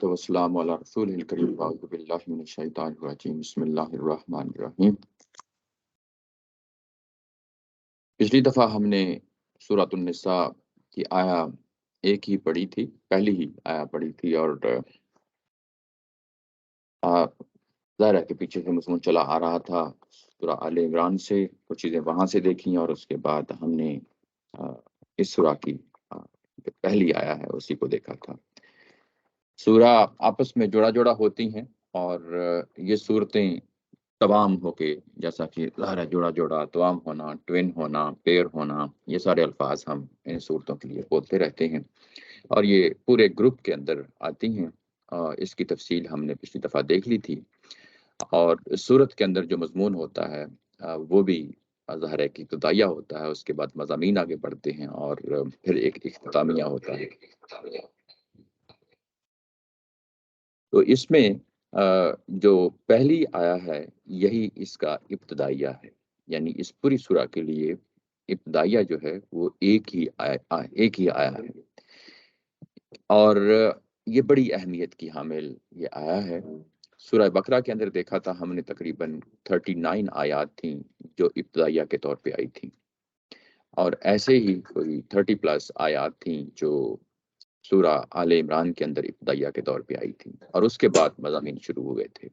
والسلام علی رسول الکریم اعوذ باللہ من الشیطان الرجیم بسم اللہ الرحمن الرحیم۔ پچھلی دفعہ ہم نے سورۃ النساء کی آیا ایک ہی پڑھی تھی، پہلی ہی آیا پڑھی تھی، اور ظاہر ہے کہ پیچھے سے مضمون چلا آ رہا تھا سورہ آل عمران سے، کچھ چیزیں وہاں سے دیکھیں، اور اس کے بعد ہم نے اس سورہ کی جو پہلی آیا ہے اسی کو دیکھا تھا۔ سورہ آپس میں جوڑا جوڑا ہوتی ہیں، اور یہ صورتیں توام ہو کے، جیسا کہ ظاہر ہے جوڑا جوڑا، توام ہونا، ٹوین ہونا، پیر ہونا، یہ سارے الفاظ ہم ان صورتوں کے لیے بولتے رہتے ہیں، اور یہ پورے گروپ کے اندر آتی ہیں۔ اس کی تفصیل ہم نے پچھلی دفعہ دیکھ لی تھی، اور صورت کے اندر جو مضمون ہوتا ہے وہ بھی ظاہر ہے کہ ابتدائیہ ہوتا ہے، اس کے بعد مضامین آگے بڑھتے ہیں، اور پھر ایک اختتامیہ ہوتا ہے۔ تو اس میں جو پہلی آیا ہے یہی اس کا ابتدائیہ ہے، یعنی اس پوری سورہ کے لیے ابتدائیہ جو ہے وہ ایک ہی آیا ہے، اور یہ بڑی اہمیت کی حامل یہ آیا ہے۔ سورہ بقرہ کے اندر دیکھا تھا ہم نے تقریباً 39 آیات تھیں جو ابتدائیہ کے طور پہ آئی تھیں، اور ایسے ہی کوئی 30+ آیات تھیں جو سورہ آل عمران کے اندر ابتدائیہ کے طور پہ آئی تھی، اور اس کے بعد مضامین شروع ہوئے تھے۔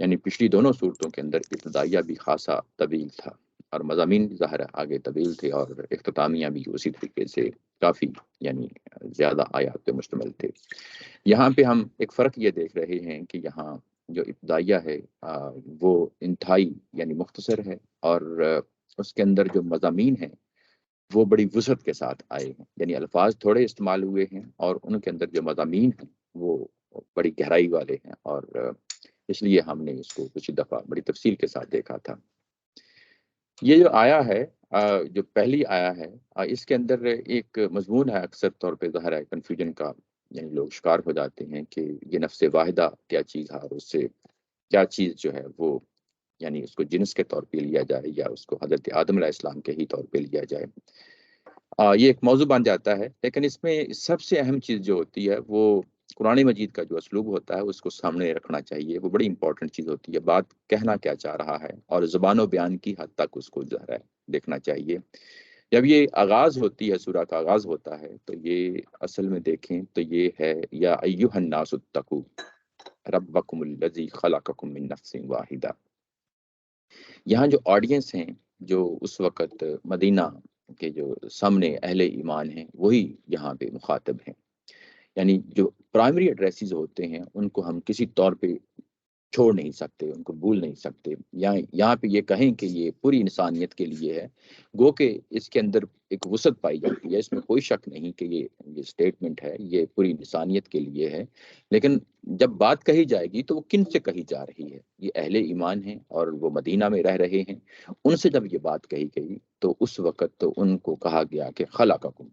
یعنی پچھلی دونوں صورتوں کے اندر ابتدائیہ بھی خاصا طویل تھا، اور مضامین بھی ظاہر آگے طویل تھے، اور اختتامیہ بھی اسی طریقے سے کافی یعنی زیادہ آیات پہ مشتمل تھے۔ یہاں پہ ہم ایک فرق یہ دیکھ رہے ہیں کہ یہاں جو ابتدائیہ ہے وہ انتہائی یعنی مختصر ہے، اور اس کے اندر جو مضامین ہیں وہ بڑی وسعت کے ساتھ آئے ہیں، یعنی الفاظ تھوڑے استعمال ہوئے ہیں، اور ان کے اندر جو مضامین ہیں وہ بڑی گہرائی والے ہیں، اور اس لیے ہم نے اس کو کچھ دفعہ بڑی تفصیل کے ساتھ دیکھا تھا۔ یہ جو آیا ہے جو پہلی آیا ہے، اس کے اندر ایک مضمون ہے اکثر طور پہ ظاہر ہے کنفیوژن کا، یعنی لوگ شکار ہو جاتے ہیں کہ یہ نفس واحدہ کیا چیز ہے، اور اس سے کیا چیز جو ہے وہ یعنی اس کو جنس کے طور پہ لیا جائے یا اس کو حضرت آدم علیہ السلام کے ہی طور پہ لیا جائے۔ یہ ایک موضوع بن جاتا ہے، لیکن اس میں سب سے اہم چیز جو ہوتی ہے وہ قرآن مجید کا جو اسلوب ہوتا ہے اس کو سامنے رکھنا چاہیے۔ وہ بڑی امپورٹنٹ چیز ہوتی ہے، بات کہنا کیا چاہ رہا ہے، اور زبان و بیان کی حد تک اس کو ظاہر ہے دیکھنا چاہیے۔ جب یہ آغاز ہوتی ہے، سورہ کا آغاز ہوتا ہے، تو یہ اصل میں دیکھیں تو یہ ہے یا ایھا الناس اتقوا ربکم الذی خلقکم من نفس واحدہ۔ یہاں جو آڈینس ہیں، جو اس وقت مدینہ کے جو سامنے اہل ایمان ہیں، وہی یہاں پہ مخاطب ہیں، یعنی جو پرائمری ایڈریسز ہوتے ہیں ان کو ہم کسی طور پہ چھوڑ نہیں سکتے، ان کو بھول نہیں سکتے۔ یہاں پہ یہ کہیں کہ یہ پوری انسانیت کے لیے ہے، گو کہ اس کے اندر ایک وسعت پائی جاتی ہے، اس میں کوئی شک نہیں کہ یہ اسٹیٹمنٹ ہے، یہ پوری انسانیت کے لیے ہے۔ لیکن جب بات کہی جائے گی تو وہ کن سے کہی جا رہی ہے؟ یہ اہل ایمان ہیں اور وہ مدینہ میں رہ رہے ہیں، ان سے جب یہ بات کہی گئی تو اس وقت تو ان کو کہا گیا کہ خلقکم،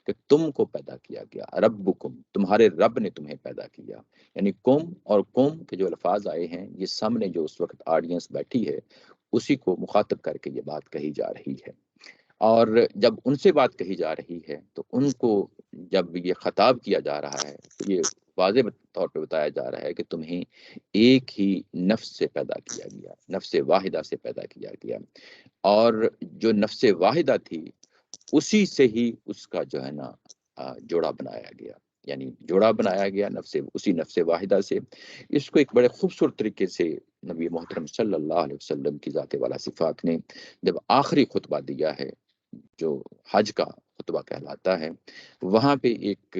کہ تم کو پیدا کیا گیا، ربکم، تمہارے رب نے تمہیں پیدا کیا۔ یعنی قوم اور قوم کے جو الفاظ آئے ہیں، یہ سامنے جو اس وقت آڈینس بیٹھی ہے اسی کو مخاطب کر کے یہ بات کہی جا رہی ہے، اور جب ان سے بات کہی جا رہی ہے تو ان کو جب یہ خطاب کیا جا رہا ہے تو یہ واضح طور پہ بتایا جا رہا ہے کہ تمہیں ایک ہی نفس سے پیدا کیا گیا، نفس واحدہ سے پیدا کیا گیا، اور جو نفس واحدہ تھی اسی سے ہی اس کا جو ہے نا جوڑا بنایا گیا، یعنی جوڑا بنایا گیا اسی نفس واحدہ سے۔ اس کو ایک بڑے خوبصورت طریقے سے نبی محترم صلی اللہ علیہ وسلم کی ذات والا صفات نے جب آخری خطبہ دیا ہے، جو حج کا خطبہ کہلاتا ہے، وہاں پہ ایک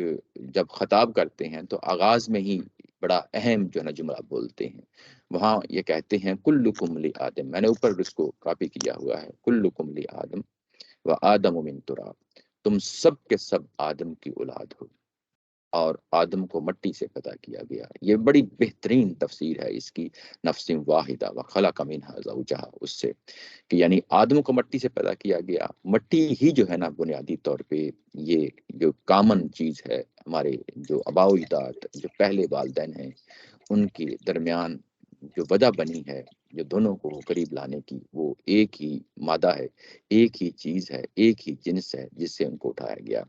جب خطاب کرتے ہیں تو آغاز میں ہی بڑا اہم جو ہے نا جملہ بولتے ہیں۔ وہاں یہ کہتے ہیں کلکم لآدم، میں نے اوپر اس کو کاپی کیا ہوا ہے، کلکم لآدم وآدم من تراب، تم سب کے سب آدم کی اولاد ہو، اور آدم کو مٹی سے پیدا کیا گیا۔ یہ بڑی بہترین تفسیر ہے اس کی، نفس واحدہ وخلق منہا زوجہا، اس سے کہ یعنی آدم کو مٹی سے پیدا کیا گیا۔ مٹی ہی جو ہے نا بنیادی طور پہ یہ جو کامن چیز ہے، ہمارے جو آباء و اجداد جو پہلے والدین ہیں ان کے درمیان جو وجہ بنی ہے، جو دونوں کو قریب لانے کی، وہ ایک ہی مادہ ہے، ایک ہی چیز ہے، ایک ہی جنس ہے جس سے ان کو اٹھایا گیا۔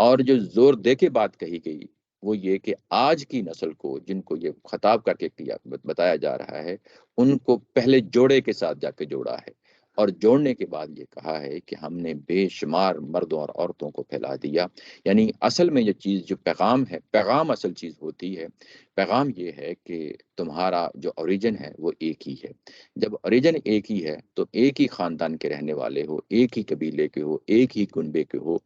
اور جو زور دے کے بات کہی گئی وہ یہ کہ آج کی نسل کو، جن کو یہ خطاب کر کے بتایا جا رہا ہے، ان کو پہلے جوڑے کے ساتھ جا کے جوڑا ہے، اور جوڑنے کے بعد یہ کہا ہے کہ ہم نے بے شمار مردوں اور عورتوں کو پھیلا دیا۔ یعنی اصل میں یہ چیز جو پیغام ہے، پیغام اصل چیز ہوتی ہے، پیغام یہ ہے کہ تمہارا جو اوریجن ہے وہ ایک ہی ہے۔ جب اوریجن ایک ہی ہے تو ایک ہی خاندان کے رہنے والے ہو، ایک ہی قبیلے کے ہو، ایک ہی کنبے کے ہو۔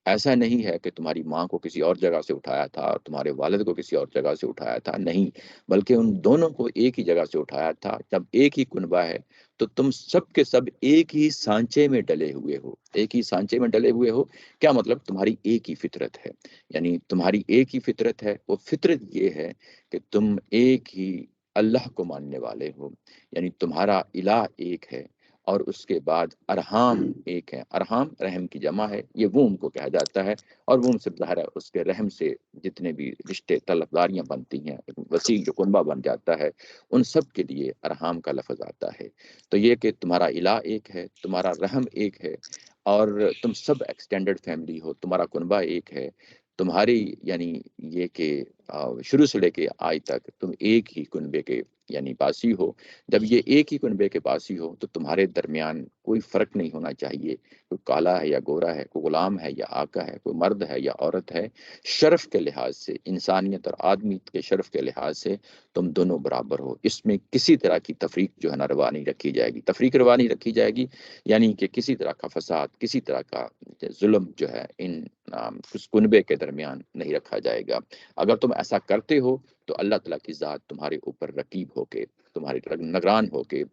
ایسا نہیں ہے کہ تمہاری ماں کو کسی اور جگہ سے اٹھایا تھا اور تمہارے والد کو کسی اور جگہ سے اٹھایا تھا، نہیں، بلکہ ان دونوں کو ایک ہی جگہ سے اٹھایا تھا۔ جب ایک ہی کنبہ ہے تو تم سب کے سب ایک ہی سانچے میں ڈلے ہوئے ہو، ایک ہی سانچے میں ڈلے ہوئے ہو۔ کیا مطلب؟ تمہاری ایک ہی فطرت ہے، یعنی تمہاری ایک ہی فطرت ہے۔ وہ فطرت یہ ہے کہ تم ایک ہی اللہ کو ماننے والے ہو، یعنی تمہارا الہ ایک ہے، اور اس کے بعد ارحام ایک ہے۔ ارحام رحم کی جمع ہے، یہ ووم کو کہا جاتا ہے، اور ووم سے ظاہر ہے اس کے رحم سے جتنے بھی رشتے طلبداریاں بنتی ہیں، وسیع جو کنبہ بن جاتا ہے، ان سب کے لیے ارحام کا لفظ آتا ہے۔ تو یہ کہ تمہارا الہ ایک ہے، تمہارا رحم ایک ہے، اور تم سب ایکسٹینڈڈ فیملی ہو، تمہارا کنبہ ایک ہے، تمہاری یعنی یہ کہ شروع سے لے کے آج تک تم ایک ہی کنبے کے یعنی باسی ہو۔ جب یہ ایک ہی کنبے کے باسی ہو تو تمہارے درمیان کوئی فرق نہیں ہونا چاہیے، کوئی کالا ہے یا گورا ہے، کوئی غلام ہے یا آقا ہے، کوئی مرد ہے یا عورت ہے۔ شرف کے لحاظ سے، انسانیت اور آدمیت کے شرف کے لحاظ سے تم دونوں برابر ہو۔ اس میں کسی طرح کی تفریق جو ہے نا روا نہیں رکھی جائے گی، تفریق روا نہیں رکھی جائے گی، یعنی کہ کسی طرح کا فساد، کسی طرح کا ظلم جو ہے ان اس کنبے کے درمیان نہیں رکھا جائے گا۔ اگر تم ایسا کرتے ہو تو اللہ تعالیٰ کی ذات تمہارے اوپر رقیب ہو کے، تمہاری نگران ہو کے،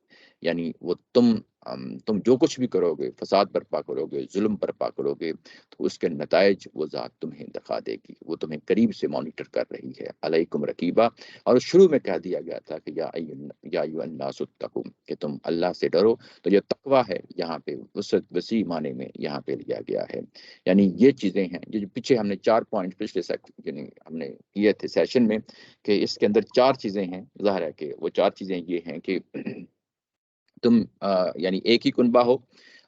یعنی وہ تم جو کچھ بھی کرو گے، فساد برپا کرو گے، ظلم برپا کرو گے، تو اس کے نتائج وہ ذات تمہیں دکھا دے گی، وہ تمہیں قریب سے مانیٹر کر رہی ہے، علیکم رقیبہ۔ اور شروع میں کہہ دیا گیا تھا کہ یا ایھا الناس اتقوا، کہ تم اللہ سے ڈرو۔ تو یہ تقوی ہے، یہاں پہ وسعت وسیع معنی میں یہاں پہ لیا گیا ہے۔ یعنی یہ چیزیں ہیں جو پیچھے ہم نے 4 پوائنٹ پچھلے یعنی ہم نے کیے تھے سیشن میں، کہ اس کے اندر 4 چیزیں ہیں۔ ظاہر ہے کہ وہ 4 چیزیں یہ ہیں کہ تم یعنی ایک ہی کنبہ ہو،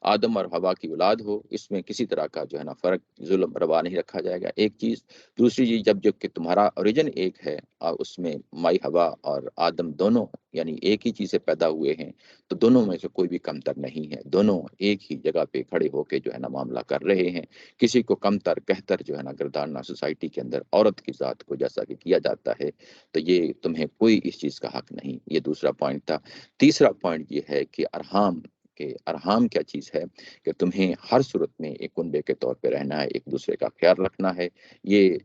آدم اور حوا کی اولاد ہو، اس میں کسی طرح کا جو ہے نا فرق، ظلم روا نہیں رکھا جائے گا، ایک چیز۔ دوسری چیز، جب کہ تمہارا اوریجن ایک ہے اور اس میں مائی حوا اور آدم دونوں یعنی ایک ہی چیز سے پیدا ہوئے ہیں، تو دونوں میں سے کوئی بھی کمتر نہیں ہے، دونوں ایک ہی جگہ پہ کھڑے ہو کے جو ہے نا معاملہ کر رہے ہیں۔ کسی کو کمتر کہتر جو ہے نا گرداننا سوسائٹی کے اندر عورت کی ذات کو جیسا کہ کیا جاتا ہے، تو یہ تمہیں کوئی اس چیز کا حق نہیں۔ یہ دوسرا پوائنٹ تھا۔ تیسرا پوائنٹ یہ ہے کہ ارحام، کہ ارحام کیا چیز ہے، کہ تمہیں ہر صورت میں ایک کنبے کے طور پہ رہنا ہے، ایک دوسرے کا خیال رکھنا ہے۔ یہ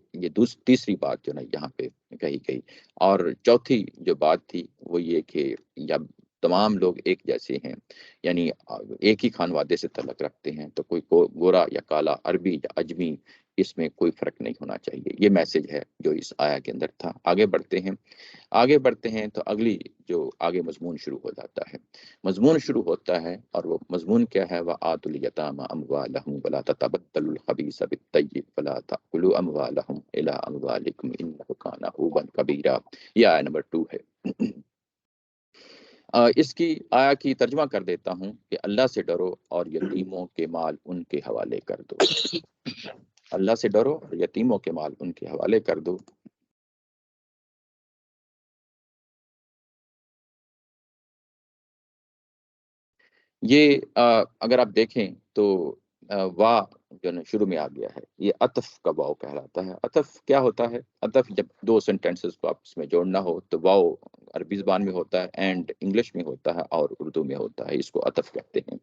تیسری بات جو نا یہاں پہ کہی گئی۔ اور چوتھی جو بات تھی وہ یہ کہ جب تمام لوگ ایک جیسے ہیں، یعنی ایک ہی خانوادے سے تعلق رکھتے ہیں، تو کوئی گورا یا کالا، عربی یا اجمی، اس میں کوئی فرق نہیں ہونا چاہیے۔ یہ میسج ہے جو اس آیا کے اندر تھا۔ آگے بڑھتے ہیں، آگے بڑھتے ہیں تو اگلی جو آگے مضمون شروع ہو جاتا ہے، مضمون شروع ہوتا ہے، اور وہ مضمون کیا ہے؟ وَآتُوا الْيَتَامَى أَمْوَالَهُمْ وَلَا تَتَبَدَّلُوا الْخَبِيثَ بِالطَّيِّبِ وَلَا تَأْكُلُوا أَمْوَالَهُمْ إِلَىٰ أَمْوَالِكُمْ إِنَّهُ كَانَ حُوبًا كَبِيرًا۔ یہ آیت نمبر 2 ہے۔ اس کی آیا کی ترجمہ کر دیتا ہوں کہ اللہ سے ڈرو اور یتیموں کے مال ان کے حوالے کر دو۔ اللہ سے ڈرو اور یتیموں کے مال ان کے حوالے کر دو۔ یہ اگر آپ دیکھیں تو وا جو نا شروع میں آ گیا ہے، یہ عطف کا واو کہلاتا ہے۔ عطف کیا ہوتا ہے؟ عطف جب دو سینٹینسز کو آپس میں جوڑنا ہو تو واو عربی زبان میں ہوتا ہے، اینڈ انگلش میں ہوتا ہے، اور اردو میں ہوتا ہے، اس کو عطف کہتے ہیں۔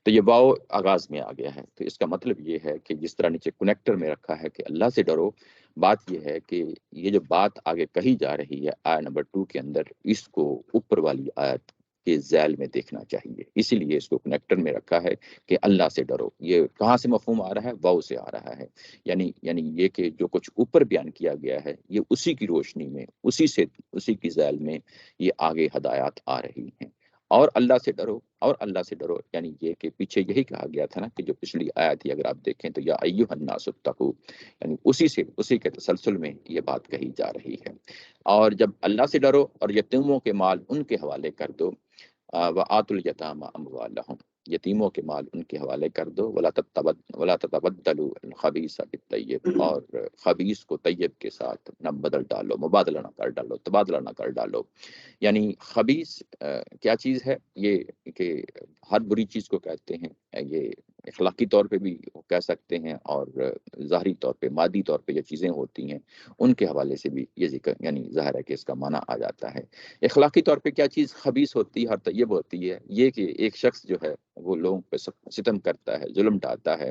تو یہ واو آغاز میں آ گیا ہے، تو اس کا مطلب یہ ہے کہ جس طرح نیچے کنیکٹر میں رکھا ہے کہ اللہ سے ڈرو، بات یہ ہے کہ یہ جو بات آگے کہی جا رہی ہے آیت نمبر 2 کے اندر، اس کو اوپر والی آیت کے ذیل میں دیکھنا چاہیے، اسی لیے اس کو کنیکٹر میں رکھا ہے کہ اللہ سے ڈرو۔ یہ کہاں سے مفہوم آ رہا ہے؟ واو سے آ رہا ہے، یعنی یہ کہ جو کچھ اوپر بیان کیا گیا ہے، یہ اسی کی روشنی میں، اسی کی ذیل میں یہ آگے ہدایات آ رہی ہیں۔ اور اللہ سے ڈرو، اور اللہ سے ڈرو، یعنی یہ کہ پیچھے یہی کہا گیا تھا نا کہ جو پچھلی آیت تھی اگر آپ دیکھیں تو یا ایھا الناس اتقوا، یعنی اسی کے تسلسل میں یہ بات کہی جا رہی ہے۔ اور جب اللہ سے ڈرو اور یتیموں کے مال ان کے حوالے کر دو، وآتوا الیتامی اموالہم، یتیموں کے مال ان کے حوالے کر دو، ولا تتبدلوا الخبیث بالطیب، اور خبیث کو طیب کے ساتھ نہ بدل ڈالو، مبادلہ نہ کر ڈالو، تبادلہ نہ کر ڈالو۔ یعنی خبیث کیا چیز ہے؟ یہ کہ ہر بری چیز کو کہتے ہیں، یہ اخلاقی طور پہ بھی کہہ سکتے ہیں، اور ظاہری طور پہ، مادی طور پہ جو چیزیں ہوتی ہیں ان کے حوالے سے بھی یہ ذکر، یعنی ظاہر ہے کہ اس کا معنی آ جاتا ہے۔ اخلاقی طور پہ کیا چیز خبیث ہوتی ہے اور طیب ہوتی ہے؟ یہ کہ ایک شخص جو ہے وہ لوگوں پہ ستم کرتا ہے، ظلم ڈالتا ہے،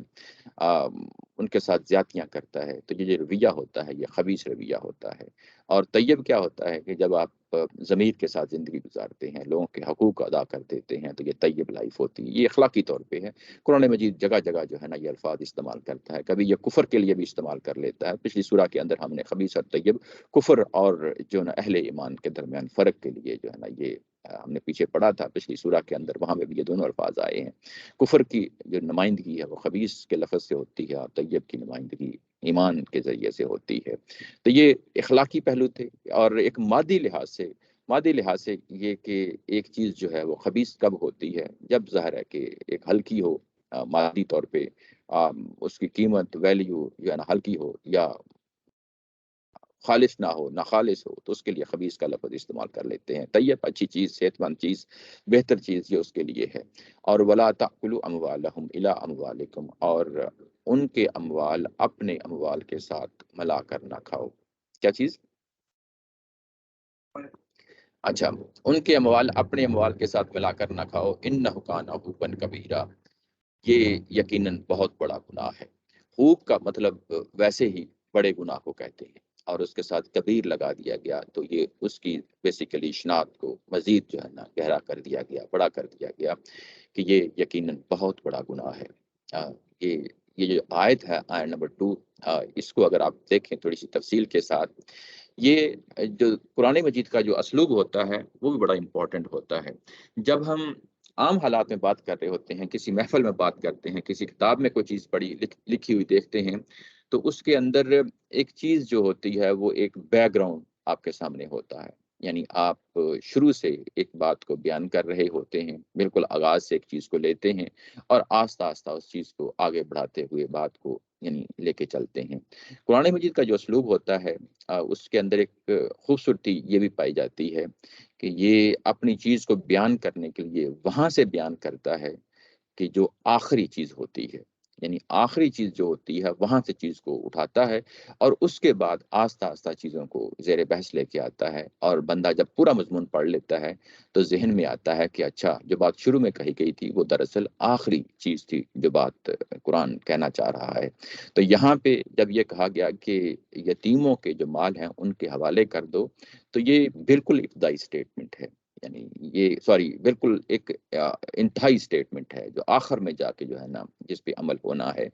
ان کے ساتھ زیادتیاں کرتا ہے، تو یہ جو رویہ ہوتا ہے یہ خبیث رویہ ہوتا ہے۔ اور طیب کیا ہوتا ہے کہ جب آپ ضمیر کے ساتھ زندگی گزارتے ہیں، لوگوں کے حقوق ادا کر دیتے ہیں، تو یہ طیب لائف ہوتی ہے۔ یہ اخلاقی طور پہ ہے۔ قرآن مجید جگہ جگہ جو ہے نا یہ الفاظ استعمال کرتا ہے، کبھی یہ کفر کے لیے بھی استعمال کر لیتا ہے۔ پچھلی سورہ کے اندر ہم نے خبیث اور طیب، کفر اور جو نا اہل ایمان کے درمیان فرق کے لیے جو ہے نا یہ ہم نے پیچھے پڑھا تھا پچھلی سورہ کے اندر، وہاں میں بھی یہ دونوں الفاظ آئے ہیں۔ کفر کی جو نمائندگی ہے وہ خبیث کے لفظ سے ہوتی ہے، اور طیب کی نمائندگی ایمان کے ذریعے سے ہوتی ہے۔ تو یہ اخلاقی پہلو تھے۔ اور ایک مادی لحاظ سے یہ کہ ایک چیز جو ہے وہ خبیث کب ہوتی ہے؟ جب ظاہر ہے کہ ایک ہلکی ہو، مادی طور پہ اس کی قیمت، ویلیو جو ہے نا ہلکی ہو، یا خالص نہ ہو، نہ خالص ہو، تو اس کے لیے خبیث کا لفظ استعمال کر لیتے ہیں۔ طیب اچھی چیز، صحت مند چیز، بہتر چیز، یہ اس کے لیے ہے۔ اور ولا تأکلوا اموالهم الى اموالکم، اور ان کے اموال اپنے اموال کے ساتھ ملا کر نہ کھاؤ۔ کیا چیز؟ اچھا، ان کے اموال اپنے اموال کے ساتھ ملا کر نہ کھاؤ، انہ کان حوبا کبیرا، یہ یقیناً بہت بڑا گناہ ہے۔ خوب کا مطلب ویسے ہی بڑے گناہ کو کہتے ہیں، اور اس کے ساتھ کبیر لگا دیا گیا تو یہ اس کی بیسیکلی شناخت کو مزید جو ہے نا گہرا کر دیا گیا، بڑا کر دیا گیا کہ یہ یقیناً بہت بڑا گناہ ہے۔ یہ جو آیت ہے، آیت نمبر 2، اس کو اگر آپ دیکھیں تھوڑی سی تفصیل کے ساتھ، یہ جو قرآن مجید کا جو اسلوب ہوتا ہے وہ بھی بڑا امپورٹنٹ ہوتا ہے۔ جب ہم عام حالات میں بات کر رہے ہوتے ہیں، کسی محفل میں بات کرتے ہیں، کسی کتاب میں کوئی چیز پڑھی لکھی ہوئی دیکھتے ہیں، تو اس کے اندر ایک چیز جو ہوتی ہے وہ ایک بیک گراؤنڈ آپ کے سامنے ہوتا ہے۔ یعنی آپ شروع سے ایک بات کو بیان کر رہے ہوتے ہیں، بالکل آغاز سے ایک چیز کو لیتے ہیں، اور آہستہ آہستہ اس چیز کو آگے بڑھاتے ہوئے بات کو یعنی لے کے چلتے ہیں۔ قرآن مجید کا جو اسلوب ہوتا ہے اس کے اندر ایک خوبصورتی یہ بھی پائی جاتی ہے کہ یہ اپنی چیز کو بیان کرنے کے لیے وہاں سے بیان کرتا ہے کہ جو آخری چیز ہوتی ہے، یعنی آخری چیز جو ہوتی ہے وہاں سے چیز کو اٹھاتا ہے، اور اس کے بعد آہستہ آہستہ چیزوں کو زیر بحث لے کے آتا ہے، اور بندہ جب پورا مضمون پڑھ لیتا ہے تو ذہن میں آتا ہے کہ اچھا، جو بات شروع میں کہی گئی تھی وہ دراصل آخری چیز تھی جو بات قرآن کہنا چاہ رہا ہے۔ تو یہاں پہ جب یہ کہا گیا کہ یتیموں کے جو مال ہیں ان کے حوالے کر دو، تو یہ بالکل ابتدائی اسٹیٹمنٹ ہے، یعنی یہ بالکل ایک انتہائی اسٹیٹمنٹ ہے جو آخر میں جا کے جو ہے نا جس پہ عمل ہونا ہے۔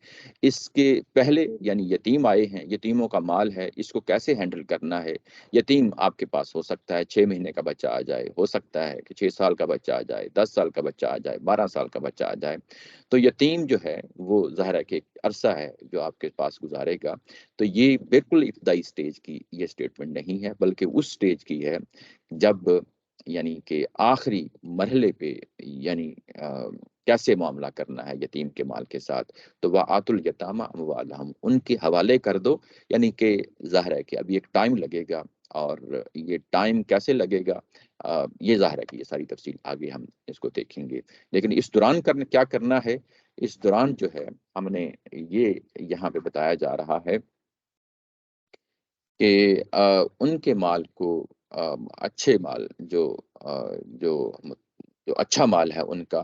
اس کے پہلے یعنی یتیم آئے ہیں، یتیموں کا مال ہے، اس کو کیسے ہینڈل کرنا ہے۔ یتیم آپ کے پاس ہو سکتا ہے 6 مہینے کا بچہ آ جائے، ہو سکتا ہے کہ 6 سال کا بچہ آ جائے، 10 سال کا بچہ آ جائے، 12 سال کا بچہ آ جائے۔ تو یتیم جو ہے وہ ظاہر ہے کہ ایک عرصہ ہے جو آپ کے پاس گزارے گا۔ تو یہ بالکل ابتدائی سٹیج کی یہ اسٹیٹمنٹ نہیں ہے، بلکہ اس سٹیج کی ہے جب یعنی کہ آخری مرحلے پہ یعنی کیسے معاملہ کرنا ہے یتیم کے مال کے ساتھ۔ تو وَآتُوا الْیَتَامَ أَمْوَالَهُمْ، ان کے حوالے کر دو، یعنی کہ ظاہر ہے کہ ابھی ایک ٹائم لگے گا، اور یہ ٹائم کیسے لگے گا یہ ظاہر ہے کہ یہ ساری تفصیل آگے ہم اس کو دیکھیں گے۔ لیکن اس دوران کیا کرنا ہے؟ اس دوران جو ہے ہم نے یہ یہاں پہ بتایا جا رہا ہے کہ ان کے مال کو اچھے مال جو جو اچھا مال ہے ان کا،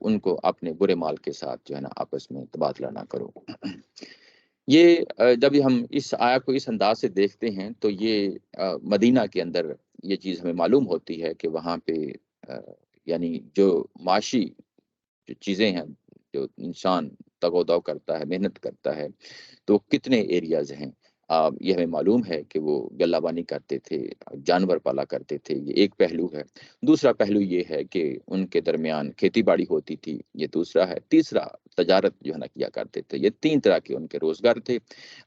ان کو اپنے برے مال کے ساتھ جو ہے نا آپس میں تبادلہ نہ کرو۔ یہ جب ہم اس آیا کو اس انداز سے دیکھتے ہیں تو یہ مدینہ کے اندر یہ چیز ہمیں معلوم ہوتی ہے کہ وہاں پہ یعنی جو معاشی جو چیزیں ہیں، جو انسان تگ و دو کرتا ہے، محنت کرتا ہے، تو کتنے ایریاز ہیں۔ یہ ہمیں معلوم ہے کہ وہ غلہ بانی کرتے تھے، جانور پالا کرتے تھے، یہ ایک پہلو ہے۔ دوسرا پہلو یہ ہے کہ ان کے درمیان کھیتی باڑی ہوتی تھی، یہ دوسرا ہے۔ تیسرا تجارت جو ہے نا کیا کرتے تھے۔ یہ 3 طرح کے ان کے روزگار تھے۔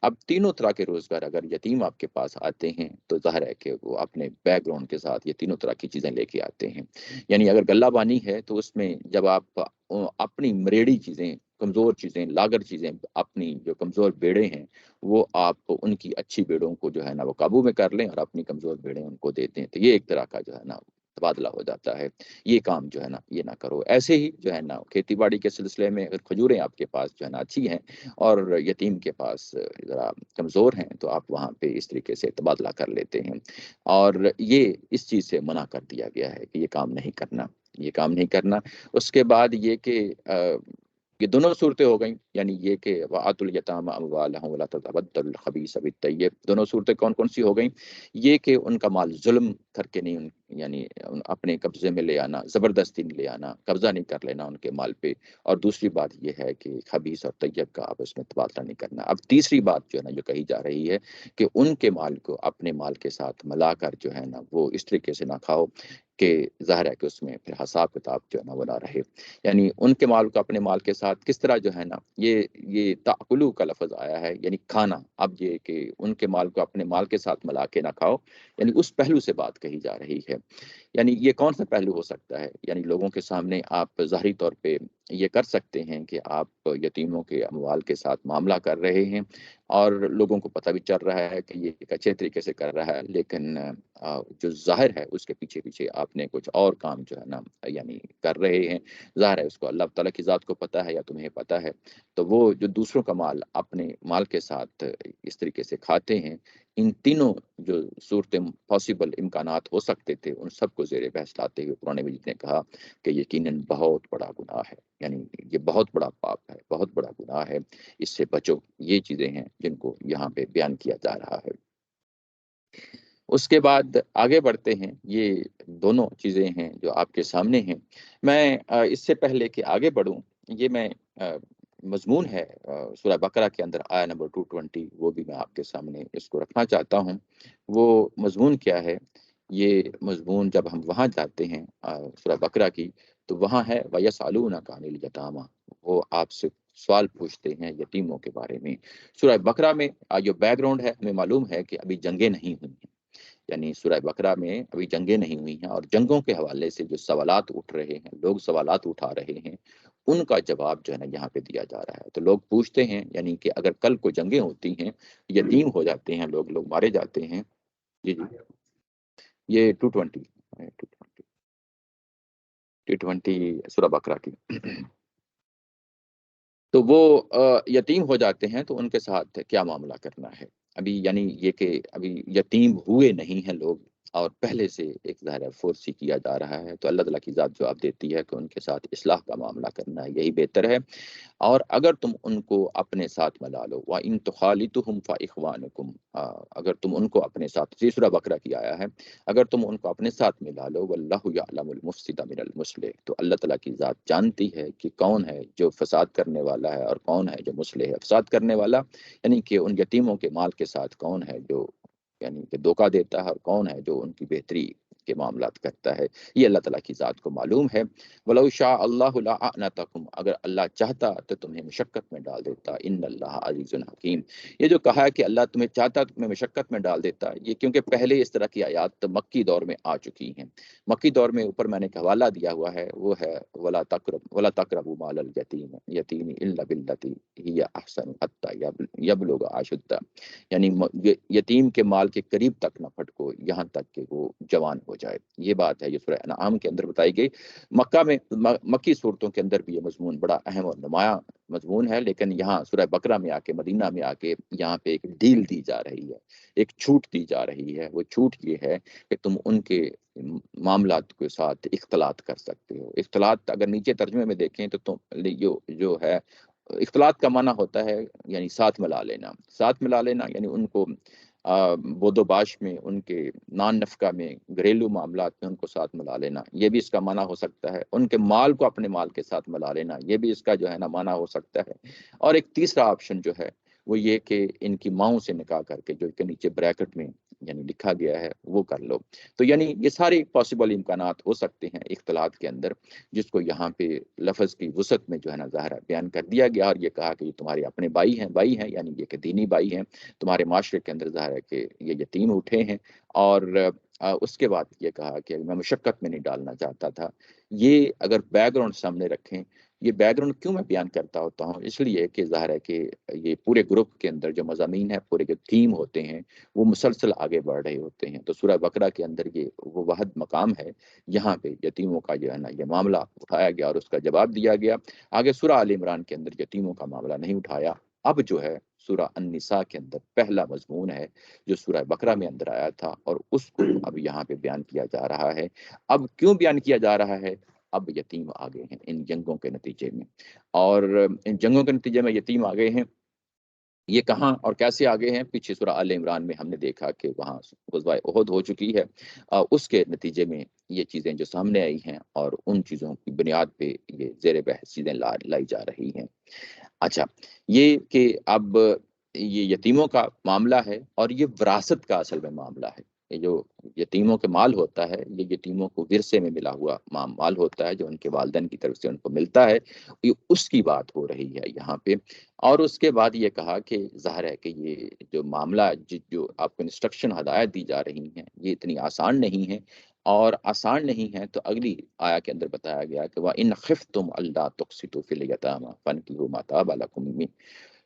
اب تینوں طرح کے روزگار اگر یتیم آپ کے پاس آتے ہیں تو ظاہر ہے کہ وہ اپنے بیک گراؤنڈ کے ساتھ یہ تینوں طرح کی چیزیں لے کے آتے ہیں۔ یعنی اگر غلہ بانی ہے تو اس میں جب آپ اپنی مریڑی چیزیں، کمزور چیزیں، لاگر چیزیں، اپنی جو کمزور بیڑے ہیں وہ آپ ان کی اچھی بیڑوں کو جو ہے نا وہ قابو میں کر لیں اور اپنی کمزور بیڑیں ان کو دیتے ہیں، تو یہ ایک طرح کا جو ہے نا تبادلہ ہو جاتا ہے۔ یہ کام جو ہے نا یہ نہ کرو۔ ایسے ہی جو ہے نا کھیتی باڑی کے سلسلے میں اگر کھجوریں آپ کے پاس جو ہے نا اچھی ہیں اور یتیم کے پاس ذرا کمزور ہیں تو آپ وہاں پہ اس طریقے سے تبادلہ کر لیتے ہیں، اور یہ اس چیز سے منع کر دیا گیا ہے کہ یہ کام نہیں کرنا، یہ کام نہیں کرنا۔ اس کے بعد یہ کہ یہ دونوں صورتیں ہو گئیں، یعنی یہ کہ وَآتُوا الْيَتَامَى أَمْوَالَهُمْ وَلَا تَتَبَدَّلُوا الْخَبِيثَ بِالطَّيِّبِ، دونوں صورتیں کون کون سی ہو گئیں؟ یہ کہ ان کا مال ظلم کر کے نہیں، یعنی اپنے قبضے میں لے آنا، زبردستی نہیں لے آنا، قبضہ نہیں کر لینا ان کے مال پہ، اور دوسری بات یہ ہے کہ خبیث اور طیب کا آپس میں تبادلہ نہیں کرنا۔ اب تیسری بات جو ہے نا جو کہی جا رہی ہے کہ ان کے مال کو اپنے مال کے ساتھ ملا کر جو ہے نا وہ اس طریقے سے نہ کھاؤ کہ ظاہر ہے کہ اس میں پھر حساب کتاب جو ہے نا وہ نہ رہے۔ یعنی ان کے مال کو اپنے مال کے ساتھ کس طرح جو ہے نا یہ تاکلو کا لفظ آیا ہے، یعنی کھانا۔ اب یہ کہ ان کے مال کو اپنے مال کے ساتھ ملا کے نہ کھاؤ، یعنی اس پہلو سے بات کہی جا رہی ہے۔ یعنی یہ کون سا پہلو ہو سکتا ہے؟ یعنی لوگوں کے سامنے آپ ظاہری طور پہ یہ کر سکتے ہیں کہ آپ یتیموں کے اموال کے ساتھ معاملہ کر رہے ہیں اور لوگوں کو پتہ بھی چل رہا ہے کہ یہ ایک اچھے طریقے سے کر رہا ہے، لیکن جو ظاہر ہے اس کے پیچھے پیچھے آپ نے کچھ اور کام جو ہے نا یعنی کر رہے ہیں۔ ظاہر ہے اس کو اللہ تعالیٰ کی ذات کو پتہ ہے یا تمہیں پتہ ہے، تو وہ جو دوسروں کا مال اپنے مال کے ساتھ اس طریقے سے کھاتے ہیں، ان تینوں جو صورتیں پاسبل امکانات ہو سکتے تھے ان سب کو زیر بحث لاتے ہوئے قرآن مجید نے کہا کہ یقیناً بہت بڑا گناہ ہے، یعنی یہ بہت بڑا پاپ ہے، بہت بڑا گناہ ہے، اس سے بچو۔ یہ چیزیں ہیں جن کو یہاں پہ بیان کیا جا رہا ہے۔ اس کے بعد آگے بڑھتے ہیں، یہ دونوں چیزیں ہیں جو آپ کے سامنے ہیں۔ میں اس سے پہلے کہ آگے بڑھوں، یہ میں مضمون ہے سورہ بقرہ کے اندر آیا نمبر 220، وہ بھی میں آپ کے سامنے اس کو رکھنا چاہتا ہوں۔ وہ مضمون کیا ہے؟ یہ مضمون جب ہم وہاں جاتے ہیں سورہ بقرہ کی، تو وہاں ہے وَيَسْأَلُونَكَ عَنِ الْيَتَامَى، وہ آپ سے سوال پوچھتے ہیں یتیموں کے بارے میں۔ سورہ بقرہ میں جو بیک گراؤنڈ ہے، ہمیں معلوم ہے کہ ابھی جنگیں نہیں ہوئی ہیں، یعنی سورہ بقرہ میں ابھی جنگیں نہیں ہوئی ہیں، اور جنگوں کے حوالے سے جو سوالات اٹھ رہے ہیں، لوگ سوالات اٹھا رہے ہیں، ان کا جواب جو ہے نا یہاں پہ دیا جا رہا ہے۔ تو لوگ پوچھتے ہیں یعنی کہ اگر کل کو جنگیں ہوتی ہیں، یتیم ہو جاتے ہیں لوگ مارے جاتے ہیں۔ جی جی، یہ 220 سورہ بقرہ کی۔ تو وہ یتیم ہو جاتے ہیں تو ان کے ساتھ کیا معاملہ کرنا ہے؟ ابھی یعنی یہ کہ ابھی یتیم ہوئے نہیں ہیں لوگ اور پہلے سے ایک ظاہر فورسی کیا جا رہا ہے، تو اللہ تعالیٰ کی ذات جواب دیتی ہے کہ ان کے ساتھ اصلاح کا معاملہ کرنا ہے، یہی بہتر ہے۔ اور اگر تم ان کو اپنے ساتھ ملا لو، وَإِن تُخَالِطُهُمْ فَإِخْوَانُكُمْ، اگر تم ان کو اپنے ساتھ، سورہ بقرہ کی آیا ہے، اگر تم ان کو اپنے ساتھ ملا لو، وَاللَّهُ يَعْلَمُ الْمُفْسِدَ مِنَ الْمُصْلِحِ، تو اللہ تعالیٰ کی ذات جانتی ہے کہ کون ہے جو فساد کرنے والا ہے اور کون ہے جو مصلح ہے۔ فساد کرنے والا یعنی کہ ان یتیموں کے مال کے ساتھ کون ہے جو یعنی کہ دھوکہ دیتا ہے، اور کون ہے جو ان کی بہتری کے معاملات کرتا ہے، یہ اللہ تعالیٰ کی ذات کو معلوم ہے۔ وَلَوْ شَاءَ اللَّهُ لَأَعْنَتَكُمْ، اگر اللہ چاہتا تو تمہیں مشقت میں ڈال دیتا، ان اللہ عزیز حکیم۔ یہ جو کہا ہے کہ اللہ تمہیں چاہتا تو تمہیں مشقت میں ڈال دیتا، یہ کیونکہ پہلے اس طرح کی آیات تو مکی دور میں آ چکی ہیں۔ مکی دور میں اوپر میں نے ایک حوالہ دیا ہوا ہے، وہ ہے وَلَا تَقْرَبُوا مَالَ الْيَتِيمِ إِلَّا بِالَّتِي هِيَ أَحْسَنُ حَتَّى يَبْلُغَ أَشُدَّهُ، یعنی یتیم کے مال کے قریب تک نہ پھٹکو یہاں تک کہ وہ جوان ہو جائے۔ یہ بات ہے یہ سورہ انعام کے اندر بتائی گئی۔ مکہ میں مکی صورتوں کے اندر بھی یہ مضمون بڑا اہم اور نمایاں مضمون ہے، لیکن یہاں سورہ بقرہ میں آ کے، مدینہ میں آ کے یہاں پہ ایک ڈیل دی جا رہی ہے، ایک چھوٹ دی جا رہی ہے۔ وہ چھوٹ یہ ہے کہ تم ان کے معاملات کے ساتھ اختلاط کر سکتے ہو۔ اختلاط اگر نیچے ترجمے میں دیکھیں تو جو ہے اختلاط کا معنی ہوتا ہے یعنی ساتھ ملا لینا، ساتھ ملا لینا، یعنی ان کو بود و باش میں، ان کے نان نفقہ میں، گھریلو معاملات میں ان کو ساتھ ملا لینا، یہ بھی اس کا معنی ہو سکتا ہے۔ ان کے مال کو اپنے مال کے ساتھ ملا لینا، یہ بھی اس کا جو ہے نا معنی ہو سکتا ہے۔ اور ایک تیسرا آپشن جو ہے وہ یہ کہ ان کی ماؤں سے نکاح کر کے جو کہ نیچے بریکٹ میں یعنی لکھا گیا ہے وہ کر لو۔ تو یعنی یہ سارے پاسبل امکانات ہو سکتے ہیں اختلاط کے اندر، جس کو یہاں پہ لفظ کی وسعت میں جو ہے نا ظاہر بیان کر دیا گیا، اور یہ کہا کہ یہ تمہارے اپنے بھائی ہیں یعنی یہ کہ دینی بھائی ہیں تمہارے معاشرے کے اندر، ظاہر ہے کہ یہ یتیم اٹھے ہیں، اور اس کے بعد یہ کہا کہ میں مشقت میں نہیں ڈالنا چاہتا تھا۔ یہ اگر بیک گراؤنڈ سامنے رکھیں، یہ بیک گراؤنڈ کیوں میں بیان کرتا ہوتا ہوں، اس لیے کہ ظاہر ہے کہ یہ پورے گروپ کے اندر جو مضامین ہے، پورے جو تھیم ہوتے ہیں وہ مسلسل آگے بڑھ رہے ہوتے ہیں۔ تو سورہ بقرہ کے اندر یہ وہ واحد مقام ہے یہاں پہ یتیموں کا جو ہے نا یہ معاملہ اٹھایا گیا اور اس کا جواب دیا گیا۔ آگے سورہ آل عمران کے اندر یتیموں کا معاملہ نہیں اٹھایا۔ اب جو ہے سورہ النساء کے اندر پہلا مضمون ہے جو سورہ بقرہ میں اندر آیا تھا، اور اس کو اب یہاں پہ بیان کیا جا رہا ہے۔ اب کیوں بیان کیا جا رہا ہے؟ اب یتیم آ گئے ہیں ان جنگوں کے نتیجے میں، اور ان جنگوں کے نتیجے میں یتیم آ گئے ہیں۔ یہ کہاں اور کیسے آگے ہیں؟ پیچھے سورہ آل عمران میں ہم نے دیکھا کہ وہاں غزوہ احد ہو چکی ہے، اس کے نتیجے میں یہ چیزیں جو سامنے آئی ہیں، اور ان چیزوں کی بنیاد پہ یہ زیر بحث چیزیں لائی جا رہی ہیں۔ اچھا، یہ کہ اب یہ یتیموں کا معاملہ ہے، اور یہ وراثت کا اصل میں معاملہ ہے۔ یہ جو یتیموں کے مال ہوتا ہے، یہ یتیموں کو ورثے میں ملا ہوا مال ہوتا ہے جو ان کے والدین کی طرف سے ان کو ملتا ہے، یہ اس کی بات ہو رہی ہے یہاں پہ۔ اور اس کے بعد یہ کہا کہ ظاہر ہے کہ یہ جو معاملہ جو آپ کو انسٹرکشن ہدایت دی جا رہی ہیں یہ اتنی آسان نہیں ہے، اور آسان نہیں ہے تو اگلی آیا کے اندر بتایا گیا کہ وَإِنْ خِفْتُمْ أَلَّا تُقْسِطُوا فِي الْيَتَامَىٰ فَانكِحُوا مَا طَابَ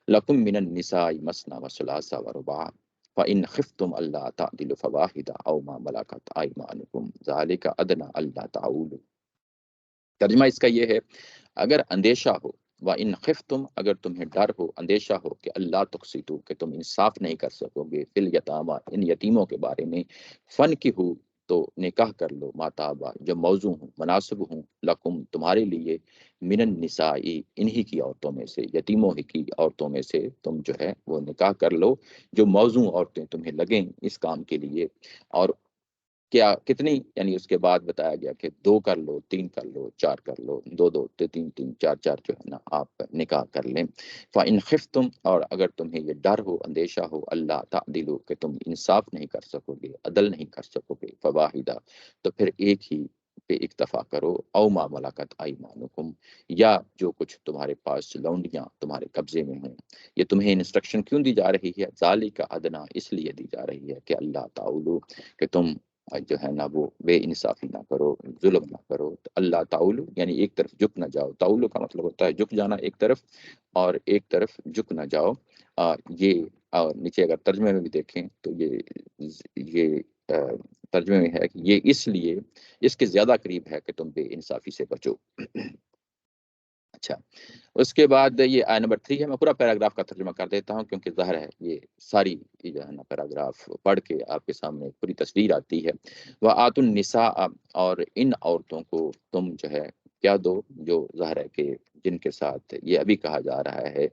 لَكُم مِّنَ النِّسَاءِ مَثْنَىٰ وَثُلَاثَ وَرُبَاعَ فَإِنْ خِفْتُمْ أَلَّا تَعْدِلُوا فَوَاحِدَةً أَوْ مَا مَلَكَتْ أَيْمَانُكُمْ ذَٰلِكَ أَدْنَىٰ أَلَّا تَعُولُوا۔ ترجمہ اس کا یہ ہے، اگر اندیشہ ہو، وَإِنْ خِفْتُمْ اگر تمہیں ڈر ہو، اندیشہ ہو کہ اللہ تقسطوا کہ تم انصاف نہیں کر سکو گے، فی الیتامى ان یتیموں کے بارے میں، فنکحوا تو نکاح کر لو، ماتابا جو موزوں ہوں مناسب ہوں، لکم تمہارے لیے، من النساء انہی کی عورتوں میں سے، یتیموں ہی کی عورتوں میں سے تم جو ہے وہ نکاح کر لو جو موزوں عورتیں تمہیں لگیں اس کام کے لیے۔ اور کیا کتنی، یعنی اس کے بعد بتایا گیا کہ 2 کر لو، 3 کر لو، 4 کر لو، 2 3 3 4 4 جو ہے نا آپ نکاح کر لیں۔ فَإِنْ خِفْتُمْ اور اگر تمہیں یہ ڈر ہو، اندیشہ ہو، اللہ تعدلوا کہ تم انصاف نہیں کر سکو گے، عدل نہیں کر سکو گے، فواحدہ تو پھر ایک ہی پہ اکتفا کرو، او ما ملکت ایمانکم یا جو کچھ تمہارے پاس لونڈیاں تمہارے قبضے میں ہوں۔ یہ تمہیں انسٹرکشن کیوں دی جا رہی ہے؟ ذالک ادنا اس لیے دی جا رہی ہے کہ اللہ تعالی کہ تم جو ہے نا وہ بے انصافی نہ کرو، ظلم نہ کرو۔ تو اللہ تعالی یعنی ایک طرف جھک نہ جاؤ، تعالی کا مطلب ہوتا ہے جھک جانا ایک طرف، اور ایک طرف جھک نہ جاؤ۔ یہ نیچے اگر ترجمے میں بھی دیکھیں تو یہ ترجمے میں ہے کہ یہ اس لیے اس کے زیادہ قریب ہے کہ تم بے انصافی سے بچو۔ اچھا، اس کے بعد یہ آیت نمبر 3 ہے، میں پورا پیراگراف کا ترجمہ کر دیتا ہوں کیونکہ ظاہر ہے یہ ساری جو ہے نا پیراگراف پڑھ کے آپ کے سامنے پوری تصویر آتی ہے۔ وَآتُوا النِّسَاءَ اور ان عورتوں کو تم جو ہے کیا دو جو ظاہر ہے کہ جن کے ساتھ یہ ابھی کہا جا رہا ہے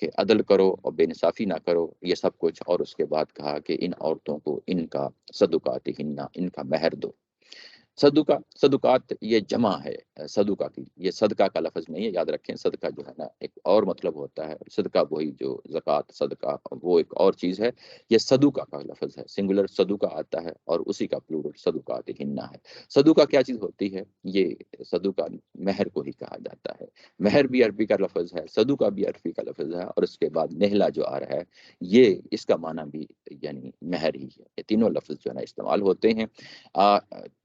کہ عدل کرو اور بے انصافی نہ کرو یہ سب کچھ، اور اس کے بعد کہا کہ ان عورتوں کو ان کا صدقاتہن ان کا مہر دو۔ صدقات یہ جمع ہے صدقہ کی، یہ صدقہ کا لفظ نہیں ہے، یاد رکھیں صدقہ جو ہے نا ایک اور مطلب ہوتا ہے، صدقہ وہی جو زکوٰۃ صدقہ وہ ایک اور چیز ہے، یہ صدقہ کا لفظ ہے، سنگولر صدقہ آتا ہے اور اسی کا پلورل صدقات ہننا ہے۔ صدقہ کیا چیز ہوتی ہے؟ یہ صدقہ مہر کو ہی کہا جاتا ہے، مہر بھی عربی کا لفظ ہے، صدقہ بھی عربی کا لفظ ہے، اور اس کے بعد نہلا جو آ رہا ہے یہ اس کا معنی بھی یعنی مہر ہی ہے، یہ تینوں لفظ جو ہے نا استعمال ہوتے ہیں۔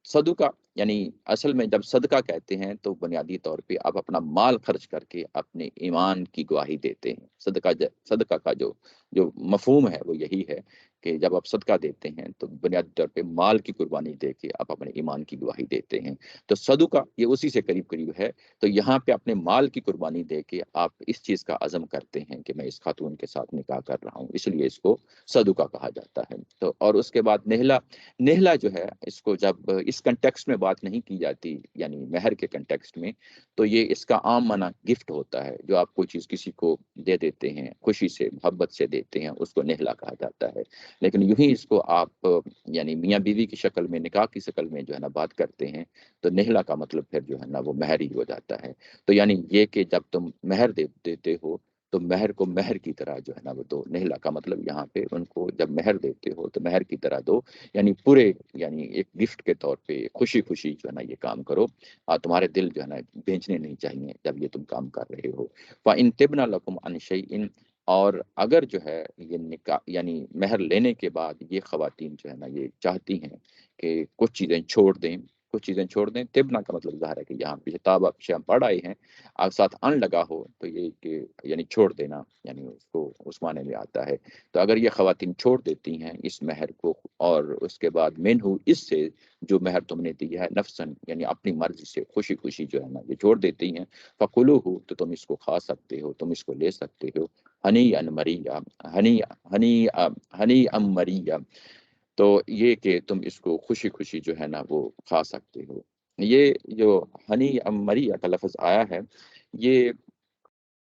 صدقہ یعنی اصل میں جب صدقہ کہتے ہیں تو بنیادی طور پہ آپ اپنا مال خرچ کر کے اپنے ایمان کی گواہی دیتے ہیں۔ صدقہ کا جو مفہوم ہے وہ یہی ہے کہ جب آپ صدقہ دیتے ہیں تو بنیادی طور پہ مال کی قربانی دے کے آپ اپنے ایمان کی گواہی دیتے ہیں۔ تو صدقہ یہ اسی سے قریب قریب ہے۔ تو یہاں پہ اپنے مال کی قربانی دے کے آپ اس چیز کا عزم کرتے ہیں کہ میں اس خاتون کے ساتھ نکاح کر رہا ہوں، اس لیے اس کو صدقہ کہا جاتا ہے۔ تو اور اس کے بعد نہلا جو ہے اس کو جب اس کنٹیکسٹ میں بات نہیں کی جاتی یعنی مہر کے کنٹیکسٹ میں، تو یہ اس کا عام معنی گفٹ ہوتا ہے، جو آپ کوئی چیز کسی کو دے دیتے ہیں خوشی سے محبت سے دیتے ہیں اس کو نہلا کہا جاتا ہے۔ لیکن یوں ہی اس کو آپ یعنی میاں بیوی کی شکل میں نکاح کی شکل میں جو ہے نا بات کرتے ہیں تو نہلا کا مطلب پھر جو ہے نا وہ مہر ہی ہو جاتا ہے۔ تو یعنی یہ کہ جب تم مہر دیتے ہو تو مہر کو مہر کی طرح جو ہے نا وہ دو. نہلا کا مطلب یہاں پہ ان کو جب مہر دیتے ہو تو مہر کی طرح دو، یعنی پورے، یعنی ایک گفٹ کے طور پہ خوشی خوشی جو ہے نا یہ کام کرو، اور تمہارے دل جو ہے نا بھیجنے نہیں چاہیے جب یہ تم کام کر رہے ہو. فَإِن تِبْنَ لَكُمْ عَنْ شَيْءٍ، اور اگر جو ہے یہ نکاح یعنی مہر لینے کے بعد یہ خواتین جو ہے نا یہ چاہتی ہیں کہ کچھ چیزیں چھوڑ دیں، کچھ چیزیں چھوڑ دیں. تبنا کا مطلب ظاہر ہے کہ یہاں پیچھے تابہ پیچھے ہم پڑھ آئے ہیں، آپ ساتھ ان لگا ہو تو یہ کہ یعنی چھوڑ دینا، یعنی اس کو اس معنی میں آتا ہے. تو اگر یہ خواتین چھوڑ دیتی ہیں اس مہر کو، اور اس کے بعد من ہو، اس سے جو مہر تم نے دی ہے، نفسن یعنی اپنی مرضی سے خوشی خوشی جو ہے نا یہ چھوڑ دیتی ہیں، فکلو ہو تو تم اس کو کھا سکتے ہو، تم اس کو لے سکتے ہو. ہنی ان مریا، ہنی ہنی ہنی ام مریا، تو یہ کہ تم اس کو خوشی خوشی جو ہے نا وہ کھا سکتے ہو. یہ جو ہنی ام مریا کا لفظ آیا ہے، یہ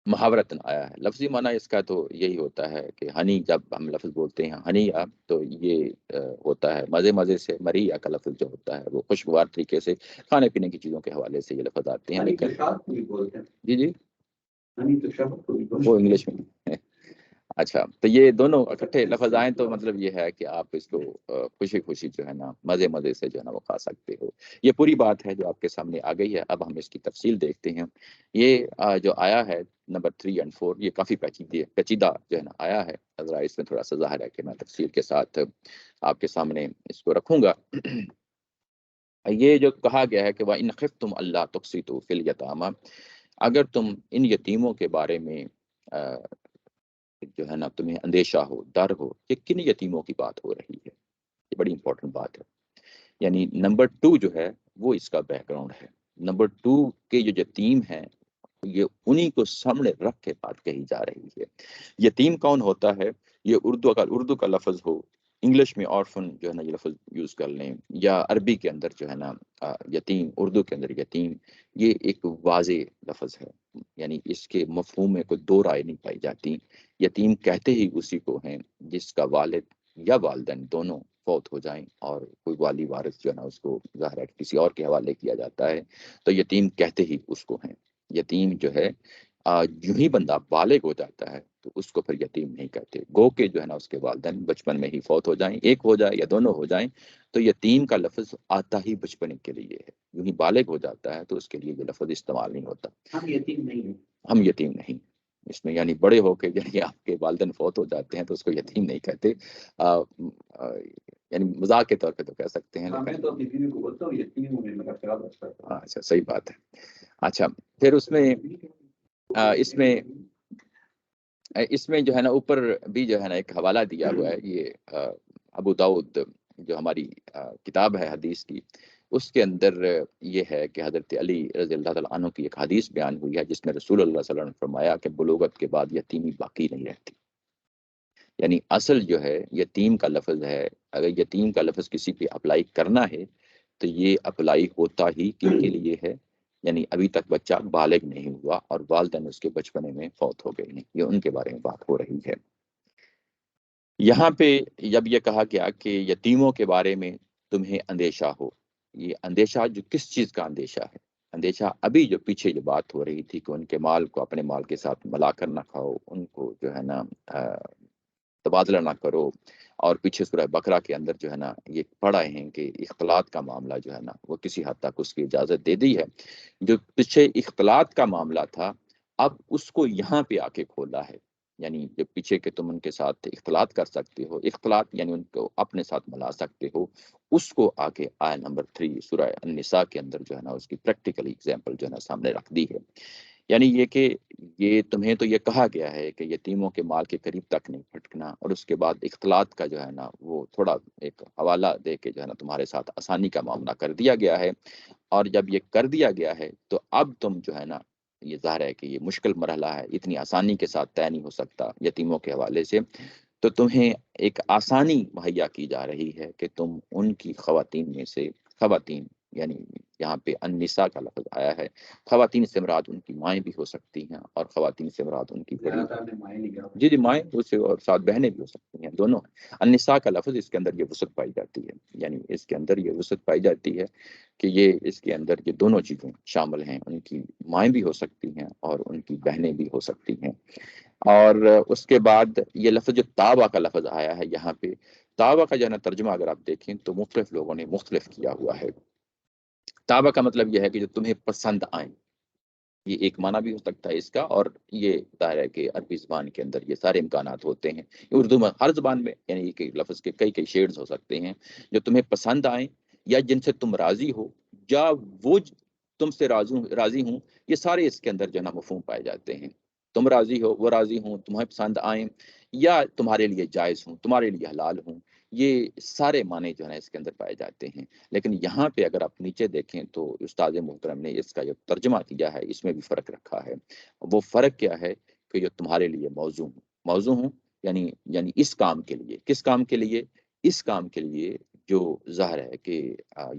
محاورتن آیا ہے. لفظی معنی اس کا تو یہی ہوتا ہے کہ ہنی، جب ہم لفظ بولتے ہیں ہنی اب، تو یہ ہوتا ہے مزے مزے سے. مریا کا لفظ جو ہوتا ہے وہ خوشگوار طریقے سے کھانے پینے کی چیزوں کے حوالے سے یہ لفظ آتے ہیں. لیکن جی جی وہ انگلش میں اچھا، تو یہ دونوں اکٹھے لفظ آئیں تو مطلب یہ ہے کہ آپ اس کو خوشی خوشی جو ہے نا مزے مزے سے جو ہے نا وہ کھا سکتے ہو. یہ پوری بات ہے جو آپ کے سامنے آ گئی ہے. اب ہم اس کی تفصیل دیکھتے ہیں. یہ جو آیا ہے نمبر 3 اور 4، یہ کافی پیچیدہ جو ہے نا آیا ہے. ذرا اس میں تھوڑا سا ظاہر ہے کہ میں تفصیل کے ساتھ آپ کے سامنے اس کو رکھوں گا. یہ جو کہا گیا ہے کہ وَإِنْ خِفْتُمْ أَلَّا تُقْسِطُوا فِي الْيَتَامَى، اگر تم ان یتیموں کے بارے میں جو ہے نا تمہیں اندیشہ ہو، ڈر ہو، کہ کن یتیموں کی بات ہو رہی ہے. یہ بڑی امپورٹنٹ بات ہے. یعنی نمبر 2 جو ہے وہ اس کا بیک گراؤنڈ ہے. نمبر 2 کے جو یتیم ہیں یہ انہی کو سامنے رکھ کے بات کہی جا رہی ہے. یتیم کون ہوتا ہے؟ یہ اردو کا لفظ ہو، انگلش میں آرفن جو ہے نا یہ لفظ یوز کر لیں، یا عربی کے اندر جو ہے نا یتیم، اردو کے اندر یتیم، یہ ایک واضح لفظ ہے. یعنی اس کے مفہوم میں کوئی دو رائے نہیں پائی جاتی. یتیم کہتے ہی اسی کو ہیں جس کا والد یا والدین دونوں فوت ہو جائیں اور کوئی والی وارث جو ہے نا اس کو ظاہر ہے کسی اور کے حوالے کیا جاتا ہے، تو یتیم کہتے ہی اس کو ہیں. یتیم جو ہے یوں ہی بندہ بالغ ہو جاتا ہے تو اس کو پھر یتیم نہیں کہتے. گو کہ جو ہے نا اس کے والدین بچپن میں ہی فوت ہو جائیں، ایک ہو جائے یا دونوں ہو جائیں، تو یتیم کا لفظ آتا ہی بچپن کے لیے ہے. یوں ہی بالغ ہو جاتا ہے تو اس کے لیے یہ لفظ استعمال نہیں ہوتا. ہم یتیم نہیں ہیں، ہم یتیم نہیں اس میں، یعنی بڑے ہو کے یعنی آپ کے والدین فوت ہو جاتے ہیں تو اس کو یتیم نہیں کہتے. یعنی مذاق کے طور پہ تو کہہ سکتے ہیں، لیکن تو اپنی بیوی کو بولتا ہوں یتیم ہوں، میرا خیال رکھتا ہے. اچھا، صحیح بات ہے. اچھا، پھر اس میں جو ہے نا اوپر بھی جو ہے نا ایک حوالہ دیا ہوا ہے. یہ ابو داؤد جو ہماری کتاب ہے حدیث کی، اس کے اندر یہ ہے کہ حضرت علی رضی اللہ تعالیٰ عنہ کی ایک حدیث بیان ہوئی ہے جس میں رسول اللہ صلی اللہ علیہ وسلم نے فرمایا کہ بلوغت کے بعد یتیمی باقی نہیں رہتی. یعنی اصل جو ہے یتیم کا لفظ ہے، اگر یتیم کا لفظ کسی پہ اپلائی کرنا ہے تو یہ اپلائی ہوتا ہی کن کے لیے ہے؟ یعنی ابھی تک بچہ بالغ نہیں ہوا اور والدین اس کے بچپنے میں فوت ہو گئے ہیں، یہ ان کے بارے میں بات ہو رہی ہے. یہاں پہ جب یہ کہا گیا کہ یتیموں کے بارے میں تمہیں اندیشہ ہو، یہ اندیشہ جو کس چیز کا اندیشہ ہے؟ اندیشہ ابھی جو پیچھے جو بات ہو رہی تھی کہ ان کے مال کو اپنے مال کے ساتھ ملا کر نہ کھاؤ، ان کو جو ہے نا تبادلہ نہ کرو، اور پیچھے سورہ بقرہ کے اندر جو ہے نا یہ پڑھا ہیں کہ اختلاط کا معاملہ جو ہے نا وہ کسی حد تک اس کی اجازت دے دی ہے. جو پیچھے اختلاط کا معاملہ تھا اب اس کو یہاں پہ آ کے کھولا ہے. یعنی جو پیچھے کہ تم ان کے ساتھ اختلاط کر سکتے ہو، اختلاط یعنی ان کو اپنے ساتھ ملا سکتے ہو، اس کو آگے آیا نمبر 3 سورہ النساء کے اندر جو ہے نا اس کی پریکٹیکل ایگزامپل جو ہے نا سامنے رکھ دی ہے. یعنی یہ کہ یہ تمہیں تو یہ کہا گیا ہے کہ یتیموں کے مال کے قریب تک نہیں پھٹکنا، اور اس کے بعد اختلاط کا جو ہے نا وہ تھوڑا ایک حوالہ دے کے جو ہے نا تمہارے ساتھ آسانی کا معاملہ کر دیا گیا ہے. اور جب یہ کر دیا گیا ہے تو اب تم جو ہے نا یہ ظاہر ہے کہ یہ مشکل مرحلہ ہے، اتنی آسانی کے ساتھ طے نہیں ہو سکتا یتیموں کے حوالے سے، تو تمہیں ایک آسانی مہیا کی جا رہی ہے کہ تم ان کی خواتین میں سے، خواتین یعنی یہاں پہ النساء کا لفظ آیا ہے۔ خواتین سے مراد ان کی مائیں بھی ہو سکتی ہیں اور خواتین سے مراد ان کی بڑی جی جی مائیں اسے اور ساتھ بہنیں بھی ہو سکتی ہیں، دونوں۔ النساء کا لفظ اس کے اندر یہ وسعت پائی جاتی ہے، یعنی اس کے اندر یہ وسعت پائی جاتی ہے کہ یہ اس کے اندر یہ دونوں چیزیں شامل ہیں، ان کی مائیں بھی ہو سکتی ہیں اور ان کی بہنیں بھی ہو سکتی ہیں۔ اور اس کے بعد یہ لفظ جو تابع کا لفظ آیا ہے یہاں پہ، تابع کا جو ہے نا ترجمہ اگر آپ دیکھیں تو مختلف لوگوں نے مختلف کیا ہوا ہے۔ تابع کا مطلب یہ ہے کہ جو تمہیں پسند آئیں، یہ ایک معنی بھی ہو سکتا ہے اس کا، اور یہ ظاہر ہے کہ عربی زبان کے اندر یہ سارے امکانات ہوتے ہیں، اردو میں ہر زبان میں یعنی ایک ایک لفظ کے کئی کئی شیڈز ہو سکتے ہیں، جو تمہیں پسند آئیں یا جن سے تم راضی ہو، یا وہ تم سے راضی ہوں، یہ سارے اس کے اندر جو ہے نا مفہوم پائے جاتے ہیں۔ تم راضی ہو، وہ راضی ہوں، تمہیں پسند آئیں یا تمہارے لیے جائز ہوں، تمہارے لیے حلال ہوں، یہ سارے معنی جو ہے نا اس کے اندر پائے جاتے ہیں۔ لیکن یہاں پہ اگر آپ نیچے دیکھیں تو استاد محترم نے اس کا جو ترجمہ کیا ہے اس میں بھی فرق رکھا ہے۔ وہ فرق کیا ہے کہ جو تمہارے لیے موضوع ہوں، یعنی اس کام کے لیے، کس کام کے لیے؟ اس کام کے لیے جو ظاہر ہے کہ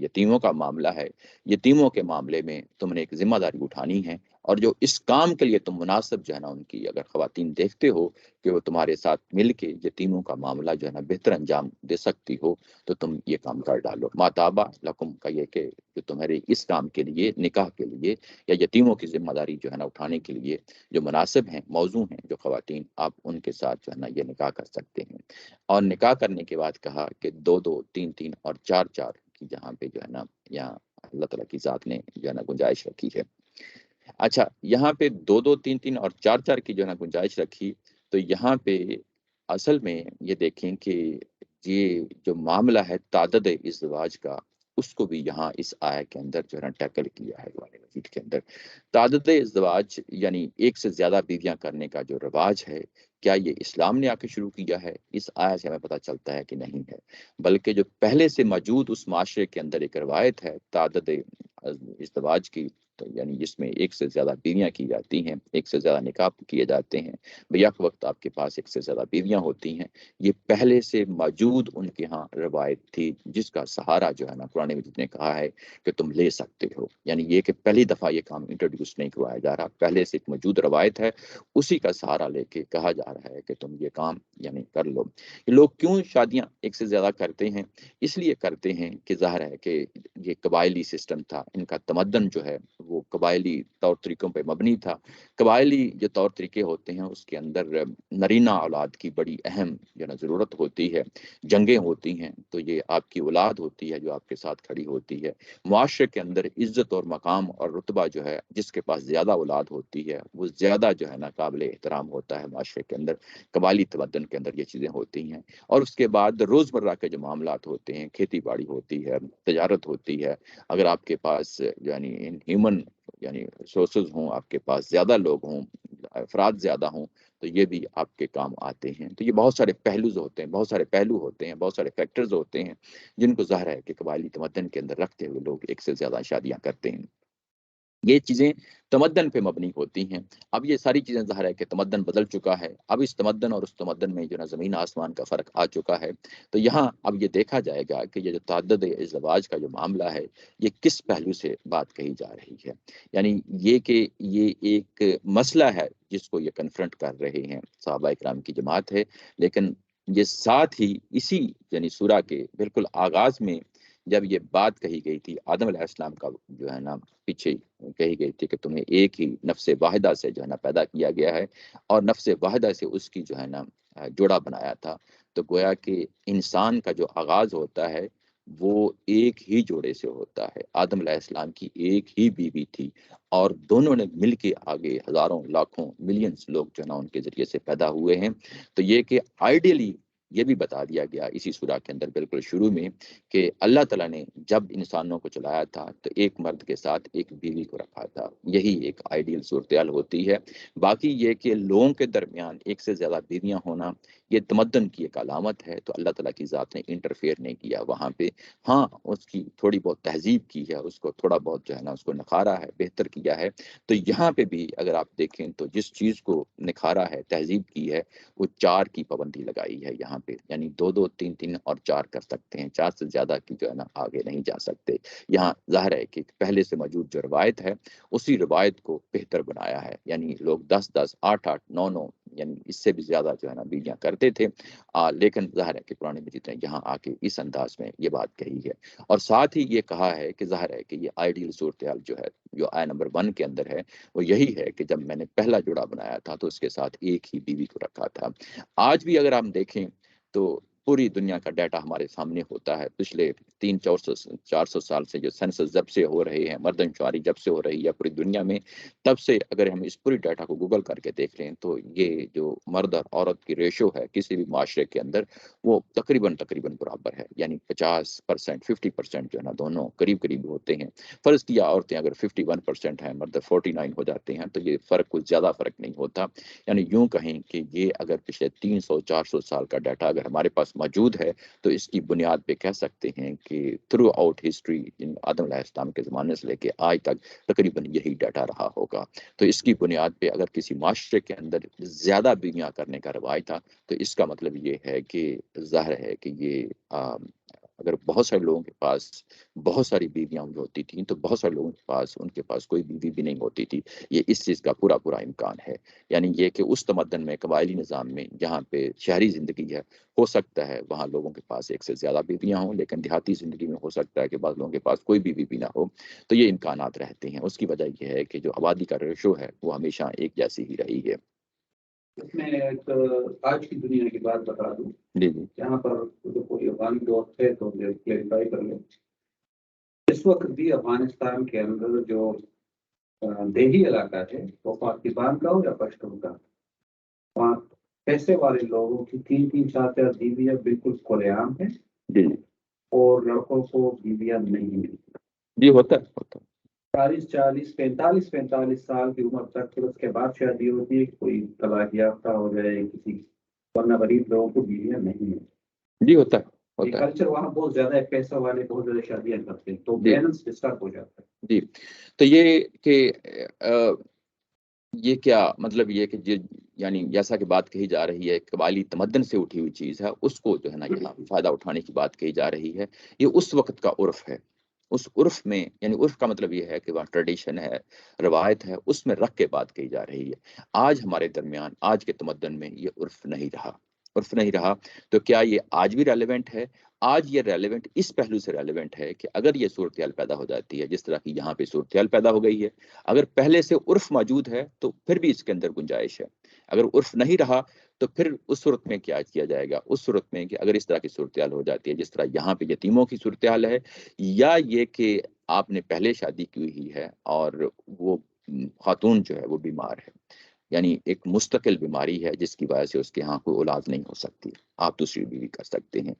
یتیموں کا معاملہ ہے، یتیموں کے معاملے میں تم نے ایک ذمہ داری اٹھانی ہے، اور جو اس کام کے لیے تم مناسب جو ہے نا ان کی اگر خواتین دیکھتے ہو کہ وہ تمہارے ساتھ مل کے یتیموں کا معاملہ جو ہے نا بہتر انجام دے سکتی ہو، تو تم یہ کام کر ڈالو۔ ماتابہ لکم کا یہ کہ جو تمہارے اس کام کے لیے، نکاح کے لیے یا یتیموں کی ذمہ داری جو ہے نا اٹھانے کے لیے جو مناسب ہیں، موضوع ہیں جو خواتین، آپ ان کے ساتھ جو ہے نا یہ نکاح کر سکتے ہیں۔ اور نکاح کرنے کے بعد کہا کہ دو دو، تین تین اور چار چار کی جہاں پہ جو ہے نا یہاں اللہ تعالیٰ کی ذات نے جو ہے نا گنجائش رکھی ہے۔ اچھا، یہاں پہ دو دو، تین تین اور چار چار کی جو ہے نا گنجائش رکھی، تو یہاں پہ اصل میں یہ دیکھیں کہ یہ جو معاملہ ہے تعدد ازدواج کا، اس کو بھی یہاں اس آیت کے اندر جو ہے نا ٹیکل کیا ہے قرآن مجید کے اندر۔ تعدد ازدواج یعنی ایک سے زیادہ بیویاں کرنے کا جو رواج ہے، کیا یہ اسلام نے آ کے شروع کیا ہے؟ اس آیت سے ہمیں پتہ چلتا ہے کہ نہیں ہے، بلکہ جو پہلے سے موجود اس معاشرے کے اندر ایک روایت ہے تعدد ازدواج کی، تو یعنی جس میں ایک سے زیادہ بیویاں کی جاتی ہیں، ایک سے زیادہ نکاح کیے جاتے ہیں، بیک وقت آپ کے پاس ایک سے زیادہ بیویاں ہوتی ہیں، یہ پہلے سے موجود ان کے ہاں روایت تھی، جس کا سہارا جو ہے نا قرآن مجید نے کہا ہے کہ تم لے سکتے ہو۔ یعنی یہ کہ پہلی دفعہ یہ کام انٹروڈیوس نہیں کروایا جا رہا، پہلے سے ایک موجود روایت ہے، اسی کا سہارا لے کے کہا جا رہا ہے کہ تم یہ کام یعنی کر لو۔ لوگ کیوں شادیاں ایک سے زیادہ کرتے ہیں؟ اس لیے کرتے ہیں کہ ظاہر ہے کہ یہ قبائلی سسٹم تھا، ان کا تمدن جو ہے وہ قبائلی طور طریقوں پہ مبنی تھا۔ قبائلی جو طور طریقے ہوتے ہیں اس کے اندر نرینہ اولاد کی بڑی اہم جو نا ضرورت ہوتی ہے، جنگیں ہوتی ہیں تو یہ آپ کی اولاد ہوتی ہے جو آپ کے ساتھ کھڑی ہوتی ہے۔ معاشرے کے اندر عزت اور مقام اور رتبہ جو ہے، جس کے پاس زیادہ اولاد ہوتی ہے وہ زیادہ جو ہے نا قابل احترام ہوتا ہے معاشرے کے اندر۔ قبائلی تمدن کے اندر یہ چیزیں ہوتی ہیں۔ اور اس کے بعد روزمرہ کے جو معاملات ہوتے ہیں، کھیتی باڑی ہوتی ہے، تجارت ہوتی ہے، اگر آپ کے پاس یعنی ہیومن یعنی سورسز ہوں، آپ کے پاس زیادہ لوگ ہوں، افراد زیادہ ہوں، تو یہ بھی آپ کے کام آتے ہیں۔ تو یہ بہت سارے پہلوز ہوتے ہیں، بہت سارے پہلو ہوتے ہیں، بہت سارے فیکٹرز ہوتے ہیں جن کو ظاہر ہے کہ قبائلی تمدن کے اندر رکھتے ہوئے لوگ ایک سے زیادہ شادیاں کرتے ہیں۔ یہ چیزیں تمدن پہ مبنی ہوتی ہیں۔ اب یہ ساری چیزیں ظاہر ہے کہ تمدن بدل چکا ہے، اب اس تمدن اور اس تمدن میں جو نا زمین آسمان کا فرق آ چکا ہے۔ تو یہاں اب یہ دیکھا جائے گا کہ یہ جو تعدد ازدواج کا جو معاملہ ہے، یہ کس پہلو سے بات کہی جا رہی ہے۔ یعنی یہ کہ یہ ایک مسئلہ ہے جس کو یہ کنفرنٹ کر رہے ہیں صحابہ اکرام کی جماعت ہے، لیکن یہ ساتھ ہی اسی یعنی سورہ کے بالکل آغاز میں جب یہ بات کہی گئی تھی آدم علیہ السلام کا جو ہے نا پیچھے کہی گئی تھی کہ تمہیں ایک ہی نفس واحدہ سے جو ہے نا پیدا کیا گیا ہے، اور نفس واحدہ سے اس کی جو ہے نا جوڑا بنایا تھا، تو گویا کہ انسان کا جو آغاز ہوتا ہے وہ ایک ہی جوڑے سے ہوتا ہے۔ آدم علیہ السلام کی ایک ہی بیوی تھی، اور دونوں نے مل کے آگے ہزاروں، لاکھوں، ملینز لوگ جو ہے نا ان کے ذریعے سے پیدا ہوئے ہیں۔ تو یہ کہ آئیڈیلی یہ بھی بتا دیا گیا اسی سورہ کے اندر بالکل شروع میں کہ اللہ تعالیٰ نے جب انسانوں کو چلایا تھا تو ایک مرد کے ساتھ ایک بیوی کو رکھا تھا، یہی ایک آئیڈیل صورتحال ہوتی ہے۔ باقی یہ کہ لوگوں کے درمیان ایک سے زیادہ بیویاں ہونا یہ تمدن کی ایک علامت ہے، تو اللہ تعالیٰ کی ذات نے انٹرفیئر نہیں کیا وہاں پہ۔ ہاں اس کی تھوڑی بہت تہذیب کی ہے، اس کو تھوڑا بہت جو ہے نا اس کو نکھارا ہے، بہتر کیا ہے۔ تو یہاں پہ بھی اگر آپ دیکھیں تو جس چیز کو نکھارا ہے، تہذیب کی ہے، وہ 4 کی پابندی لگائی ہے یہاں پہ، یعنی 2 2 3 3 اور 4 کر سکتے ہیں، 4 سے زیادہ کی جو ہے نا آگے نہیں جا سکتے۔ یہاں ظاہر ہے کہ پہلے سے موجود جو روایت ہے اسی روایت کو بہتر بنایا ہے، یعنی لوگ 10 10 8 8 9 9 یعنی اس سے بھی زیادہ جو ہے نا بیویاں کرتے تھے، لیکن ظاہر ہے کہ قرآن مجید نے یہاں آ کے اس انداز میں یہ بات کہی ہے، اور ساتھ ہی یہ کہا ہے کہ ظاہر ہے کہ یہ آئیڈیل صورتحال جو ہے جو آیت نمبر 1 کے اندر ہے وہ یہی ہے کہ جب میں نے پہلا جوڑا بنایا تھا تو اس کے ساتھ ایک ہی بیوی کو رکھا تھا۔ آج بھی اگر ہم دیکھیں تو پوری دنیا کا ڈیٹا ہمارے سامنے ہوتا ہے، پچھلے 300 400 سال سے جو سینسس جب سے ہو رہے ہیں، مردم شماری جب سے ہو رہی ہے پوری دنیا میں، تب سے اگر ہم اس پوری ڈیٹا کو گوگل کر کے دیکھ لیں تو یہ جو مرد اور عورت کی ریشو ہے کسی بھی معاشرے کے اندر وہ تقریباً برابر ہے، یعنی 50% 50% جو ہے نا دونوں قریب قریب ہوتے ہیں۔ فرض کیا عورتیں اگر 51% ہیں، مرد 49 ہو جاتے ہیں، تو یہ فرق کچھ زیادہ فرق نہیں ہوتا، یعنی یوں کہیں کہ یہ اگر پچھلے 300 400 سال کا ڈیٹا اگر ہمارے پاس موجود ہے تو اس کی بنیاد پہ کہہ سکتے ہیں کہ تھرو آؤٹ ہسٹری آدم علیہ السلام کے زمانے سے لے کے آج تک تقریباً یہی ڈیٹا رہا ہوگا۔ تو اس کی بنیاد پہ اگر کسی معاشرے کے اندر زیادہ بیویاں کرنے کا رواج تھا تو اس کا مطلب یہ ہے کہ ظاہر ہے کہ یہ اگر بہت سارے لوگوں کے پاس بہت ساری بیویاں ہوتی تھیں تو بہت سارے لوگوں کے پاس کوئی بیوی بھی نہیں ہوتی تھی۔ یہ اس چیز کا پورا امکان ہے، یعنی یہ کہ اس تمدن میں قبائلی نظام میں جہاں پہ شہری زندگی ہے ہو سکتا ہے وہاں لوگوں کے پاس ایک سے زیادہ بیویاں ہوں، لیکن دیہاتی زندگی میں ہو سکتا ہے کہ بعض لوگوں کے پاس کوئی بیوی بھی نہ ہو، تو یہ امکانات رہتے ہیں۔ اس کی وجہ یہ ہے کہ جو آبادی کا ریشو ہے وہ ہمیشہ ایک جیسی ہی رہی ہے۔ میں ایک آج کی دنیا کی بات بتا دوں جی جی یہاں پر کوئی افغان دوست ہے تو کلیریفائی کر لیں۔ اس وقت بھی افغانستان کے اندر جو دیہی علاقہ ہے وہ پاکستان کا ہو یا پشتون کا، وہاں پیسے والے لوگوں کی 3 4 بیویاں بالکل کھلے عام ہیں، جی اور لڑکوں کو بیویاں نہیں ملتی۔ جی ہوتا ہے 40 40 45 سال کی عمر تک، پھر اس کے بعد شادی ہوتی ہے، کوئی طلاق یافتہ ہو جائے کسی، ورنہ غریب لوگوں کو بیویاں نہیں ملتی۔ جی ہوتا یہ ہے کلچر وہاں بہت زیادہ ہے، پیسہ والے بہت زیادہ شادیاں کرتے ہیں، تو جی بیلنس ڈسٹرب ہو جاتا ہے۔ جی۔ تو یہ کہ یہ کیا مطلب یہ کہ یعنی جیسا کہ بات کہی جا رہی ہے قبائلی تمدن سے اٹھی ہوئی چیز ہے، اس کو جو ہے نا یہاں فائدہ اٹھانے کی بات کہی جا رہی ہے۔ یہ اس وقت کا عرف ہے، اس عرف میں یعنی عرف کا مطلب یہ ہے کہ وہاں ٹریڈیشن ہے، روایت ہے، اس میں رکھ کے بات کہی جا رہی ہے۔ آج ہمارے درمیان آج کے تمدن میں یہ عرف نہیں رہا، عرف نہیں رہا، تو کیا یہ آج بھی ریلیونٹ ہے؟ آج یہ ریلیونٹ اس پہلو سے ریلیونٹ ہے کہ اگر یہ صورتحال پیدا ہو جاتی ہے جس طرح کی یہاں پہ صورتحال پیدا ہو گئی ہے، اگر پہلے سے عرف موجود ہے تو پھر بھی اس کے اندر گنجائش ہے۔ اگر عرف نہیں رہا تو پھر اس صورت میں کیا کیا جائے گا؟ اس صورت میں کہ اگر اس طرح کی صورتحال ہو جاتی ہے جس طرح یہاں پہ یتیموں کی صورتحال ہے، یا یہ کہ آپ نے پہلے شادی کی ہوئی ہے اور وہ خاتون جو ہے وہ بیمار ہے، یعنی ایک مستقل بیماری ہے جس کی وجہ سے اس کے ہاں کوئی اولاد نہیں ہو سکتی، آپ دوسری بیوی کر سکتے ہیں،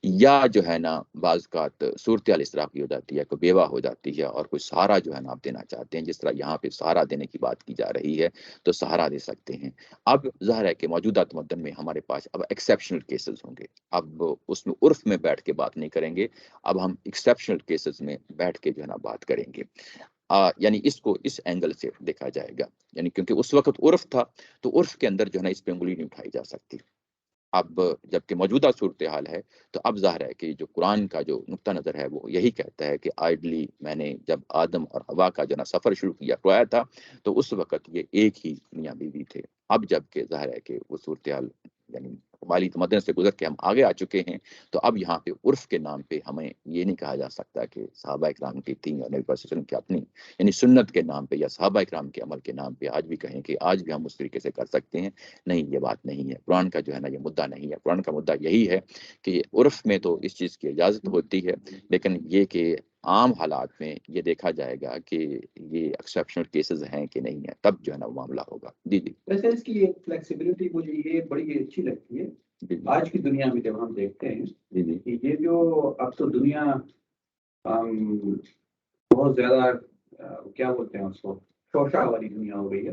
یا جو ہے نا بعض اوقات صورتحال اس طرح کی ہو جاتی ہے، کوئی بیوہ ہو جاتی ہے اور کوئی سہارا جو ہے نا آپ دینا چاہتے ہیں، جس طرح یہاں پہ سہارا دینے کی بات کی جا رہی ہے تو سہارا دے سکتے ہیں۔ اب ظاہر ہے کہ موجودہ تمدن میں ہمارے پاس اب ایکسیپشنل کیسز ہوں گے، اب اس میں عرف میں بیٹھ کے بات نہیں کریں گے، اب ہم ایکسیپشنل کیسز میں بیٹھ کے جو ہے نا بات کریں گے۔ یعنی اس کو اس اینگل سے دیکھا جائے گا، یعنی کیونکہ اس وقت عرف تھا تو عرف کے اندر جو ہے نا اس پہ انگلی نہیں اٹھائی جا سکتی۔ اب جبکہ موجودہ صورتحال ہے تو اب ظاہر ہے کہ جو قرآن کا جو نقطہ نظر ہے وہ یہی کہتا ہے کہ آئیڈلی میں نے جب آدم اور حوا کا جو نا سفر شروع کیا تھا تو اس وقت یہ ایک ہی میاں بیوی تھے۔ اب جب کہ ظاہر ہے کہ وہ صورتحال یعنی قبائلی تمدن سے گزر کے ہم آگے آ چکے ہیں، تو اب یہاں پہ عرف کے نام پہ ہمیں یہ نہیں کہا جا سکتا کہ صحابہ اکرام کی تھی یا نبی صلی اللہ علیہ وسلم کی اپنی یعنی سنت کے نام پہ یا صحابہ اکرام کے عمل کے نام پہ آج بھی کہیں کہ آج بھی ہم اس طریقے سے کر سکتے ہیں۔ نہیں، یہ بات نہیں ہے، قرآن کا جو ہے نا یہ مدعا نہیں ہے۔ قرآن کا مدعا یہی ہے کہ عرف میں تو اس چیز کی اجازت ہوتی ہے، لیکن یہ کہ عام حالات میں یہ دیکھا جائے گا کہ یہ ایکسیپشنل کیسز ہیں کہ نہیں ہے، تب جو ہے نا وہ معاملہ ہوگا۔ جی جی ویسے اس کی ایک فلیکسیبلٹی مجھے یہ بڑی اچھی لگتی ہے جی آج کی دنیا میں، جب ہم دیکھتے ہیں جی جی کہ یہ جو اب تو دنیا بہت زیادہ کیا بولتے ہیں اس کو، شوشا والی دنیا ہو گئی ہے۔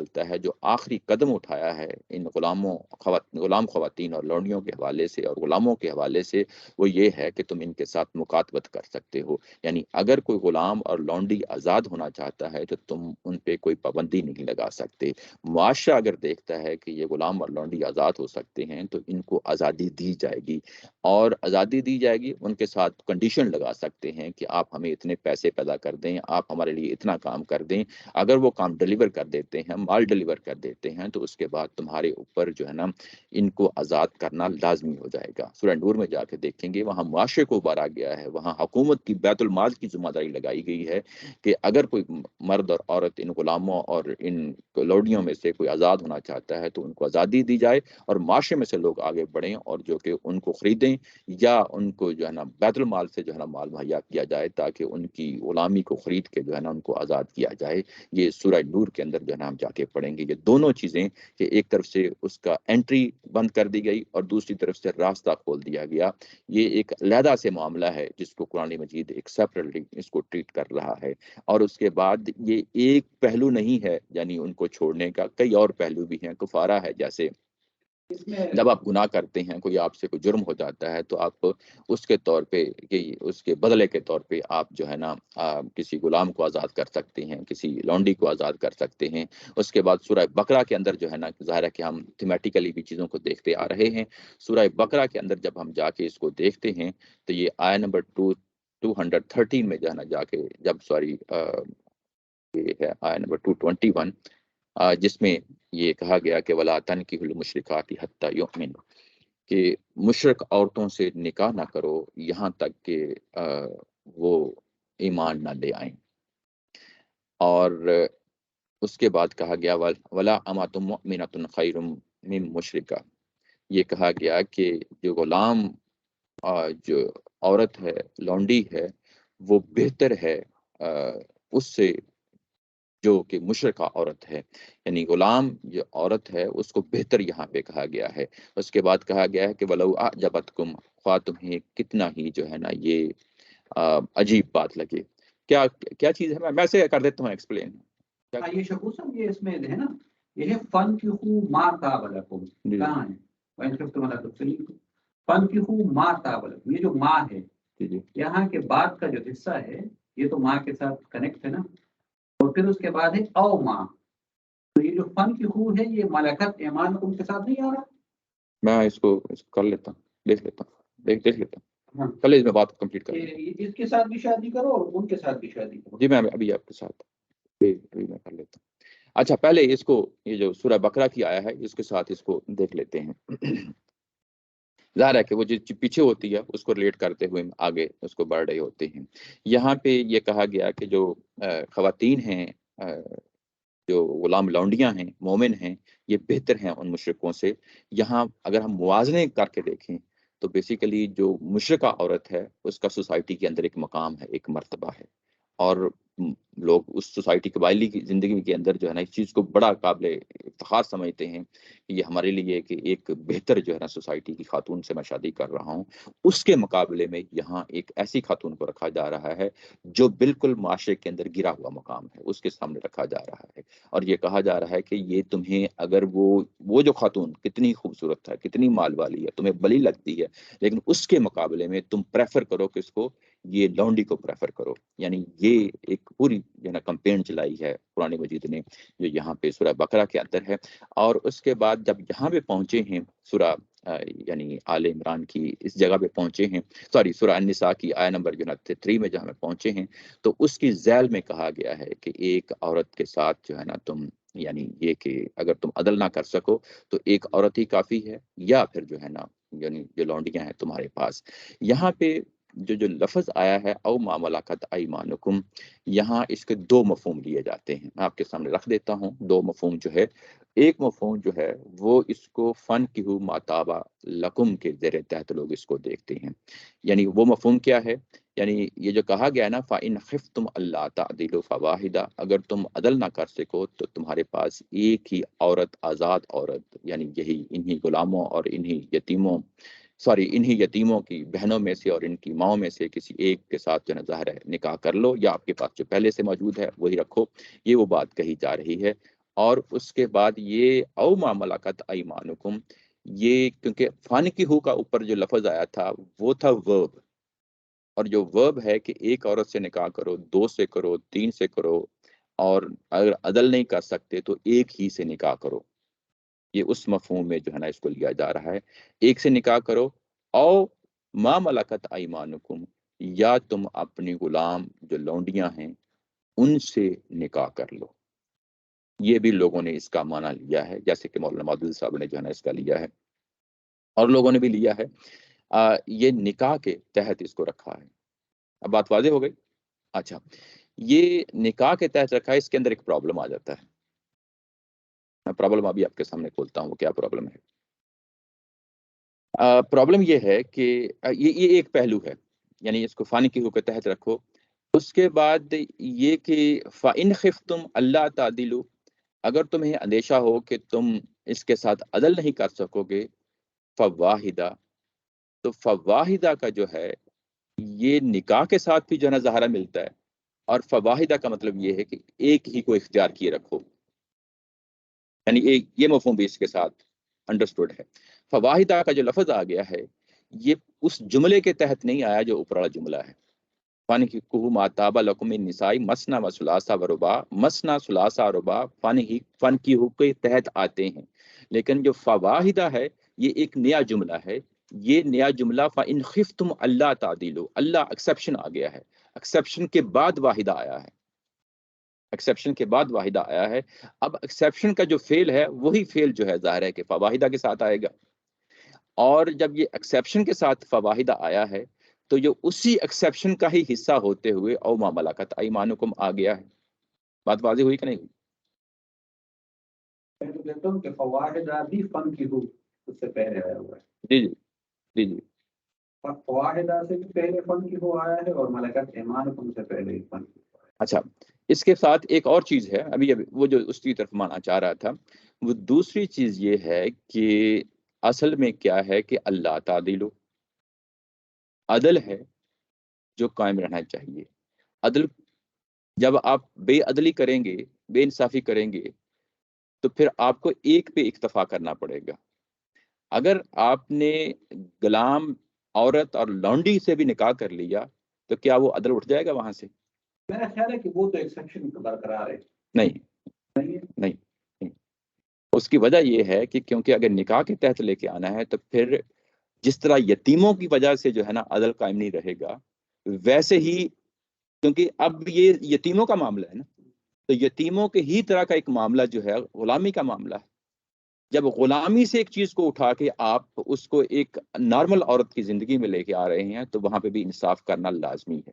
چلتا ہے جو آخری قدم اٹھایا ہے ان غلام خواتین اور لونڈیوں کے حوالے سے اور غلاموں کے حوالے سے، وہ یہ ہے کہ تم ان کے ساتھ مکاتبت کر سکتے ہو۔ یعنی اگر کوئی غلام اور لونڈی آزاد ہونا چاہتا ہے تو تم ان پہ کوئی پابندی نہیں لگا سکتے۔ معاشرہ اگر دیکھتا ہے کہ یہ غلام اور لونڈی آزاد ہو سکتے ہیں تو ان کو آزادی دی جائے گی، اور آزادی دی جائے گی، ان کے ساتھ کنڈیشن لگا سکتے ہیں کہ آپ ہمیں اتنے پیسے پیدا کر دیں، آپ ہمارے لیے اتنا کام کر دیں۔ اگر وہ کام ڈلیور کر دیتے ہیں، مال ڈلیور کر دیتے ہیں، تو اس کے بعد تمہارے اوپر جو ہے نا ان کو آزاد کرنا لازمی ہو جائے گا۔ سورہ نور میں جا کے دیکھیں گے، وہاں معاشرے کو ابھارا گیا ہے، وہاں حکومت کی بیت المال کی ذمہ داری لگائی گئی ہے کہ اگر کوئی مرد اور عورت ان غلاموں اور ان لوڈیوں میں سے کوئی آزاد ہونا چاہتا ہے تو ان کو آزادی دی جائے، اور معاشرے میں سے لوگ آگے بڑھیں اور جو کہ ان کو خریدیں یا ان کو جو ہے نا بیت المال سے جو ہے نا مال مہیا کیا جائے تاکہ ان کی غلامی کو خرید کے جو ہے نا ان کو آزاد کیا جائے۔ یہ سورہ نور کے اندر جو ہے نا ہم جا کے پڑھیں گے یہ دونوں چیزیں، کہ ایک طرف سے اس کا انٹری بند کر دی گئی اور دوسری طرف سے راستہ کھول دیا گیا۔ یہ ایک علیحدہ سے معاملہ ہے جس کو قرآن مجید ایک سیپریٹلی اس کو ٹریٹ کر رہا ہے، اور اس کے بعد یہ ایک پہلو نہیں ہے، یعنی ان کو چھوڑنے کا کئی اور پہلو بھی ہیں۔ کفارہ ہے، جیسے اس میں جب آپ گناہ کرتے ہیں، کوئی آپ سے کوئی جرم ہو جاتا ہے تو آپ اس کے طور پہ اس کے بدلے کے طور پہ آپ جو ہے نا کسی غلام کو آزاد کر سکتے ہیں، کسی لونڈی کو آزاد کر سکتے ہیں۔ اس کے بعد سورہ بقرہ کے اندر جو ہے نا ظاہر ہے کہ ہم تھیمیٹیکلی بھی چیزوں کو دیکھتے آ رہے ہیں۔ سورہ بقرہ کے اندر جب ہم جا کے اس کو دیکھتے ہیں تو یہ آیہ نمبر 213 میں جو ہے نا جا کے یہ ہے آیہ نمبر 221، جس میں یہ کہا گیا کہ وَلَا تَنْكِحُوا الْمُشْرِكَاتِ حَتَّى يُؤْمِنَ، کہ مشرک عورتوں سے نکاح نہ کرو یہاں تک کہ وہ ایمان نہ لے آئیں۔ اور اس کے بعد کہا گیا وَلَا أَمَةٌ مُؤْمِنَةٌ خَيْرٌ مِّن مُشْرِكَةٍ، یہ کہا گیا کہ جو غلام جو عورت ہے، لونڈی ہے، وہ بہتر ہے اس سے جو کہ مشرکہ عورت ہے، یعنی غلام جو عورت ہے اس کو بہتر یہاں پہ کہا گیا ہے۔ اس کے بعد کہا گیا ہے کہ وَلَوْ أَعْجَبَتْكُمْ، خواہ تمہیں کتنا ہی جو ہے نا یہ عجیب بات لگے۔ کیا کیا چیز ہے، میں سے کر دیتا ہوں ایکسپلین۔ ہاں، یہ شکو صاحب یہ اس میں ہے نا، یہ ہے فَانْكِحُوا مَا طَابَ لَكُمْ، کہاں ہے؟ وَإِنْ خِفْتُمْ أَلَّا تُقْسِطُوا، فَانْكِحُوا مَا طَابَ لَكُمْ، یہ جو ماں ہے یہاں کے بعد کا جو حصہ ہے یہ تو ماں کے ساتھ کنیکٹ ہے نا، اور پھر اس کے بعد ہے او ماں، تو یہ جو فن کی خو ہے یہ ملکت ایمان ان کے ساتھ نہیں آ رہا۔ میں اس کو کر لیتا ہوں، دیکھ لیتا ہوں، دیکھ لیتا ہوں، ہاں، پہلے اس میں بات کمپلیٹ کر لیں۔ اس کے ساتھ بھی شادی کرو اور ان کے ساتھ بھی شادی کرو۔ جی میں ابھی آپ کے ساتھ ابھی میں کر لیتا ہوں۔ اچھا، پہلے اس کو یہ جو سورہ بقرہ کی آیا ہے اس کے ساتھ اس کو دیکھ لیتے ہیں۔ ظاہر ہے کہ وہ جو پیچھے ہوتی ہے اس کو ریلیٹ کرتے ہوئے آگے اس کو بڑھ رہے ہوتے ہیں۔ یہاں پہ یہ کہا گیا کہ جو خواتین ہیں، جو غلام لونڈیاں ہیں، مومن ہیں، یہ بہتر ہیں ان مشرکوں سے۔ یہاں اگر ہم موازنے کر کے دیکھیں تو بیسیکلی جو مشرکہ عورت ہے اس کا سوسائٹی کے اندر ایک مقام ہے، ایک مرتبہ ہے، اور لوگ اس سوسائٹی قبائلی کی زندگی کے اندر جو ہے نا اس چیز کو بڑا قابل افتخار سمجھتے ہیں کہ یہ ہمارے لیے کہ ایک بہتر جو ہے نا سوسائٹی کی خاتون سے میں شادی کر رہا ہوں۔ اس کے مقابلے میں یہاں ایک ایسی خاتون کو رکھا جا رہا ہے جو بالکل معاشرے کے اندر گرا ہوا مقام ہے، اس کے سامنے رکھا جا رہا ہے، اور یہ کہا جا رہا ہے کہ یہ تمہیں اگر وہ جو خاتون کتنی خوبصورت ہے، کتنی مال والی ہے، تمہیں بلی لگتی ہے، لیکن اس کے مقابلے میں تم پریفر کرو کس کو؟ یہ لونڈی کو پریفر کرو۔ یعنی یہ ایک پوری جو ہے نا کمپین چلائی ہے قرآن مجید نے، جو یہاں پہ سورہ بقرہ کے اندر ہے۔ اور اس کے بعد جب یہاں پہ پہنچے ہیں سورہ یعنی آل عمران کی اس جگہ پہ پہنچے ہیں، سورہ النساء کی آیہ نمبر 3 میں جہاں پہ پہنچے ہیں، تو اس کی ذیل میں کہا گیا ہے کہ ایک عورت کے ساتھ جو ہے نا تم، یعنی یہ کہ اگر تم عدل نہ کر سکو تو ایک عورت ہی کافی ہے، یا پھر جو ہے نا یعنی جو لونڈیاں ہیں تمہارے پاس۔ یہاں پہ جو لفظ آیا ہے او ما ملکت ایمانکم، یہاں اس کے دو مفہوم لیے جاتے ہیں، میں آپ کے سامنے رکھ دیتا ہوں دو مفہوم جو ہے۔ ایک مفہوم جو ہے وہ اس کو فن کیہو ما طاب لکم کے زیر تحت لوگ اس کو دیکھتے ہیں۔ یعنی وہ مفہوم کیا ہے؟ یعنی یہ جو کہا گیا نا فَإِنْ خِفْتُمْ أَلَّا تَعْدِلُوا فَوَاحِدَةً، اگر تم عدل نہ کر سکو تو تمہارے پاس ایک ہی عورت، آزاد عورت، یعنی یہی انہی غلاموں اور انہی یتیموں کی بہنوں میں سے اور ان کی ماؤں میں سے کسی ایک کے ساتھ جو ظاہر ہے نکاح کر لو، یا آپ کے پاس جو پہلے سے موجود ہے وہی رکھو۔ یہ وہ بات کہی جا رہی ہے۔ اور اس کے بعد یہ او ما ملکت ایمانکم، یہ کیونکہ فانکحو کا اوپر جو لفظ آیا تھا وہ تھا ورب، اور جو ورب ہے کہ ایک عورت سے نکاح کرو، 2 سے کرو، 3 سے کرو، اور اگر عدل نہیں کر سکتے تو ایک ہی سے نکاح کرو، یہ اس مفہوم میں جو ہے نا اس کو لیا جا رہا ہے، ایک سے نکاح کرو، او ما ملکت ایمانکم، یا تم اپنی غلام جو لونڈیاں ہیں ان سے نکاح کر لو۔ یہ بھی لوگوں نے اس کا معنی لیا ہے، جیسے کہ مولانا مودودی صاحب نے جو ہے نا اس کا لیا ہے، اور لوگوں نے بھی لیا ہے۔ یہ نکاح کے تحت اس کو رکھا ہے۔ اب بات واضح ہو گئی؟ اچھا، یہ نکاح کے تحت رکھا ہے، اس کے اندر ایک پرابلم آ جاتا ہے، میں پرابلم ابھی آپ کے سامنے کھولتا ہوں، کیا پرابلم ہے۔ پرابلم یہ ہے کہ یہ ایک پہلو ہے، یعنی اس کو فانی کی حقوق کے تحت رکھو۔ اس کے بعد یہ کہ فَإِنْ خِفْتُمْ أَلَّا تَعْدِلُوا، اگر تمہیں اندیشہ ہو کہ تم اس کے ساتھ عدل نہیں کر سکو گے، فواحدہ، تو فواحدہ کا جو ہے یہ نکاح کے ساتھ بھی جو ہے نا ظاہرہ ملتا ہے، اور فواحدہ کا مطلب یہ ہے کہ ایک ہی کو اختیار کیے رکھو، یعنی یہ مفہوم بھی اس کے ساتھ انڈرسٹوڈ ہے۔ فواحدہ کا جو لفظ آ گیا ہے یہ اس جملے کے تحت نہیں آیا جو اوپر والا جملہ ہے، فَانكِحُوا مَا طَابَ لَكُم مِّن النِّسَاءِ مَثْنَىٰ وَثُلَاثَ وَرُبَاعَ، مثنیٰ ثلاثہ رباع فَانكِحُوا کے تحت آتے ہیں، لیکن جو فواحدہ ہے یہ ایک نیا جملہ ہے، یہ نیا جملہ فَإِنْ خِفْتُمْ أَلَّا تَعْدِلُوا، اللہ ایکسیپشن آ گیا ہے، ایکسیپشن کے بعد واحدہ آیا ہے، ایکسیپشن کے بعد واحدہ آیا ہے۔ اب ایکسیپشن کا جو فعل ہے وہی فعل جو ہے ظاہر ہے کہ فواحدہ کے ساتھ آئے گا، اور جب یہ ایکسیپشن کے ساتھ فواحدہ آیا ہے تو جو اسی ایکسیپشن کا ہی حصہ ہوتے ہوئے او ما ملکت ایمانکم آ گیا ہے۔ بات واضح ہوئی کہ نہیں ہوئی؟ میں تو کہتا ہوں کہ فواحدہ بھی فن کی ہو اس سے پہلے آیا ہوا ہے، جی جی جی جی فواحدہ سے بھی پہلے فن کی ہو آیا ہے، اور ملکت ایمانکم سے پہلے فن کی ہو آیا ہے۔ اچھا، اس کے ساتھ ایک اور چیز ہے، ابھی وہ جو اس کی طرف مانا چاہ رہا تھا، وہ دوسری چیز یہ ہے کہ اصل میں کیا ہے کہ اللہ تعدیل، عدل ہے جو قائم رہنا چاہیے۔ عدل، جب آپ بے عدلی کریں گے، بے انصافی کریں گے، تو پھر آپ کو ایک پہ اکتفا کرنا پڑے گا۔ اگر آپ نے غلام عورت اور لونڈی سے بھی نکاح کر لیا تو کیا وہ عدل اٹھ جائے گا وہاں سے؟ میرا خیال ہے کہ وہ تو ایکسیپشن برقرار ہے۔ نہیں نہیں نہیں۔ اس کی وجہ یہ ہے کہ کیونکہ اگر نکاح کے تحت لے کے آنا ہے تو پھر جس طرح یتیموں کی وجہ سے جو ہے نا عدل قائم نہیں رہے گا، ویسے ہی کیونکہ اب یہ یتیموں کا معاملہ ہے نا، تو یتیموں کے ہی طرح کا ایک معاملہ جو ہے غلامی کا معاملہ ہے۔ جب غلامی سے ایک چیز کو اٹھا کے آپ اس کو ایک نارمل عورت کی زندگی میں لے کے آ رہے ہیں تو وہاں پہ بھی انصاف کرنا لازمی ہے۔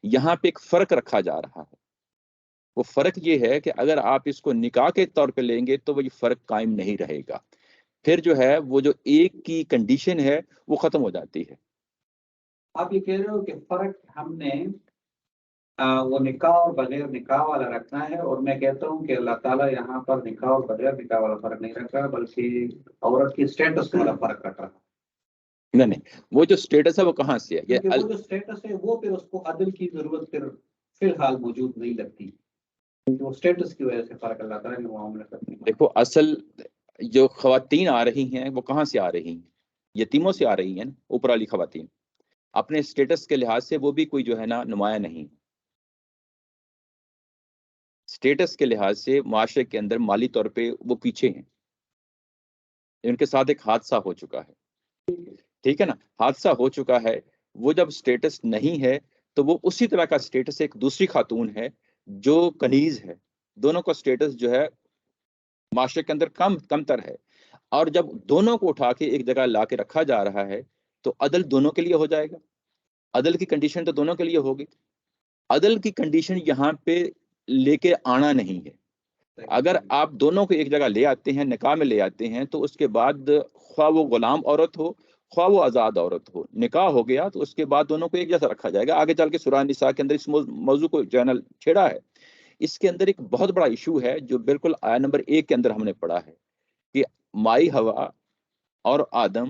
یہاں پہ ایک فرق رکھا جا رہا ہے، وہ فرق یہ ہے کہ اگر آپ اس کو نکاح کے طور پہ لیں گے تو وہ یہ فرق قائم نہیں رہے گا، پھر جو ہے وہ جو ایک کی کنڈیشن ہے وہ ختم ہو جاتی ہے۔ آپ یہ کہہ رہے ہو کہ فرق ہم نے وہ نکاح اور بغیر نکاح والا رکھنا ہے، اور میں کہتا ہوں کہ اللہ تعالیٰ یہاں پر نکاح اور بغیر نکاح والا فرق نہیں رکھ رہا، بلکہ عورت کی اسٹیٹس والا فرق رکھ رہا ہے۔ نہیں نہیں، وہ جو سٹیٹس ہے وہ کہاں سے ہے؟ کیونکہ وہ جو اسٹیٹس ہے وہ پھر اس کو عدل کی ضرورت پھر فی الحال موجود نہیں لگتی، کیونکہ وہ اسٹیٹس کی وجہ سے فرق اللہ تعالیٰ نے معاملہ کرنے کا۔ دیکھو، اصل جو خواتین آ رہی ہیں وہ کہاں سے آ رہی ہیں؟ یتیموں سے آ رہی ہیں نا، اوپر والی خواتین اپنے سٹیٹس کے لحاظ سے وہ بھی کوئی جو ہے نا نمایاں نہیں، سٹیٹس کے لحاظ سے معاشرے کے اندر مالی طور پہ وہ پیچھے ہیں، ان کے ساتھ ایک حادثہ ہو چکا ہے، ٹھیک ہے نا، حادثہ ہو چکا ہے، وہ جب سٹیٹس نہیں ہے تو وہ اسی طرح کا سٹیٹس ایک دوسری خاتون ہے جو کنیز ہے، دونوں کا سٹیٹس جو ہے معاشرے کے اندر کم تر ہے، اور جب دونوں کو اٹھا کے ایک جگہ لا کے رکھا جا رہا ہے تو عدل دونوں کے لیے ہو جائے گا، عدل کی کنڈیشن تو دونوں کے لیے ہوگی۔ عدل کی کنڈیشن یہاں پہ لے کے آنا نہیں ہے، اگر آپ دونوں کو ایک جگہ لے آتے ہیں، نکاح میں لے آتے ہیں، تو اس کے بعد خواہ وہ غلام عورت ہو خواہ وہ آزاد عورت ہو، نکاح ہو گیا تو اس کے بعد دونوں کو ایک جیسا رکھا جائے گا۔ آگے چل کے سورہ نساء کے اندر اس موضوع کو چینل چھیڑا ہے، اس کے اندر ایک بہت بڑا ایشو ہے جو بالکل آیت نمبر 1 کے اندر ہم نے پڑھا ہے کہ مائی ہوا اور آدم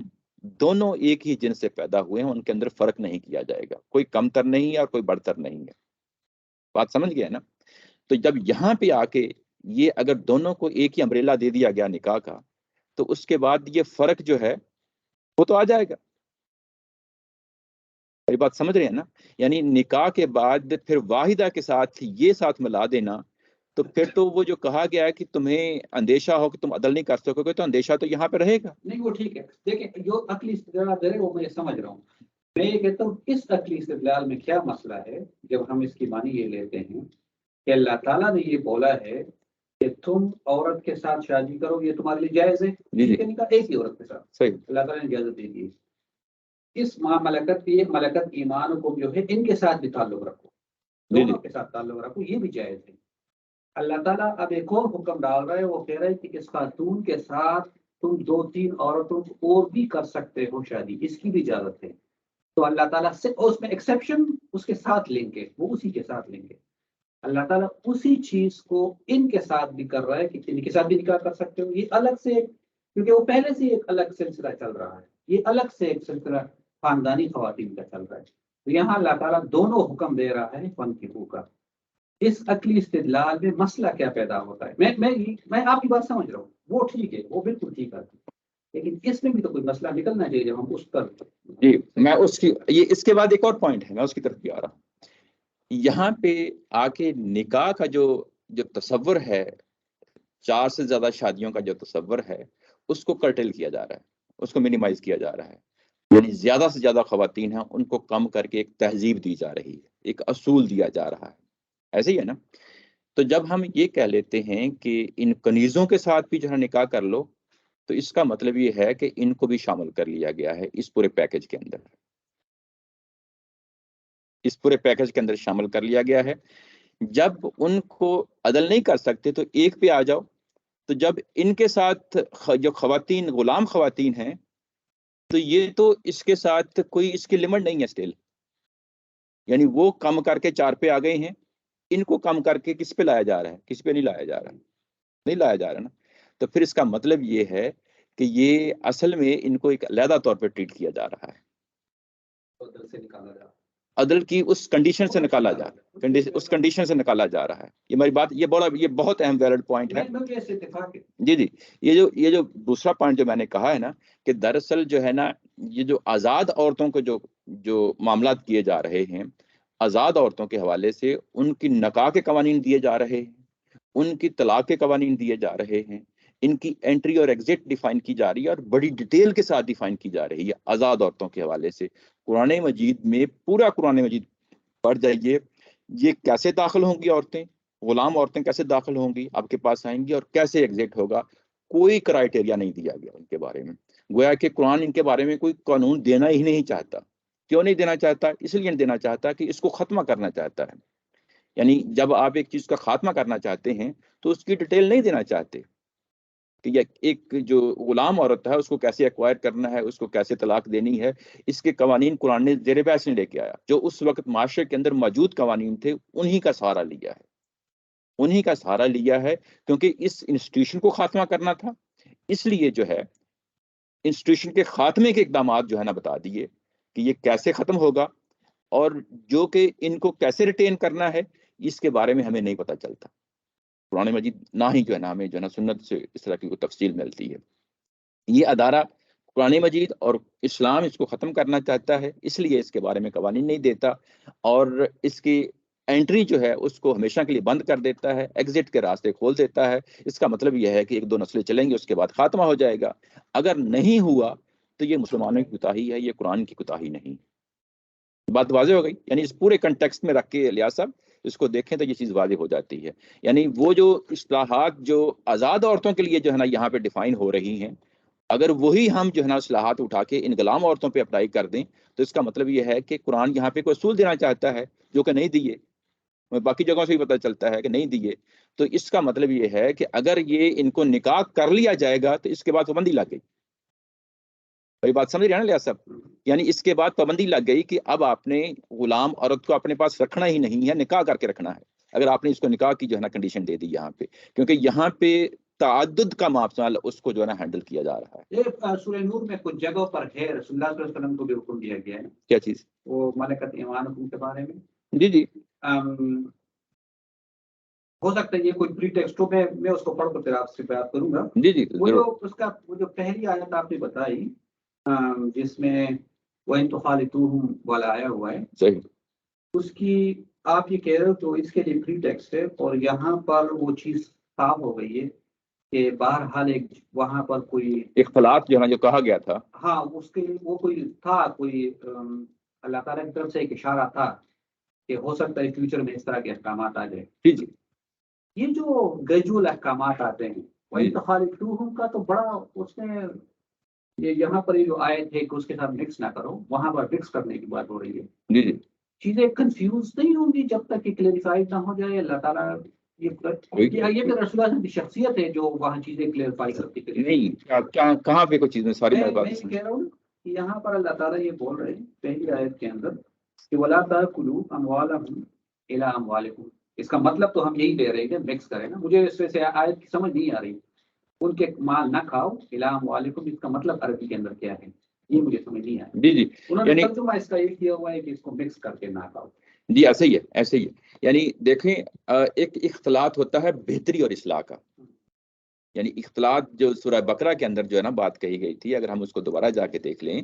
دونوں ایک ہی جنس سے پیدا ہوئے ہیں، ان کے اندر فرق نہیں کیا جائے گا، کوئی کمتر نہیں ہے اور کوئی بڑھتر نہیں ہے۔ بات سمجھ گیا نا؟ تو جب یہاں پہ آ کے یہ اگر دونوں کو ایک ہی امبریلا دے دیا گیا نکاح کا تو اس کے بعد یہ فرق جو ہے وہ تو آ جائے گا. میری بات سمجھ رہے ہیں نا؟ یعنی نکاح کے بعد پھر واحدہ کے ساتھ یہ ساتھ ملا دینا، تو پھر تو وہ جو کہا گیا ہے کہ تمہیں اندیشہ ہو کہ تم عدل نہیں کر سکو گے، تو اندیشہ تو یہاں پہ رہے گا. نہیں وہ ٹھیک ہے، دیکھیں جو عقلی استدلال دے رہے وہ میں سمجھ رہا ہوں. میں یہ کہتا ہوں اس عقلی استدلال میں کیا مسئلہ ہے جب ہم اس کی معنی یہ لیتے ہیں کہ اللہ تعالیٰ نے یہ بولا ہے کہ تم عورت کے ساتھ شادی کرو، یہ تمہارے لیے جائز ہے. جی ایک ہی عورت کے ساتھ صحیح. اللہ تعالیٰ نے اجازت دے دی. اس ماں ملکت کی ملکت ایمان کو جو ہے ان کے ساتھ بھی تعلق رکھو، دونوں کے ساتھ تعلق رکھو، یہ بھی جائز ہے. اللہ تعالیٰ اب ایک اور حکم ڈال رہا ہے، وہ کہہ رہا ہے کہ اس خاتون کے ساتھ تم 2-3 عورتوں کو اور بھی کر سکتے ہو شادی، اس کی بھی اجازت ہے. تو اللہ تعالیٰ سے اس میں ایکسیپشن اس کے ساتھ لیں گے، وہ اسی کے ساتھ لیں گے. اللہ تعالیٰ اسی چیز کو ان کے ساتھ بھی کر رہا ہے کہ ان کے ساتھ بھی نکاح کر سکتے ہو. یہ الگ سے، کیونکہ وہ پہلے سے ایک الگ سلسلہ چل رہا ہے، یہ الگ سے ایک سلسلہ خاندانی خواتین کا چل رہا ہے. تو یہاں اللہ تعالیٰ دونوں حکم دے رہا ہے فنکحوا کا. اس عقلی استدلال میں مسئلہ کیا پیدا ہوتا ہے؟ میں آپ کی بات سمجھ رہا ہوں، وہ ٹھیک ہے، وہ بالکل ٹھیک ہے، لیکن اس میں بھی تو کوئی مسئلہ نکلنا چاہیے جب ہم اس پر. جی میں اس کی یہ اس کے بعد ایک اور پوائنٹ ہے، میں اس کی طرف بھی آ رہا ہوں. یہاں پہ آ کے نکاح کا جو تصور ہے، 4 سے زیادہ شادیوں کا جو تصور ہے، اس کو کرٹل کیا جا رہا ہے، اس کو منیمائز کیا جا رہا ہے. یعنی زیادہ سے زیادہ خواتین ہیں ان کو کم کر کے ایک تہذیب دی جا رہی ہے، ایک اصول دیا جا رہا ہے. ایسے ہی ہے نا؟ تو جب ہم یہ کہہ لیتے ہیں کہ ان کنیزوں کے ساتھ بھی جو ہے نکاح کر لو، تو اس کا مطلب یہ ہے کہ ان کو بھی شامل کر لیا گیا ہے اس پورے پیکج کے اندر. اس پورے پیکج کے اندر شامل کر لیا گیا ہے. جب ان کو عدل نہیں کر سکتے تو ایک پہ آ جاؤ. تو جب ان کے ساتھ جو خواتین غلام خواتین ہیں، تو یہ تو اس کے ساتھ کوئی اس کی لمٹ نہیں ہے سٹل. یعنی وہ کم کر کے 4 پہ آ گئے ہیں، ان کو کم کر کے کس پہ لایا جا رہا ہے؟ کس پہ نہیں لایا جا رہا، نہیں لایا جا رہا نا. تو پھر اس کا مطلب یہ ہے کہ یہ اصل میں ان کو ایک علیحدہ طور پہ ٹریٹ کیا جا رہا ہے، عدل کی اس کنڈیشن سے نکالا جا رہا ہے، اس کنڈیشن سے نکالا جا رہا ہے. یہ میری بات، یہ بہت اہم ویلڈ پوائنٹ ہے. جی یہ جو دوسرا پوائنٹ جو میں نے کہا ہے نا، کہ دراصل جو ہے نا، یہ جو آزاد عورتوں کو جو معاملات کیے جا رہے ہیں، آزاد عورتوں کے حوالے سے ان کی نکاح کے قوانین دیے جا رہے ہیں، ان کی طلاق کے قوانین دیے جا رہے ہیں، ان کی انٹری اور ایگزٹ ڈیفائن کی جا رہی ہے، اور بڑی ڈیٹیل کے ساتھ ڈیفائن کی جا رہی ہے آزاد عورتوں کے حوالے سے. قرآن مجید میں، پورا قرآن مجید پڑھ جائیے، یہ کیسے داخل ہوں گی عورتیں، غلام عورتیں کیسے داخل ہوں گی، آپ کے پاس آئیں گی، اور کیسے ایگزٹ ہوگا. کوئی کرائٹیریا نہیں دیا گیا ان کے بارے میں. گویا کہ قرآن ان کے بارے میں کوئی قانون دینا ہی نہیں چاہتا. کیوں نہیں دینا چاہتا؟ اس لیے نہیں دینا چاہتا کہ اس کو ختمہ کرنا چاہتا ہے. یعنی جب آپ ایک چیز کا خاتمہ کرنا چاہتے ہیں تو اس کی ڈیٹیل نہیں دینا چاہتے کہ ایک جو غلام عورت ہے اس کو کیسے ایکوائر کرنا ہے، اس کو کیسے طلاق دینی ہے. اس کے قوانین قرآن نے زیر بحث نہیں لے کے آیا. جو اس وقت معاشرے کے اندر موجود قوانین تھے انہی کا سہارا لیا ہے، انہی کا سہارا لیا ہے، کیونکہ اس انسٹیٹیوشن کو خاتمہ کرنا تھا. اس لیے جو ہے انسٹیٹیوشن کے خاتمے کے اقدامات جو ہے نا بتا دیے کہ یہ کیسے ختم ہوگا، اور جو کہ ان کو کیسے ریٹین کرنا ہے اس کے بارے میں ہمیں نہیں پتہ چلتا. قرآن مجید نہ ہی جو ہے نا ہمیں جو ہے نا سنت سے اس طرح کی کوئی تفصیل ملتی ہے. یہ ادارہ قرآن مجید اور اسلام اس کو ختم کرنا چاہتا ہے، اس لیے اس کے بارے میں قوانین نہیں دیتا، اور اس کی انٹری جو ہے اس کو ہمیشہ کے لیے بند کر دیتا ہے، ایگزٹ کے راستے کھول دیتا ہے. اس کا مطلب یہ ہے کہ 1-2 نسلیں چلیں گے، اس کے بعد خاتمہ ہو جائے گا. اگر نہیں ہوا تو یہ مسلمانوں کی کوتاہی ہے، یہ قرآن کی کوتاہی نہیں. بات واضح ہو گئی؟ یعنی اس پورے کنٹیکسٹ میں رکھ کے الیاس صاحب اس کو دیکھیں تو یہ چیز واضح ہو جاتی ہے. یعنی وہ جو اصلاحات جو آزاد عورتوں کے لیے جو ہے نا یہاں پہ ڈیفائن ہو رہی ہیں، اگر وہی ہم جو ہے نا اصلاحات اٹھا کے ان غلام عورتوں پہ اپلائی کر دیں تو اس کا مطلب یہ ہے کہ قرآن یہاں پہ کوئی اصول دینا چاہتا ہے جو کہ نہیں دیے. باقی جگہوں سے بھی پتہ چلتا ہے کہ نہیں دیے. تو اس کا مطلب یہ ہے کہ اگر یہ ان کو نکاح کر لیا جائے گا تو اس کے بعد پابندی لگ گئی. بھائی بات سمجھ رہے ہیں نا لیاس صاحب؟ یعنی اس کے بعد پابندی لگ گئی کہ اب آپ نے غلام عورت کو اپنے پاس رکھنا ہی نہیں ہے، نکاح کر کے رکھنا ہے. اگر آپ نے اس کو نکاح کی جو ہے نا کنڈیشن دے دی یہاں پہ، کیونکہ یہاں پہ تعدد کا معاملہ اس کو جو ہے نا ہینڈل کیا جا رہا ہے. یہ سورہ نور میں کچھ جگہوں پر ہے، رسول اللہ صلی اللہ علیہ وسلم کو بھی حکم دیا گیا ہے. کیا چیز؟ وہ ملکت ایمان حکم کے بارے میں. جی ہو سکتا ہے یہ کوئی پری ٹیکسٹ ہو، میں اس کو پڑھ کر پھر آپ سے بات کروں گا. جی جی وہ ضرور. جو اس کا وہ جو پہلی آیت آپ نے بتائی جس میں وَإِن تُخَالِطُوهُمْ والا آیا ہوا ہے، صحیح. اس کی آپ یہ کہہ رہے ہو تو اس کے لیے پری ٹیکسٹ ہے، اور یہاں پر وہ چیز صاف ہو گئی ہے کہ بہرحال ایک وہاں پر کوئی اختلاط جو ہے نا جو کہا گیا تھا. ہاں اس کے لیے وہ کوئی تھا، کوئی اللہ تعالیٰ کی طرف سے ایک اشارہ تھا کہ ہو سکتا ہے فیوچر میں اس طرح کے احکامات آ جائیں. جی جی یہ جو گریجول احکامات آتے ہیں وہ جی انتخاب کا تو بڑا اس میں یہ یہاں پر یہ جو آیت ہے کہ اس کے ساتھ مکس نہ کرو، وہاں پر مکس کرنے کی بات ہو رہی ہے. جی جی. چیزیں کنفیوز نہیں ہوں گی جب تک کہ کلیریفائڈ نہ ہو جائے. اللہ تعالیٰ یہ کہ رسول اللہ کی شخصیت ہے جو وہاں چیزیں کلیریفائی کرتی ہے. نہیں کیا کہاں پہ کوئی چیز میں ساری میں بات یہ کہہ رہا ہوں کہ یہاں پر اللہ تعالیٰ یہ بول رہے ہیں پہلی آیت کے اندر کہ وَلَا تَأْكُلُوا أَمْوَالَكُمْ إِلَىٰ أَمْوَالِكُمْ. اس کا مطلب تو ہم یہی دے رہے ہیں کہ مکس کریں نا. مجھے اس سے آیت کی سمجھ نہیں آ رہی. ان کے مال نہ کھاؤ إِلَىٰ أَمْوَالِكُمْ، اس کا مطلب عربی کے اندر کیا ہے یہ مجھے سمجھ نہیں آیا. جی جی. انہوں نے ترجمہ اس کا یہ کیا ہوا ہے کہ اس کو مکس کر کے نہ کھاؤ. جی ایسے ہی ہے ایسے ہی ہے. یعنی دیکھیں ایک اختلاط ہوتا ہے بہتری اور اصلاح کا. یعنی اختلاط جو سورہ بقرہ کے اندر جو ہے نا بات کہی گئی تھی، اگر ہم اس کو دوبارہ جا کے دیکھ لیں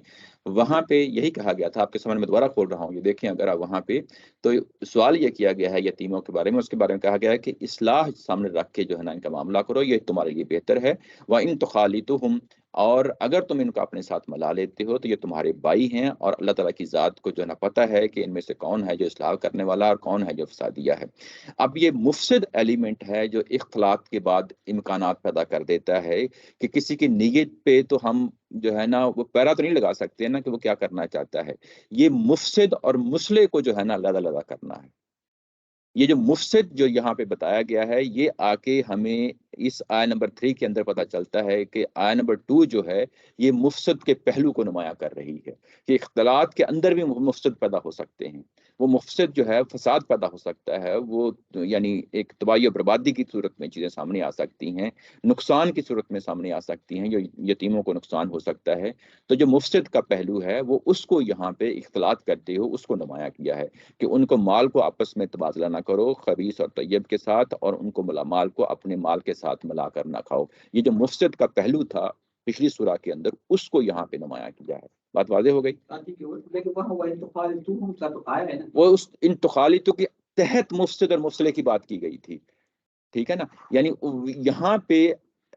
وہاں پہ یہی کہا گیا تھا. آپ کے سامنے میں دوبارہ کھول رہا ہوں، یہ دیکھیں اگر آپ وہاں پہ تو سوال یہ کیا گیا ہے یتیموں کے بارے میں. اس کے بارے میں کہا گیا ہے کہ اصلاح سامنے رکھ کے جو ہے نا ان کا معاملہ کرو، یہ تمہارے لیے بہتر ہے. وَإِن تُخَالِطُوهُمْ، اور اگر تم ان کو اپنے ساتھ ملا لیتے ہو تو یہ تمہارے بھائی ہیں، اور اللہ تعالیٰ کی ذات کو جو ہے نا پتہ ہے کہ ان میں سے کون ہے جو اصلاح کرنے والا اور کون ہے جو فسادیہ ہے. اب یہ مفسد ایلیمنٹ ہے جو اختلاط کے بعد امکانات پیدا کر دیتا ہے کہ کسی کی نیت پہ تو ہم جو ہے نا وہ پیرا تو نہیں لگا سکتے نا کہ وہ کیا کرنا چاہتا ہے. یہ مفسد اور مصلح کو جو ہے نا علیحدہ کرنا ہے. یہ جو مفسد جو یہاں پہ بتایا گیا ہے یہ آ کے ہمیں اس آیہ نمبر 3 کے اندر پتہ چلتا ہے کہ آیہ نمبر 2 جو ہے یہ مفسد کے پہلو کو نمایاں کر رہی ہے کہ اختلاط کے اندر بھی مفسد پیدا ہو سکتے ہیں. وہ مفسد جو ہے فساد پیدا ہو سکتا ہے، وہ یعنی ایک تباہی و بربادی کی صورت میں چیزیں سامنے آ سکتی ہیں، نقصان کی صورت میں سامنے آ سکتی ہیں، جو یتیموں کو نقصان ہو سکتا ہے. تو جو مفسد کا پہلو ہے وہ اس کو یہاں پہ اختلاط کرتے ہو اس کو نمایاں کیا ہے کہ ان کو مال کو آپس میں تبادلہ نہ کرو خبیث اور طیب کے ساتھ، اور ان کو مال کو اپنے مال کے ساتھ ملا کر نہ کھاؤ. یہ جو مفسد کا پہلو تھا پچھلی سورہ کے اندر اس کو یہاں پہ نمایاں کیا ہے. بات واضح ہو گئی؟ وہ اس ان تخالیتوں کے تحت مفسد اور مصلح کی بات کی گئی تھی. ٹھیک ہے نا. یعنی یہاں پہ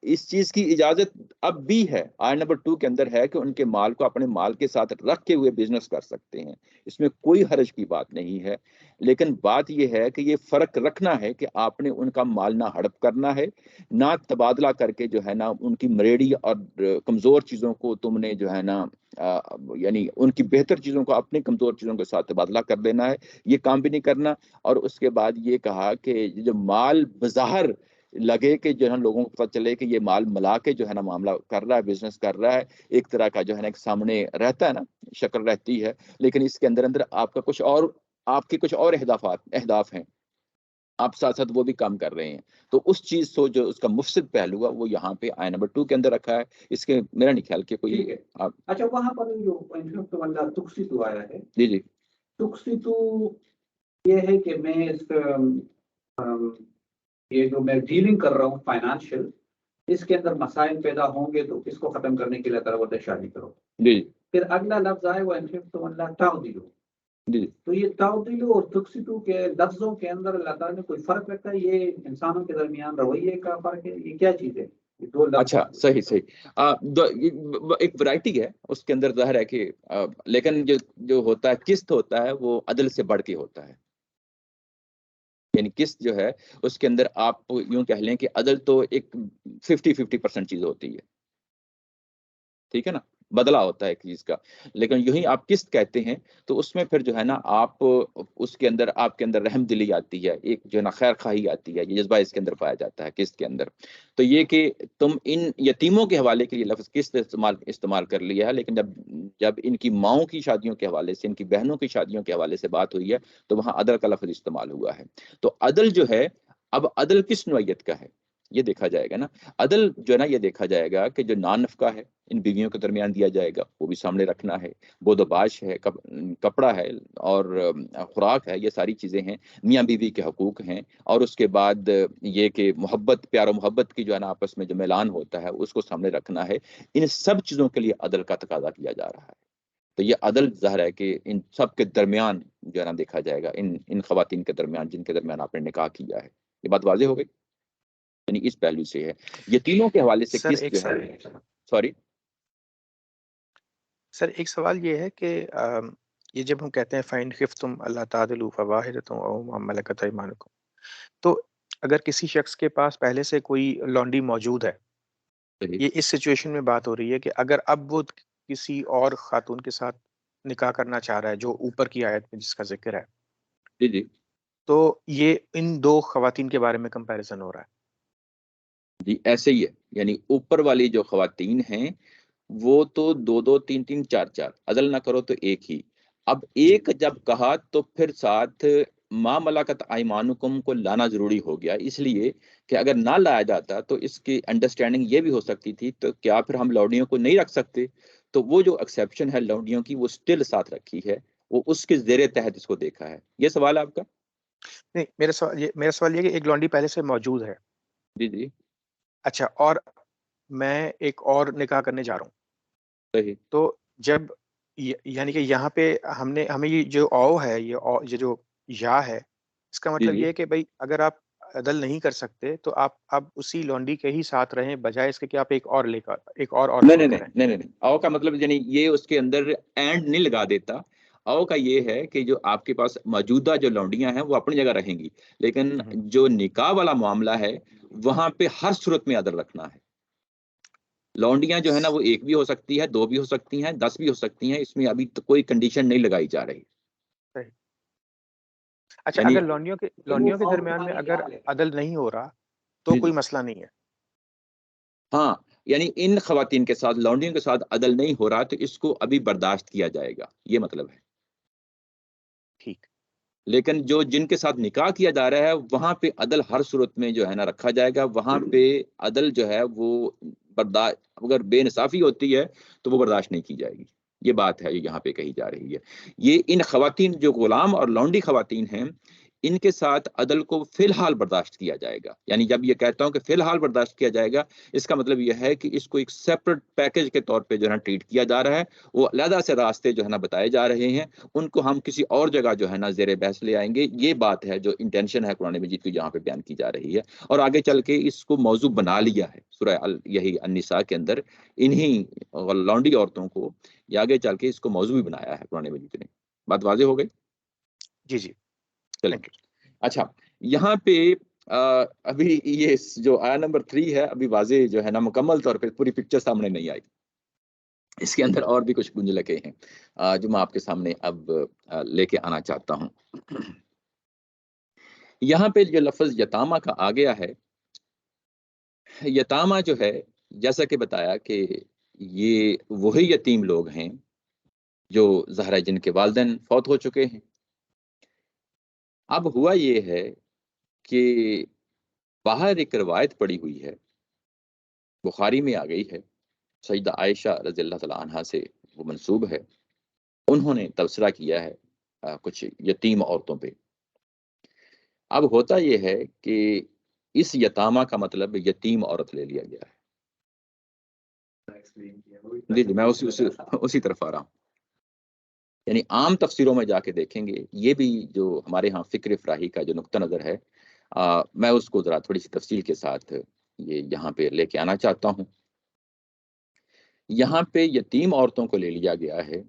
اس چیز کی اجازت اب بھی ہے، آیت نمبر 2 کے اندر ہے کہ ان کے مال کو اپنے مال کے ساتھ رکھ کے ہوئے بزنس کر سکتے ہیں، اس میں کوئی حرج کی بات نہیں ہے. لیکن بات یہ ہے کہ یہ فرق رکھنا ہے کہ آپ نے ان کا مال نہ ہڑپ کرنا ہے، نہ تبادلہ کر کے جو ہے نا ان کی مریڑی اور کمزور چیزوں کو تم نے جو ہے نا یعنی ان کی بہتر چیزوں کو اپنی کمزور چیزوں کے ساتھ تبادلہ کر دینا ہے. یہ کام بھی نہیں کرنا. اور اس کے بعد یہ کہا کہ جو مال بظاہر لگے کہ جو ہے لوگوں کو پتہ چلے کہ یہ مال ملا کے جو ہے نا معاملہ کر رہا ہے، بزنس کر رہا ہے، ایک طرح کا جو ہے نا ایک سامنے رہتا ہے نا شکل رہتی ہے، لیکن اس کے اندر اندر آپ کا کچھ اور، آپ کی کچھ اور اہداف ہیں، آپ ساتھ ساتھ وہ بھی کام کر رہے ہیں. تو اس چیز کو جو اس کا مفسد پہلو ہے وہ یہاں پہ آیت نمبر 2 کے اندر رکھا ہے. اس کے میرا نہیں خیال کہ کوئی اچھا وہاں پر جو تقسیط آیا ہے، جی جی تقسیط یہ ہے کہ میں اس یہ جو میں ڈیلنگ کر رہا ہوں فائنانشیل، اس کے اندر مسائل پیدا ہوں گے تو اس کو ختم کرنے کے لیے طرف شادی کرو. جی پھر اگلا لفظ آئے وہ تعدیلو. جی تو یہ تعدیلو اور تقسیطو کے لفظوں کے اندر اللہ تعالیٰ نے کوئی فرق رکھا ہے؟ یہ انسانوں کے درمیان رویے کا فرق ہے، یہ کیا چیز ہے؟ اچھا صحیح ایک ورائٹی ہے اس کے اندر ظاہر ہے کہ لیکن جو ہوتا ہے قسط ہوتا ہے وہ عدل سے بڑھ کے ہوتا ہے. یعنی قسط جو ہے اس کے اندر آپ یوں کہہ لیں کہ عدل تو ایک 50% چیز ہوتی ہے، ٹھیک ہے نا، بدلہ ہوتا ہے ایک چیز کا. لیکن یوں ہی آپ قسط کہتے ہیں تو اس میں پھر جو ہے نا آپ اس کے اندر آپ کے اندر رحم دلی آتی ہے، ایک جو ہے نا خیر خواہی آتی ہے، یہ جذبہ اس کے اندر پایا جاتا ہے قسط کے اندر. تو یہ کہ تم ان یتیموں کے حوالے کے لیے لفظ قسط استعمال کر لیا ہے، لیکن جب ان کی ماؤں کی شادیوں کے حوالے سے، ان کی بہنوں کی شادیوں کے حوالے سے بات ہوئی ہے تو وہاں عدل کا لفظ استعمال ہوا ہے. تو عدل جو ہے اب عدل کس نوعیت کا ہے؟ یہ دیکھا جائے گا نا. عدل جو ہے نا یہ دیکھا جائے گا کہ جو نان نفقہ ہے ان بیویوں کے درمیان دیا جائے گا وہ بھی سامنے رکھنا ہے. بود و باش ہے، کپڑا ہے اور خوراک ہے، یہ ساری چیزیں ہیں. میاں بیوی کے حقوق ہیں. اور اس کے بعد یہ کہ محبت، پیار و محبت کی جو ہے نا آپس میں جو میلان ہوتا ہے اس کو سامنے رکھنا ہے. ان سب چیزوں کے لیے عدل کا تقاضا کیا جا رہا ہے. تو یہ عدل ظاہر ہے کہ ان سب کے درمیان جو ہے نا دیکھا جائے گا، ان خواتین کے درمیان جن کے درمیان آپ نے نکاح کیا ہے. یہ بات واضح ہو گئی؟ یعنی اس پہلو سے ہے. یتیموں کے حوالے سے سر کس ایک جو ہے، سوری سر ایک سوال یہ ہے کہ یہ جب ہم کہتے ہیں فَإِنْ خِفْتُمْ أَلَّا تَعْدِلُوا فَوَاحِدَةٌ أَوْ مَا مَلَكَتْ أَيْمَانُكُمْ، تو اگر کسی شخص کے پاس پہلے سے کوئی لانڈی موجود ہے، صحیح. یہ اس سچویشن میں بات ہو رہی ہے کہ اگر اب وہ کسی اور خاتون کے ساتھ نکاح کرنا چاہ رہا ہے جو اوپر کی آیت میں جس کا ذکر ہے، جی جی تو یہ ان دو خواتین کے بارے میں کمپیریزن ہو رہا ہے. جی ایسے ہی ہے. یعنی اوپر والی جو خواتین ہیں وہ تو دو دو تین تین چار چار، عدل نہ کرو تو ایک ہی. اب جی ایک جب کہا تو پھر ساتھ ما ملکت ایمانکم کو لانا ضروری ہو گیا، اس لیے کہ اگر نہ لایا جاتا تو اس کی انڈرسٹینڈنگ یہ بھی ہو سکتی تھی تو کیا پھر ہم لونڈیوں کو نہیں رکھ سکتے. تو وہ جو ایکسیپشن ہے لونڈیوں کی وہ سٹل ساتھ رکھی ہے، وہ اس کے زیر تحت اس کو دیکھا ہے. یہ سوال ہے آپ کا؟ نہیں، میرا سوال یہ کہ ایک لانڈی پہلے سے موجود ہے، جی جی اچھا، اور میں ایک اور نکاح کرنے جا رہا ہوں، صحیح. تو جب یعنی کہ یہاں پہ ہمیں یہ جو او ہے، یہ جو یا ہے، اس کا جی مطلب جی یہ ہے کہ بھائی اگر آپ عدل نہیں کر سکتے تو آپ اسی لانڈی کے ہی ساتھ رہیں، بجائے اس کے کہ آپ ایک اور عورت نہیں لے نہیں کر نہیں آئیں. نہیں نہیں او کا مطلب یعنی یہ اس کے اندر اینڈ نہیں لگا دیتا. او کا یہ ہے کہ جو آپ کے پاس موجودہ جو لونڈیاں ہیں وہ اپنی جگہ رہیں گی، لیکن ہوں. جو نکاح والا معاملہ ہے وہاں پہ ہر صورت میں عدل رکھنا ہے. لونڈیاں جو ہے نا وہ ایک بھی ہو سکتی ہے، دو بھی ہو سکتی ہیں، 10 بھی ہو سکتی ہیں. اس میں ابھی تو کوئی کنڈیشن نہیں لگائی جا رہی. صحیح. اچھا، یعنی اگر لونڈیوں کے درمیان میں اگر عدل نہیں ہو رہا تو جی کوئی جی مسئلہ نہیں ہے. ہاں، یعنی ان خواتین کے ساتھ، لونڈیوں کے ساتھ عدل نہیں ہو رہا تو اس کو ابھی برداشت کیا جائے گا، یہ مطلب ہے. ٹھیک. لیکن جو جن کے ساتھ نکاح کیا جا رہا ہے وہاں پہ عدل ہر صورت میں جو ہے نا رکھا جائے گا. وہاں پہ عدل جو ہے وہ برداشت، اگر بے انصافی ہوتی ہے تو وہ برداشت نہیں کی جائے گی. یہ بات ہے یہاں پہ کہی جا رہی ہے. یہ ان خواتین جو غلام اور لونڈی خواتین ہیں ان کے ساتھ عدل کو فی الحال برداشت کیا جائے گا. یعنی جب یہ کہتا ہوں کہ فی الحال برداشت کیا جائے گا، اس کا مطلب یہ ہے کہ اس کو ایک سیپریٹ پیکج کے طور پہ جو ہے نا ٹریٹ کیا جا رہا ہے. وہ علیحدہ سے راستے جو ہے نا بتائے جا رہے ہیں، ان کو ہم کسی اور جگہ جو ہے نا زیر بحث لے آئیں گے. یہ بات ہے جو انٹینشن ہے قرآن مجید کی جہاں پہ بیان کی جا رہی ہے. اور آگے چل کے اس کو موضوع بنا لیا ہے سورہ یہی النساء کے اندر. انہی لونڈی عورتوں کو یہ آگے چل کے اس کو موضوع بھی بنایا ہے قرآن مجید نے. بات واضح ہو گئی؟ جی جی، چلیں. Thank you. اچھا، یہاں پہ ابھی یہ جو آیا نمبر 3 ہے ابھی واضح جو ہے نا مکمل طور پہ پوری پکچر سامنے نہیں آئی. اس کے اندر اور بھی کچھ گنجلکیں ہیں جو میں آپ کے سامنے اب لے کے آنا چاہتا ہوں. یہاں پہ جو لفظ یتامہ کا آ گیا ہے، یتامہ جو ہے جیسا کہ بتایا کہ یہ وہی یتیم لوگ ہیں جو ظاہر ہے جن کے والدین فوت ہو چکے ہیں. اب ہوا یہ ہے کہ باہر ایک روایت پڑی ہوئی ہے، بخاری میں آ گئی ہے، سیدہ عائشہ رضی اللہ تعالی عنہا سے وہ منسوب ہے. انہوں نے تبصرہ کیا ہے کچھ یتیم عورتوں پہ. اب ہوتا یہ ہے کہ اس یتامہ کا مطلب یتیم عورت لے لیا گیا ہے. جی جی میں اسی طرف آ رہا ہوں. یعنی عام تفسیروں میں جا کے دیکھیں گے، یہ بھی جو ہمارے ہاں فکر افراحی کا جو نقطہ نظر ہے میں اس کو ذرا تھوڑی سی تفصیل کے ساتھ یہ یہاں پہ لے کے آنا چاہتا ہوں. یہاں پہ یتیم عورتوں کو لے لیا گیا ہے،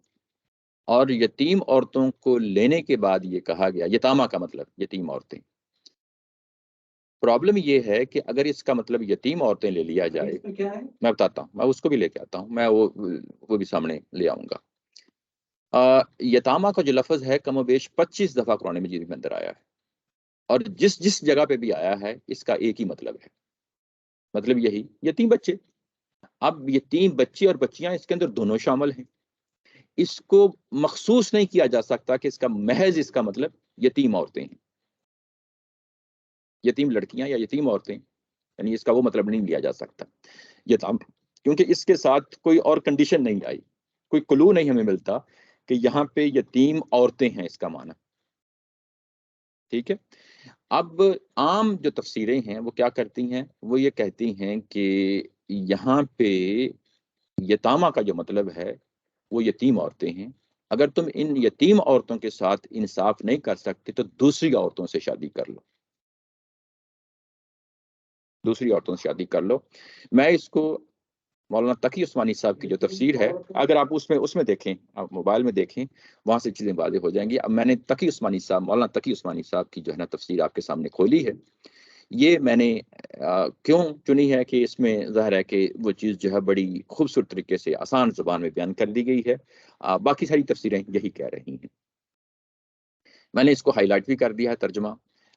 اور یتیم عورتوں کو لینے کے بعد یہ کہا گیا، یتامہ کا مطلب یتیم عورتیں. پرابلم یہ ہے کہ اگر اس کا مطلب یتیم عورتیں لے لیا جائے، میں بتاتا ہوں، میں اس کو بھی لے کے آتا ہوں، میں وہ بھی سامنے لے آؤں گا. یتامہ کا جو لفظ ہے کم و بیش 25 دفعہ قرآن مجید میں اندر آیا ہے، اور جس جگہ پہ بھی آیا ہے اس کا ایک ہی مطلب ہے، مطلب یہی یتیم بچے. اب یتیم بچے اور بچیاں اس کے اندر دونوں شامل ہیں. اس کو مخصوص نہیں کیا جا سکتا کہ اس کا محض اس کا مطلب یتیم عورتیں ہیں، یتیم لڑکیاں یا یتیم عورتیں. یعنی اس کا وہ مطلب نہیں لیا جا سکتا یتام، کیونکہ اس کے ساتھ کوئی اور کنڈیشن نہیں آئی، کوئی کلو نہیں ہمیں ملتا کہ یہاں پہ یتیم عورتیں ہیں اس کا معنی، ٹھیک ہے۔ اب عام جو تفسیریں ہیں وہ کیا کرتی ہیں، وہ یہ کہتی ہیں کہ یہاں پہ یتامہ کا جو مطلب ہے وہ یتیم عورتیں ہیں، اگر تم ان یتیم عورتوں کے ساتھ انصاف نہیں کر سکتے تو دوسری عورتوں سے شادی کر لو، دوسری عورتوں سے شادی کر لو۔ میں اس کو مولانا تقی عثمانی صاحب کی جو تفسیر ہے، اگر آپ اس میں دیکھیں، آپ موبائل میں دیکھیں، وہاں سے چیزیں واضح ہو جائیں گی۔ اب میں نے تقی عثمانی صاحب، مولانا تقی عثمانی صاحب کی جو ہے نا تفسیر آپ کے سامنے کھولی ہے۔ یہ میں نے کیوں چنی ہے کہ اس میں ظاہر ہے کہ وہ چیز جو ہے بڑی خوبصورت طریقے سے آسان زبان میں بیان کر دی گئی ہے، باقی ساری تفسیریں یہی کہہ رہی ہیں۔ میں نے اس کو ہائی لائٹ بھی کر دیا ہے ترجمہ،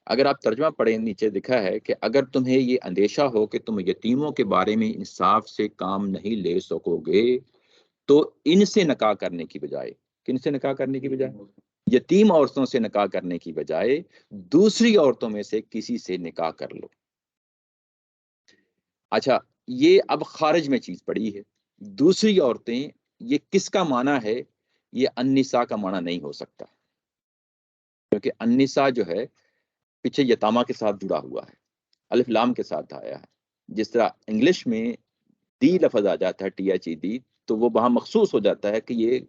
اگر آپ ترجمہ پڑھیں نیچے لکھا ہے کہ اگر تمہیں یہ اندیشہ ہو کہ تم یتیموں کے بارے میں انصاف سے کام نہیں لے سکو گے تو ان سے نکاح کرنے کی بجائے، کن سے نکاح کرنے کی بجائے؟ یتیم عورتوں سے نکاح کرنے کی بجائے دوسری عورتوں میں سے کسی سے نکاح کر لو۔ اچھا، یہ اب خارج میں چیز پڑی ہے، دوسری عورتیں، یہ کس کا معنی ہے؟ یہ النساء کا معنی نہیں ہو سکتا، کیونکہ النساء جو ہے پیچھے یتامہ کے ساتھ جڑا ہوا ہے، الف لام کے ساتھ آیا ہے۔ جس طرح انگلش میں دی لفظ آ جاتا ہے THED، تو وہ وہاں مخصوص ہو جاتا ہے کہ یہ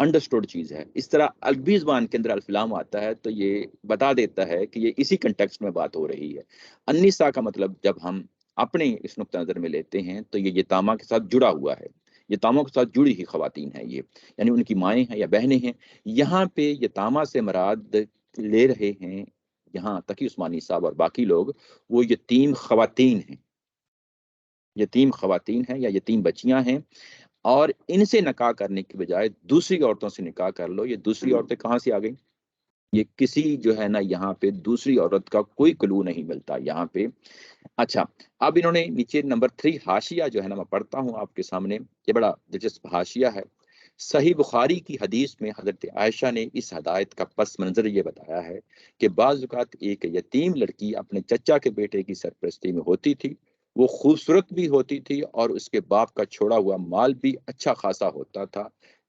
انڈرسٹوڈ چیز ہے۔ اس طرح عربی زبان کے اندر الف لام آتا ہے تو یہ بتا دیتا ہے کہ یہ اسی کنٹیکسٹ میں بات ہو رہی ہے۔ النساء کا مطلب جب ہم اپنے اس نقطہ نظر میں لیتے ہیں تو یہ یتامہ کے ساتھ جڑا ہوا ہے، یتاموں کے ساتھ جڑی ہوئی خواتین ہیں یہ، یعنی ان کی مائیں ہیں یا بہنیں ہیں۔ یہاں پہ یتامہ سے مراد لے رہے ہیں یہاں تقی عثمانی صاحب اور باقی لوگ، وہ یتیم خواتین ہیں، یتیم خواتین ہیں یا یتیم بچیاں ہیں، اور ان سے نکاح کرنے کی بجائے دوسری عورتوں سے نکاح کر لو۔ یہ دوسری عورتیں کہاں سے آ گئیں؟ یہ کسی جو ہے نا یہاں پہ دوسری عورت کا کوئی کلو نہیں ملتا یہاں پہ۔ اچھا، اب انہوں نے نیچے نمبر 3 حاشیہ جو ہے نا میں پڑھتا ہوں آپ کے سامنے، یہ بڑا دلچسپ حاشیہ ہے۔ صحیح بخاری کی حدیث میں حضرت عائشہ نے اس ہدایت کا پس منظر یہ بتایا ہے کہ بعض اوقات ایک یتیم لڑکی اپنے چچا کے بیٹے کی سرپرستی میں ہوتی تھی، وہ خوبصورت بھی ہوتی تھی اور اس کے باپ کا چھوڑا ہوا مال بھی اچھا خاصا ہوتا تھا۔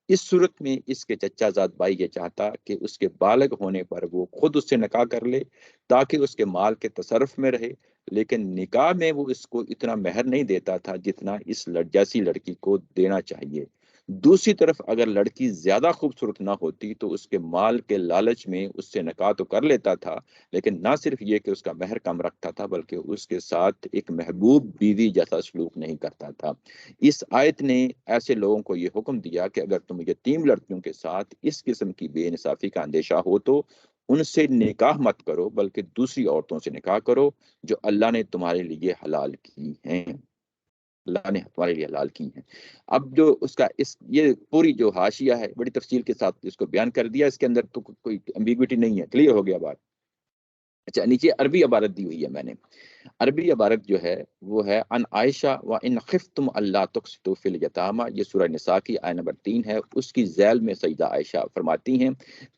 اس صورت میں اس کے چچا زاد بھائی یہ چاہتا کہ اس کے بالغ ہونے پر وہ خود اس سے نکاح کر لے تاکہ اس کے مال کے تصرف میں رہے، لیکن نکاح میں وہ اس کو اتنا مہر نہیں دیتا تھا جتنا اس جیسی لڑکی کو دینا چاہیے۔ دوسری طرف اگر لڑکی زیادہ خوبصورت نہ ہوتی تو اس کے مال کے لالچ میں اس سے نکاح تو کر لیتا تھا، لیکن نہ صرف یہ کہ اس کا مہر کم رکھتا تھا بلکہ اس کے ساتھ ایک محبوب بیوی جیسا سلوک نہیں کرتا تھا۔ اس آیت نے ایسے لوگوں کو یہ حکم دیا کہ اگر تم یتیم لڑکیوں کے ساتھ اس قسم کی بے انصافی کا اندیشہ ہو تو ان سے نکاح مت کرو بلکہ دوسری عورتوں سے نکاح کرو جو اللہ نے تمہارے لیے حلال کی ہیں، اللہ نے ہمارے لیے حلال کی ہیں۔ اب جو اس کا یہ پوری جو حاشیہ ہے بڑی تفصیل کے ساتھ اس کو بیان کر دیا، اس کے اندر تو کوئی ایمبیگوٹی نہیں ہے، کلیئر ہو گیا بات۔ اچھا، نیچے عربی عبارت دی ہوئی ہے میں نے، عربی عبارت جو ہے وہ ہے ان عائشہ و ان خفتم اللہ تقسطوا فی الیتامى، یہ سورہ نساء کی آیت نمبر 3 ہے، اس کی ذیل میں سیدہ عائشہ فرماتی ہیں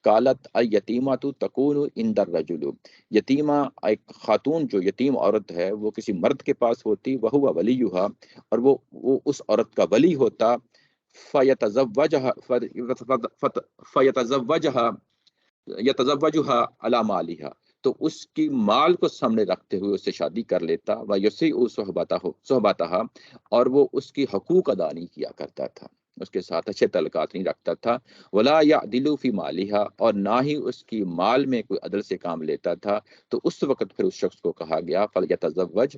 قالت الیتیمہ تکون عند الرجل، یتیمہ ایک خاتون جو یتیم عورت ہے وہ کسی مرد کے پاس ہوتی، وہو ولیھا، اور وہ اس عورت کا ولی ہوتا، یتزوجها علی مالها، تو اس کی مال کو سامنے رکھتے ہوئے اس سے شادی کر لیتا، ویسیء صحبتها، اور وہ اس کی حقوق ادا نہیں کیا کرتا تھا، اس کے ساتھ اچھے تعلقات نہیں رکھتا تھا، ولا یعدل فی مالها، اور نہ ہی اس کی مال میں کوئی عدل سے کام لیتا تھا، تو اس وقت پھر اس شخص کو کہا گیا فلیتزوج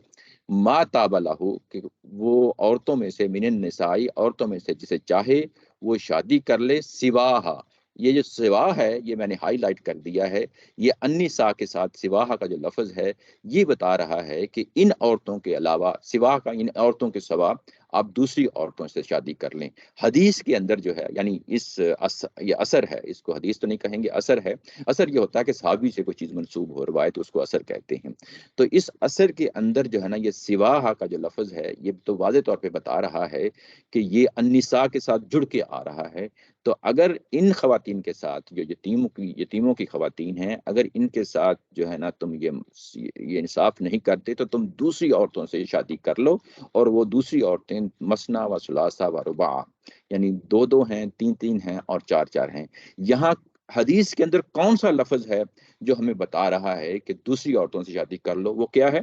ما طاب له، کہ وہ عورتوں میں سے من النساء، عورتوں میں سے جسے چاہے وہ شادی کر لے، سواہا، یہ جو سوا ہے یہ میں نے ہائی لائٹ کر دیا ہے، یہ النساء کے ساتھ سواہا کا جو لفظ ہے یہ بتا رہا ہے کہ ان عورتوں کے علاوہ، سوا کا ان عورتوں کے سوا آپ دوسری عورتوں سے شادی کر لیں۔ حدیث کے اندر جو ہے، یعنی یہ اثر ہے، اس کو حدیث تو نہیں کہیں گے، اثر ہے۔ اثر یہ ہوتا ہے کہ صحابی سے کوئی چیز منسوب ہو روایت، اس کو اثر کہتے ہیں۔ تو اس اثر کے اندر جو ہے نا یہ سواہا کا جو لفظ ہے یہ تو واضح طور پہ بتا رہا ہے کہ یہ النساء کے ساتھ جڑ کے آ رہا ہے، تو اگر ان خواتین کے ساتھ جو یتیموں کی خواتین ہیں، اگر ان کے ساتھ جو ہے نا تم یہ انصاف نہیں کرتے تو تم دوسری عورتوں سے شادی کر لو، اور وہ دوسری عورتیں مثنا و ثلاثہ و رباع، یعنی 2 ہیں، 3 ہیں اور 4 ہیں۔ یہاں حدیث کے اندر کون سا لفظ ہے جو ہمیں بتا رہا ہے کہ دوسری عورتوں سے شادی کر لو؟ وہ کیا ہے؟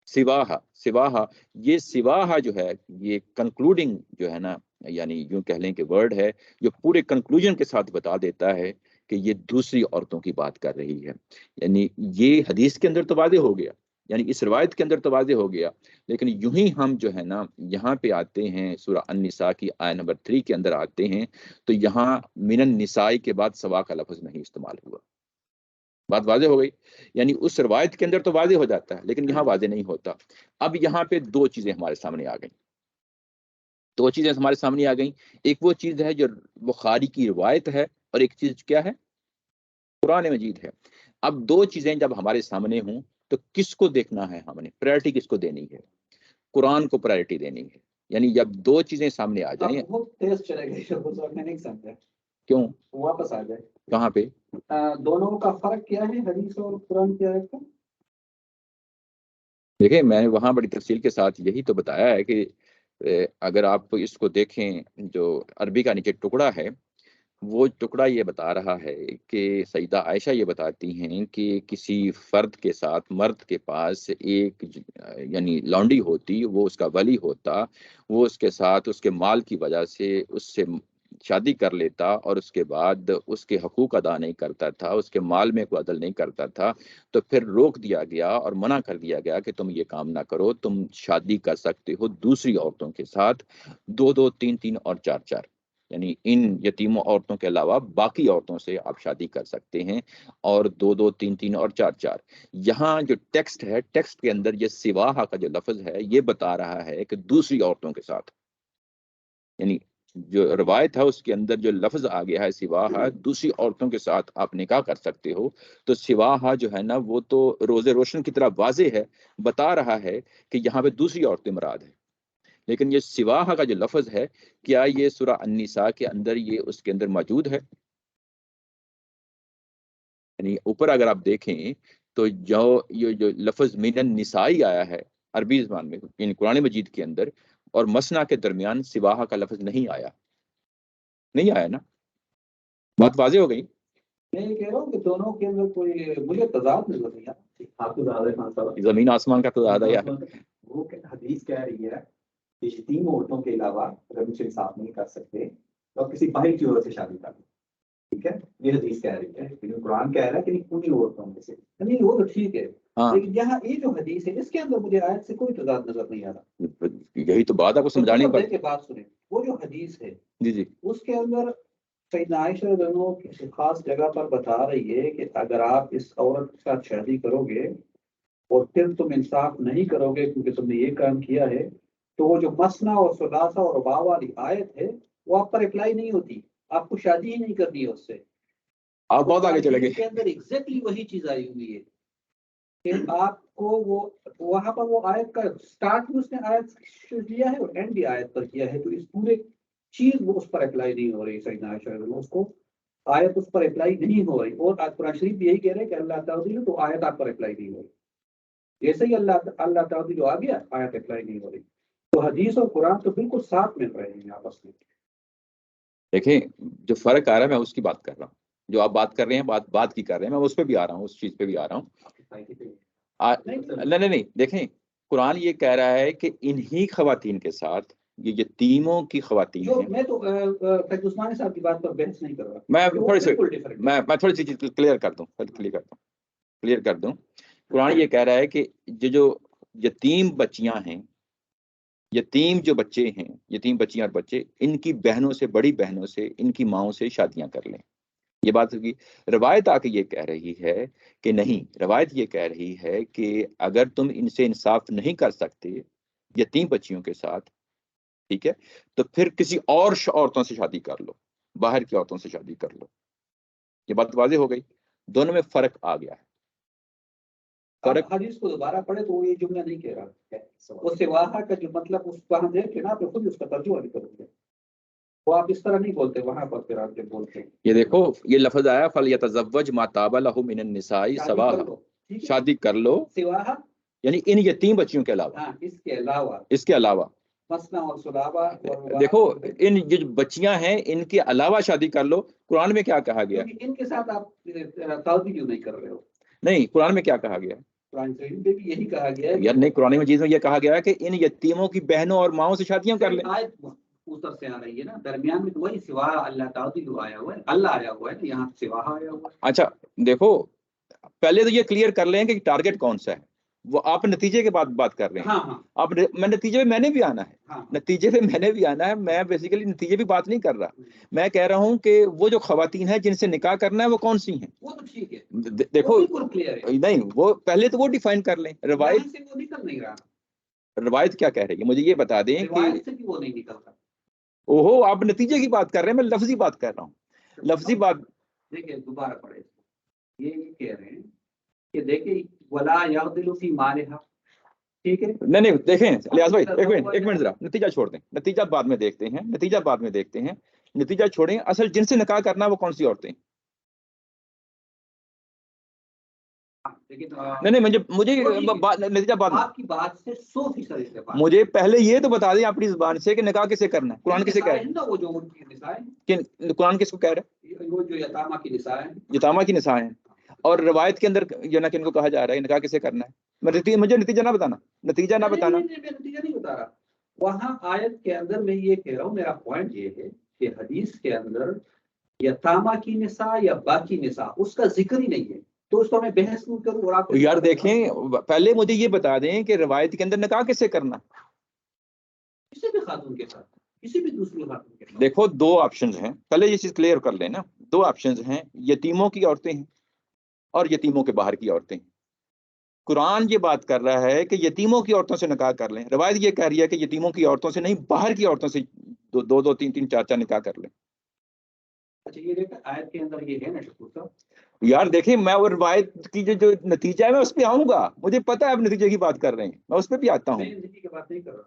سواہا۔ سواہا، یہ سواہا جو ہے یہ کنکلوڈنگ جو ہے نا، یعنی یوں کہہ لیں کہ ورڈ ہے جو پورے کنکلوژن کے ساتھ بتا دیتا ہے کہ یہ دوسری عورتوں کی بات کر رہی ہے۔ یعنی یہ حدیث کے اندر تو واضح ہو گیا، یعنی اس روایت کے اندر تو واضح ہو گیا، لیکن یوں ہی ہم جو ہے نا یہاں پہ آتے ہیں سورہ النساء کی آیت نمبر 3 کے اندر آتے ہیں، تو یہاں من النساء کے بعد سوا کا لفظ نہیں استعمال ہوا۔ بات واضح ہو گئی؟ یعنی اس روایت کے اندر تو واضح ہو جاتا ہے لیکن یہاں واضح نہیں ہوتا۔ اب یہاں پہ 2 چیزیں ہمارے سامنے آ گئیں، 2 چیزیں ہمارے سامنے آ گئیں۔ ایک وہ چیز ہے جو بخاری کی روایت ہے، اور ایک چیز کیا ہے؟ قرآن مجید ہے۔ اب 2 چیزیں جب ہمارے سامنے ہوں تو کس کو دیکھنا ہے؟ ہم نے پرائرٹی کس کو دینی ہے؟ قرآن کو پرائرٹی دینی ہے۔ یعنی جب 2 چیزیں سامنے آ جائیں، وہ تیز چلے گئے، میں نہیں سمجھا، کیوں؟ واپس آ جائے۔ کہاں پہ؟ دونوں کا فرق کیا ہے حدیث اور قرآن کی آیت کا؟ دیکھیں میں نے وہاں بڑی تفصیل کے ساتھ یہی تو بتایا ہے کہ اگر آپ اس کو دیکھیں، جو عربی کا نیچے ٹکڑا ہے، وہ ٹکڑا یہ بتا رہا ہے کہ سیدہ عائشہ یہ بتاتی ہیں کہ کسی فرد کے ساتھ، مرد کے پاس ایک یعنی لونڈی ہوتی، وہ اس کا ولی ہوتا، وہ اس کے ساتھ اس کے مال کی وجہ سے اس سے شادی کر لیتا، اور اس کے بعد اس کے حقوق ادا نہیں کرتا تھا، اس کے مال میں کوئی عدل نہیں کرتا تھا، تو پھر روک دیا گیا اور منع کر دیا گیا کہ تم یہ کام نہ کرو، تم شادی کر سکتے ہو دوسری عورتوں کے ساتھ، 2 3 اور 4، یعنی ان یتیموں عورتوں کے علاوہ باقی عورتوں سے آپ شادی کر سکتے ہیں، اور 2 3 اور 4۔ یہاں جو ٹیکسٹ ہے، ٹیکسٹ کے اندر یہ سواہا کا جو لفظ ہے یہ بتا رہا ہے کہ دوسری عورتوں کے ساتھ، یعنی جو روایت ہے اس کے اندر جو لفظ آ گیا ہے سواہا، دوسری عورتوں کے ساتھ آپ نکاح کر سکتے ہو، تو سواہا جو ہے نا وہ تو روز روشن کی طرح واضح ہے، بتا رہا ہے کہ یہاں پہ دوسری عورتیں مراد ہیں۔ لیکن یہ سواہا کا جو لفظ ہے، کیا یہ سورہ النساء کے اندر یہ اس کے اندر موجود ہے؟ یعنی اوپر اگر آپ دیکھیں تو جو لفظ من النساء آیا ہے عربی زبان میں، یعنی قرآن مجید کے اندر، اور مسنا کے درمیان سواہا کا لفظ نہیں آیا، نہیں آیا نا؟ بات واضح ہو گئی؟ میں یہ کہہ رہا ہوں کہ دونوں کے اندر کوئی مجھے تضاد نظر نہیں آتا۔ آپ کو زیادہ خان صاحب، زمین آسمان کا تو زیادہ یا ہے۔ وہ حدیث کہہ رہی ہے کہ یتیم عورتوں کے علاوہ اگر مجھ سے انصاف نہیں کر سکتے تو آپ کسی باہر کی عورت سے شادی کر لیں، ٹھیک ہے؟ یہ حدیث کہہ رہی ہے، لیکن قرآن کہہ رہا ہے کہ نہیں پوری عورتوں میں سے، نہیں وہ تو ٹھیک ہے، ہاں لیکن یہاں یہ جو حدیث ہے اس کے اندر مجھے آیت سے کوئی تضاد نظر نہیں آ رہا۔ یہی تو بات آپ کو سمجھانی کہ بات سنیں، وہ جو حدیث ہے جی جی اس کے اندر سیدنا عائشہ رضی اللہ عنہا کسی خاص جگہ پر بتا رہی ہے کہ اگر آپ اس عورت کے ساتھ شادی کرو گے اور پھر تم انصاف نہیں کرو گے کیونکہ تم نے یہ کام کیا ہے، تو وہ جو مسنا اور ثلاثہ اور رباع والی آیت ہے وہ آپ پر اپلائی نہیں ہوتی، آپ کو شادی ہی نہیں کرنی ہے اس سے۔ آپ بہت آگے چلے گئے۔ کے اندر ایگزیکٹلی وہی چیز آئی ہوئی ہے کہ آپ کو وہ وہاں پر وہ آیت کا سٹارٹ بھی اس نے آیت دیا ہے اور اینڈ بھی آیت پر کیا ہے، تو اس پورے چیز وہ اس پر اپلائی نہیں ہو رہی۔ سیدنا عائشہ رضی اللہ عنہا اس کو آیت اس پر اپلائی نہیں ہو رہی، اور قرآن شریف بھی یہی کہہ رہے ہیں کہ اللہ تعالیٰ تو آیت آپ پر اپلائی نہیں ہو رہی، جیسے ہی اللہ تعالیٰ جو آ گیا آیت اپلائی نہیں ہو رہی۔ تو حدیث اور قرآن تو بالکل ساتھ مل رہے ہیں آپس میں۔ دیکھیں جو فرق آ رہا ہے میں اس کی بات کر رہا ہوں، جو آپ بات کر رہے ہیں بات کی کر رہے ہیں، میں اس پہ بھی آ رہا ہوں، اس چیز پہ بھی آ رہا ہوں۔ نہیں دیکھیں قرآن یہ کہہ رہا ہے کہ انہی خواتین کے ساتھ، یہ یتیموں کی خواتین ہیں۔ میں تو عثمانی صاحب کی بات پر بحث نہیں کر رہا، میں تھوڑی سی چیز کلیئر کر دوں۔ قرآن یہ کہہ رہا ہے کہ جو یتیم بچیاں ہیں، یتیم جو بچے ہیں، یتیم بچیاں اور بچے، ان کی بہنوں سے، بڑی بہنوں سے، ان کی ماؤں سے شادیاں کر لیں۔ یہ بات ہوگی۔ روایت آ کے یہ کہہ رہی ہے کہ نہیں، روایت یہ کہہ رہی ہے کہ اگر تم ان سے انصاف نہیں کر سکتے یتیم بچیوں کے ساتھ، ٹھیک ہے، تو پھر کسی اور عورتوں سے شادی کر لو، باہر کی عورتوں سے شادی کر لو۔ یہ بات واضح ہو گئی، دونوں میں فرق آ گیا ہے۔ فرق حدیث کو دوبارہ پڑھے تو وہ یہ جملہ نہیں کہہ رہا، وہ سواہا کا جو مطلب اس کو ہم دیکھ کے نا تو خود اس کا ترجمہ بھی کروں گے۔ وہ آپ اس طرح نہیں بولتے وہاں پر، پھر آپ جب بولتے ہیں یہ دیکھو یہ لفظ آیا فَلْيَتَزَوَّجْ مَا طَابَ لَهُ مِنَ النِّسَاءِ شادی کر سَوَاءً، لو، ٹھیک ہے، شادی کر لو، سواہا، یعنی ان یتیم بچیوں کے علاوہ، ہاں اس کے علاوہ اس کے علاوہ مثنا اور سلابہ اور دیکھو ان جو بچیاں ہیں ان کے علاوہ شادی کر لو. قرآن میں کیا کہا گیا؟ کیونکہ ان کے ساتھ آپ تعاون کیوں نہیں کر رہے ہو؟ نہیں، قرآن میں کیا کہا گیا؟ قرآن شریف میں بھی یہی کہا گیا ہے یار نہیں، قرآن مجید میں یہ کہا گیا ہے کہ ان یتیموں کی بہنوں اور ماؤں سے شادیاں کر لیں. آیت اوپر سے آ رہی ہے نا، درمیان میں تو وہی سوا اللہ تعالی آیا ہوا ہے، اللہ آیا ہوا ہے، یہاں سوا آیا ہوا ہے. اچھا دیکھو، پہلے تو یہ کلیئر کر لیں کہ ٹارگٹ کون سا ہے. وہ آپ نتیجے کے بعد بات کر رہے ہیں. ہاں ہاں آپ میں نتیجے میں نے بھی آنا ہے، ہاں نتیجے میں نے بھی آنا ہے. میں بیسیکلی نتیجے بھی بات نہیں کر رہا. میں کہہ رہا ہوں کہ وہ جو خواتین ہیں جن سے نکاح کرنا ہے وہ کون سی ہیں. وہ تو ٹھیک ہے، دیکھو وہ بالکل کلیئر ہے، نہیں، وہ پہلے تو وہ ڈیفائن کر لیں. روایت یہاں سے وہ نکل نہیں رہا، روایت کیا کہہ رہی ہے مجھے یہ بتا دیں کہ روایت سے بھی وہ نہیں نکلتا. اوہو آپ نتیجے کی بات کر رہے ہیں، میں لفظی بات کر رہا ہوں. لفظی بات دیکھیں دوبارہ پڑھے، یہ کہہ رہے ہیں کہ دیکھیں ولا یغدل فی مالها، ٹھیک ہے. نہیں دیکھیں الیاس بھائی، ایک منٹ ذرا نتیجہ چھوڑ دیں، نتیجہ بعد میں دیکھتے ہیں، نتیجہ بعد میں دیکھتے ہیں. نتیجہ چھوڑیں، اصل جن سے نکاح کرنا وہ کون سی عورتیں؟ نہیں مجھے نتیجہ بعد میں، آپ کی بات سے 100% اتفاق. مجھے پہلے یہ تو بتا دیں اپنی زبان سے کہ نکاح کسے کرنا ہے. قرآن کسے کہہ رہا نا وہ جو ان کی نساء ہیں، ہے؟ قرآن کس کو کہہ رہا ہے؟ وہ جو یتامہ کی نساء ہیں، یتامہ کی نساء ہیں. اور روایت کے اندر جو نا کن کو کہا جا رہا ہے نکاح کسے کرنا ہے. مجھے نتیجہ نہ بتانا، نتیجہ نہ بتانا. میں نتیجہ نہیں بتا رہا. وہاں آیت کے اندر میں یہ کہہ رہا ہوں، میرا پوائنٹ یہ ہے کہ حدیث کے اندر یتامہ کی نساء یا باقی نساء اس کا ذکر ہی نہیں ہے. تو اس کو میں بحث نہیں کروں. اور آپ یار دیکھیں پہلے مجھے یہ بتا دیں کہ روایت کے اندر نکاح کسے کرنا. کسی بھی خاتون کے ساتھ، کسی بھی دوسری خاتون کے ساتھ. دیکھو دو آپشنز ہیں، پہلے یہ چیز کلیئر کر لیں نا. دو آپشنز ہیں، یتیموں کی عورتیں ہیں اور یتیموں کے باہر کی عورتیں. قرآن یہ بات کر رہا ہے کہ یتیموں کی عورتوں سے نکاح کر لیں. روایت یہ کہہ رہی ہے کہ یتیموں کی عورتوں سے نہیں، باہر کی عورتوں سے دو تین چار نکاح کر لیں. اچھا یہ دیکھ آیت کے اندر یہ ہے نا شکور صاحب. یار دیکھیں میں وہ روایت کی جو نتیجہ ہے میں اس پہ آؤں گا. مجھے پتا ہے آپ نتیجے کی بات کر رہے ہیں، میں اس پہ بھی آتا ہوں. میں نتیجے کی بات نہیں کر رہا،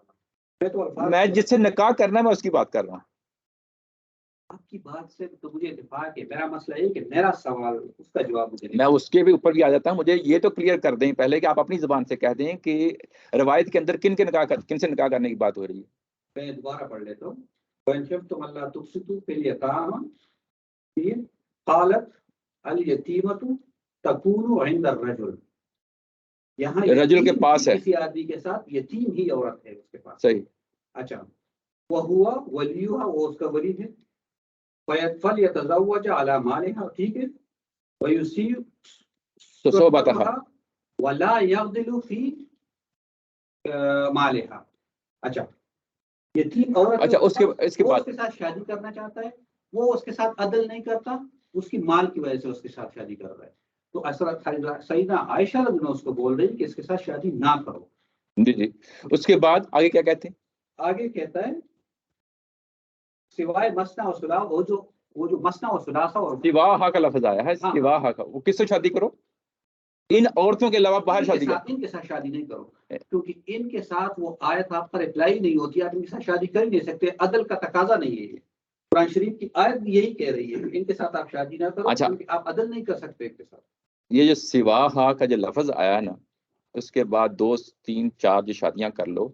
میں تو الفاظ میں جس سے نکاح کرنا ہے میں اس کی بات کر رہا ہوں. آپ کی بات سے تو مجھے اتفاق ہے. میرا مسئلہ یہ کہ میرا سوال اس کا جواب مجھے میں اس کے بھی اوپر بھی آ جاتا ہوں. مجھے یہ تو کلیئر کر دیں پہلے کہ آپ اپنی زبان سے کہہ دیں کہ روایت کے اندر کن سے نکاح کرنے کی بات ہو رہی ہے. میں دوبارہ پڑھ لیتا ہوں. وَإِن خِفْتُمْ أَلَّا تُقْسِطُوا فِي الْيَتَامَىٰ قَالَتْ الْيَتِيمَةُ تَكُونُ عِندَ الرَّجُلِ. یہاں رجل کے پاس ہے، کسی آدمی کے ساتھ یتیم ہی عورت ہے اس کے پاس. صحیح. اچھا وَهُوَ وَلِيُّهَا، وہ اس کا ولی ہے. فَلْيَتَزَوَّجْ عَلَىٰ مَالِهَا، ٹھیک ہے. وَيُسِيءُ صُحْبَتَهَا وَلَا يَغْدِلُ فِي مَالِهَا. اچھا یتیم عورت، اچھا اس کے بعد اس کے ساتھ شادی کرنا چاہتا ہے، وہ اس کے ساتھ عدل نہیں کرتا، اس کی مال کی وجہ سے اس کے ساتھ شادی کر رہا ہے. تو سیدہ عائشہ رضی اللہ عنہا اس کو بول رہی کہ اس کے ساتھ شادی نہ کرو. جی اس کے بعد آگے کیا کہتے ہیں؟ آگے کہتا ہے سوائے مسنا اور سلاح، وہ جو مسنا اور سلاح اور سواہا کا لفظ آیا ہے، سواہا کا، وہ کس سے شادی کرو؟ ان عورتوں کے علاوہ باہر شادی کرو. ان کے ساتھ شادی نہیں کرو، کیونکہ ان کے ساتھ وہ آیت آپ پر اپلائی نہیں ہوتی. آپ ان کے ساتھ شادی کر ہی نہیں سکتے، عدل کا تقاضا نہیں ہے. قرآن شریف کی آیت بھی یہی کہہ رہی ہے کہ ان کے ساتھ آپ شادی نہ کرو، کیونکہ آپ عدل نہیں کر سکتے ان کے ساتھ. یہ جو سواہا کا جو لفظ آیا نا، اس کے بعد 2 3 4 جو شادیاں کر لو،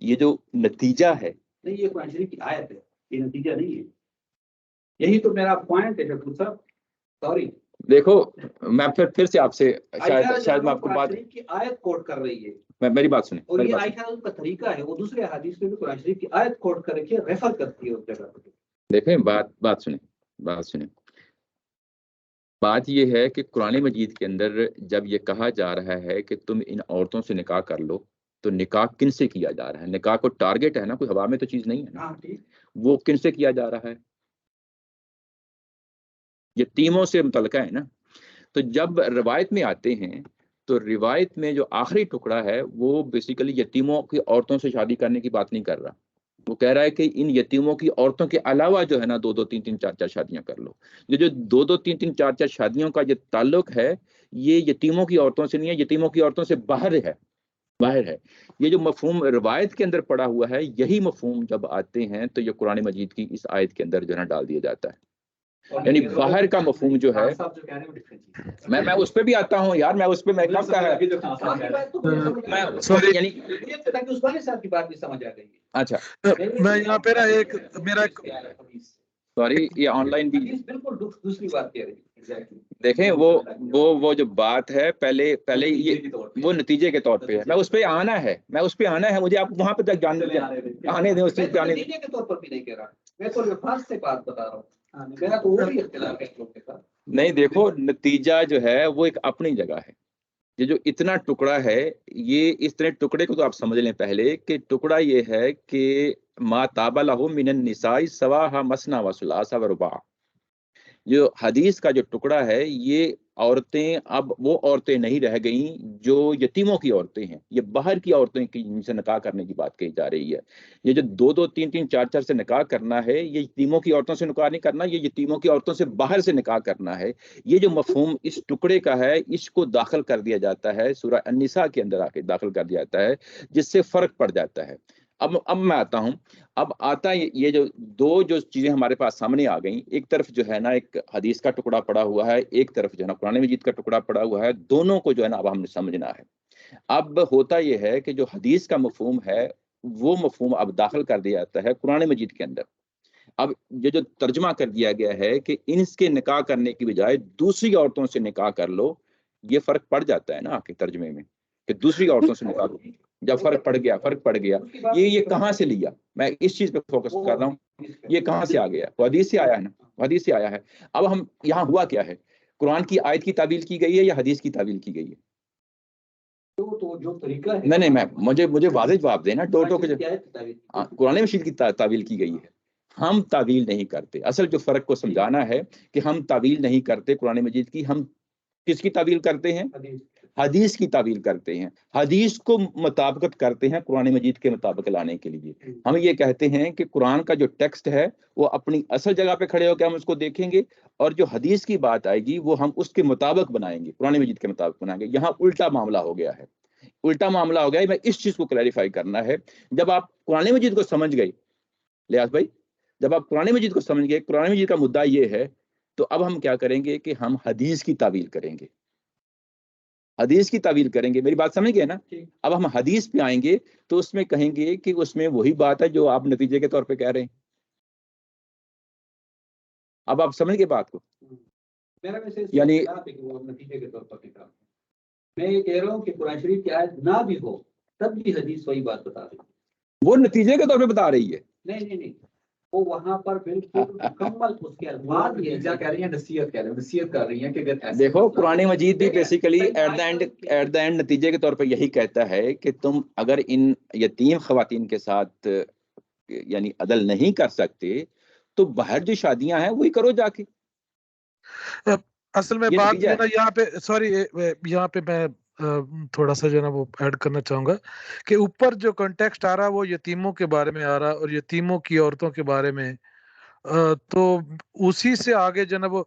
یہ جو نتیجہ ہے نہیں، یہ قرآن شریف کی آیت ہے، یہ نتیجہ نہیں ہے. یہی تو میرا پوائنٹ ہے شکور صاحب. سوری دیکھو میں پھر سے آپ سے شاید میں آپ کو بات کی آیت کوٹ کر رہی ہے. میری بات سنیں. اور یہ عائشہ کا طریقہ ہے، وہ دوسرے حدیث میں بھی قرآن شریف کی آیت کوٹ کر کے ریفر کرتی ہے اس جگہ پہ. دیکھیں بات سنیں. بات یہ ہے کہ قرآن مجید کے اندر جب یہ کہا جا رہا ہے کہ تم ان عورتوں سے نکاح کر لو، تو نکاح کن سے کیا جا رہا ہے؟ نکاح کو ٹارگٹ ہے نا، کوئی ہوا میں تو چیز نہیں ہے نا. وہ کن سے کیا جا رہا ہے؟ یتیموں سے متعلقہ ہے نا. تو جب روایت میں آتے ہیں تو روایت میں جو آخری ٹکڑا ہے وہ بیسیکلی یتیموں کی عورتوں سے شادی کرنے کی بات نہیں کر رہا. وہ کہہ رہا ہے کہ ان یتیموں کی عورتوں کے علاوہ جو ہے نا 2 2 3 3 4 4 شادیاں کر لو. یہ جو 2 2 3 3 4 4 شادیوں کا یہ تعلق ہے، یہ یتیموں کی عورتوں سے نہیں ہے، یتیموں کی عورتوں سے باہر ہے. باہر ہے. یہ جو مفہوم روایت کے اندر پڑا ہوا ہے، یہی مفہوم جب آتے ہیں تو یہ قرآن مجید کی اس آیت کے اندر جو ہے نا ڈال دیا جاتا ہے. یعنی باہر کا مفہوم جو ہے، میں اس پہ بھی آتا ہوں یار، میں اس پہ میں کب کا ہے میں سوری یعنی اچھا میں یہاں پہ نا ایک میرا سوری، یہ آن لائن بھی بالکل دوسری بات کہہ رہی ہے. دیکھیں، وہ جو بات ہے پہلے یہ وہ نتیجے کے طور پہ ہے. میں اس پہ آنا ہے مجھے آپ وہاں پہ تک آنے دیں، اس چیز پہ آنے دیں. نتیجے کے طور پر بھی نہیں کہہ رہا، میں تو الفاظ سے بات بتا رہا ہوں. میرا تو وہ بھی اختلاف ہے لوگوں کے ساتھ. نہیں، دیکھو نتیجہ جو ہے وہ ایک اپنی جگہ ہے. یہ جو اتنا ٹکڑا ہے، یہ اس طرح ٹکڑے کو تو آپ سمجھ لیں پہلے کہ ٹکڑا یہ ہے کہ ما تاب لہ من النساء سواہا مثنی و ثلاث و رباع. جو حدیث کا جو ٹکڑا ہے، یہ عورتیں اب وہ عورتیں نہیں رہ گئیں جو یتیموں کی عورتیں ہیں. یہ باہر کی عورتیں کی جن سے نکاح کرنے کی بات کہی جا رہی ہے. یہ جو 2 3 4 سے نکاح کرنا ہے، یہ یتیموں کی عورتوں سے نکاح نہیں کرنا، یہ یتیموں کی عورتوں سے باہر سے نکاح کرنا ہے. یہ جو مفہوم اس ٹکڑے کا ہے، اس کو داخل کر دیا جاتا ہے سورہ النساء کے اندر، آ کے داخل کر دیا جاتا ہے، جس سے فرق پڑ جاتا ہے. اب میں آتا ہوں. اب آتا یہ جو چیزیں ہمارے پاس سامنے آ گئیں، ایک طرف جو ہے نا ایک حدیث کا ٹکڑا پڑا ہوا ہے، ایک طرف جو ہے نا قرآن مجید کا ٹکڑا پڑا ہوا ہے. دونوں کو جو ہے نا اب ہم نے سمجھنا ہے. اب ہوتا یہ ہے کہ جو حدیث کا مفہوم ہے، وہ مفہوم اب داخل کر دیا جاتا ہے قرآن مجید کے اندر. اب یہ جو ترجمہ کر دیا گیا ہے کہ ان کے نکاح کرنے کی بجائے دوسری عورتوں سے نکاح کر لو، یہ فرق پڑ جاتا ہے نا آپ کے ترجمے میں کہ دوسری عورتوں سے نکاح کرو. جب فرق پڑ گیا یہ کہاں سے لیا؟ میں اس چیز پہ فوکس کر رہا ہوں. یہ کہاں سے آ گیا؟ وہ حدیث سے آیا ہے نا، حدیث سے آیا ہے. اب ہم یہاں ہوا کیا ہے؟ قرآن کی آیت کی تعویل کی گئی ہے یا حدیث کی تعویل کی گئی ہے؟ تو جو طریقہ ہے، نہیں مجھے واضح جواب دینا. قرآن مجید کی تعویل کی گئی ہے. ہم تعویل نہیں کرتے. اصل جو فرق کو سمجھانا ہے کہ ہم تعویل نہیں کرتے قرآن مجید کی. ہم کس کی تعویل کرتے ہیں؟ حدیث کی تعویل کرتے ہیں. حدیث کو مطابقت کرتے ہیں قرآن مجید کے مطابق لانے کے لیے. ہم یہ کہتے ہیں کہ قرآن کا جو ٹیکسٹ ہے وہ اپنی اصل جگہ پہ کھڑے ہو کے ہم اس کو دیکھیں گے، اور جو حدیث کی بات آئے گی وہ ہم اس کے مطابق بنائیں گے، قرآن مجید کے مطابق بنائیں گے. یہاں الٹا معاملہ ہو گیا ہے. میں اس چیز کو کلیریفائی کرنا ہے. جب آپ قرآن مجید کو سمجھ گئے لیاس بھائی، جب آپ قرآن مجید کو سمجھ گئے، قرآن مجید کا مدعا یہ ہے، تو اب ہم کیا کریں گے کہ ہم حدیث کی تعویل کریں گے. حدیث کی تعویل کریں گے. میری بات سمجھ گئے نا؟ اب ہم حدیث پہ آئیں گے تو اس میں کہیں گے کہ اس میں وہی بات ہے جو آپ نتیجے کے طور پہ کہہ رہے ہیں. اب آپ سمجھ گئے بات کو؟ یعنی نتیجے کے طور پر میں یہ کہہ رہا ہوں کہ قرآن شریف کی آیت نہ بھی ہو تب بھی حدیث وہی بات بتا رہی ہے. وہ نتیجے کے طور پہ بتا رہی ہے. نہیں وہ وہاں پر بالکل مکمل اس کے بعد یہ کیا کہہ رہی ہیں، نصیحت کر رہی ہیں کہ دیکھو قرآن مجید بھی بیسیکلی ایٹ دا اینڈ نتیجے کے طور پہ یہی کہتا ہے کہ تم اگر ان یتیم خواتین کے ساتھ یعنی عدل نہیں کر سکتے تو باہر جو شادیاں ہیں وہی کرو جا کے. اصل میں بات یہ نا یہاں پہ سوری یہاں پہ میں تھوڑا سا جو ہے نا وہ ایڈ کرنا چاہوں گا کہ اوپر جو کنٹیکسٹ آ رہا وہ یتیموں کے بارے میں آ رہا اور یتیموں کی عورتوں کے بارے میں، تو اسی سے آگے جو نا وہ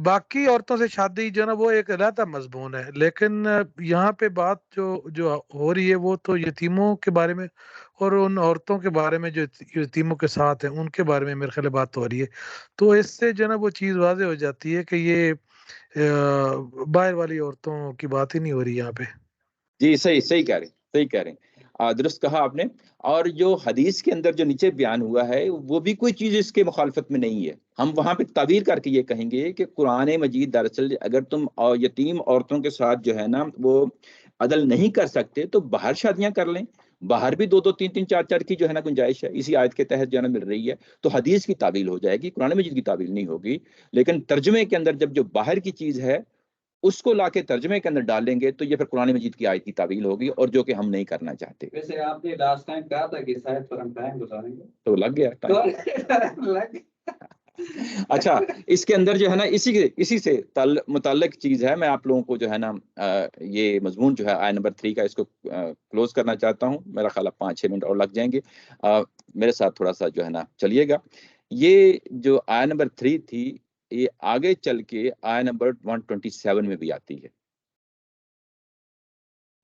باقی عورتوں سے شادی جو نا وہ ایک علیحدہ مضمون ہے. لیکن یہاں پہ بات جو ہو رہی ہے وہ تو یتیموں کے بارے میں اور ان عورتوں کے بارے میں جو یتیموں کے ساتھ ہیں ان کے بارے میں میرے خیال بات ہو رہی ہے. تو اس سے جو نا وہ چیز واضح ہو جاتی ہے کہ یہ باہر والی عورتوں کی بات ہی نہیں ہو رہی یہاں پہ. جی صحیح کہہ رہے ہیں، درست کہا آپ نے. اور جو حدیث کے اندر جو نیچے بیان ہوا ہے وہ بھی کوئی چیز اس کے مخالفت میں نہیں ہے. ہم وہاں پہ تعبیر کر کے یہ کہیں گے کہ قرآن مجید دراصل اگر تم یتیم عورتوں کے ساتھ جو ہے نا وہ عدل نہیں کر سکتے تو باہر شادیاں کر لیں. باہر بھی 2 3 4 کی جو ہے نا گنجائش ہے، اسی آیت کے تحت جو ہے نا مل رہی ہے. تو حدیث کی تعبیر ہو جائے گی، قرآن مجید کی تعبیر نہیں ہوگی. لیکن ترجمے کے اندر جب جو باہر کی چیز ہے اس کو لا کے ترجمے کے اندر ڈالیں گے تو یہ پھر قرآن مجید کی آیت کی تعویل ہوگی، اور جو کہ ہم نہیں کرنا چاہتے. ویسے آپ نے لاسٹ ٹائم کہا تھا کہ شاید پر ہم ٹائم گزاریں گے تو لگ گیا ٹائم. اچھا، اس کے اندر جو ہے نا اسی سے متعلق چیز ہے. میں آپ لوگوں کو جو ہے نا یہ مضمون جو ہے آیت نمبر 3 کا، اس کو کلوز کرنا چاہتا ہوں. میرا خیال 5-6 منٹ اور لگ جائیں گے. میرے ساتھ تھوڑا سا جو ہے نا چلیے گا. یہ جو آیت نمبر 3 تھی یہ آگے چل کے آیت نمبر 127 میں بھی آتی ہے.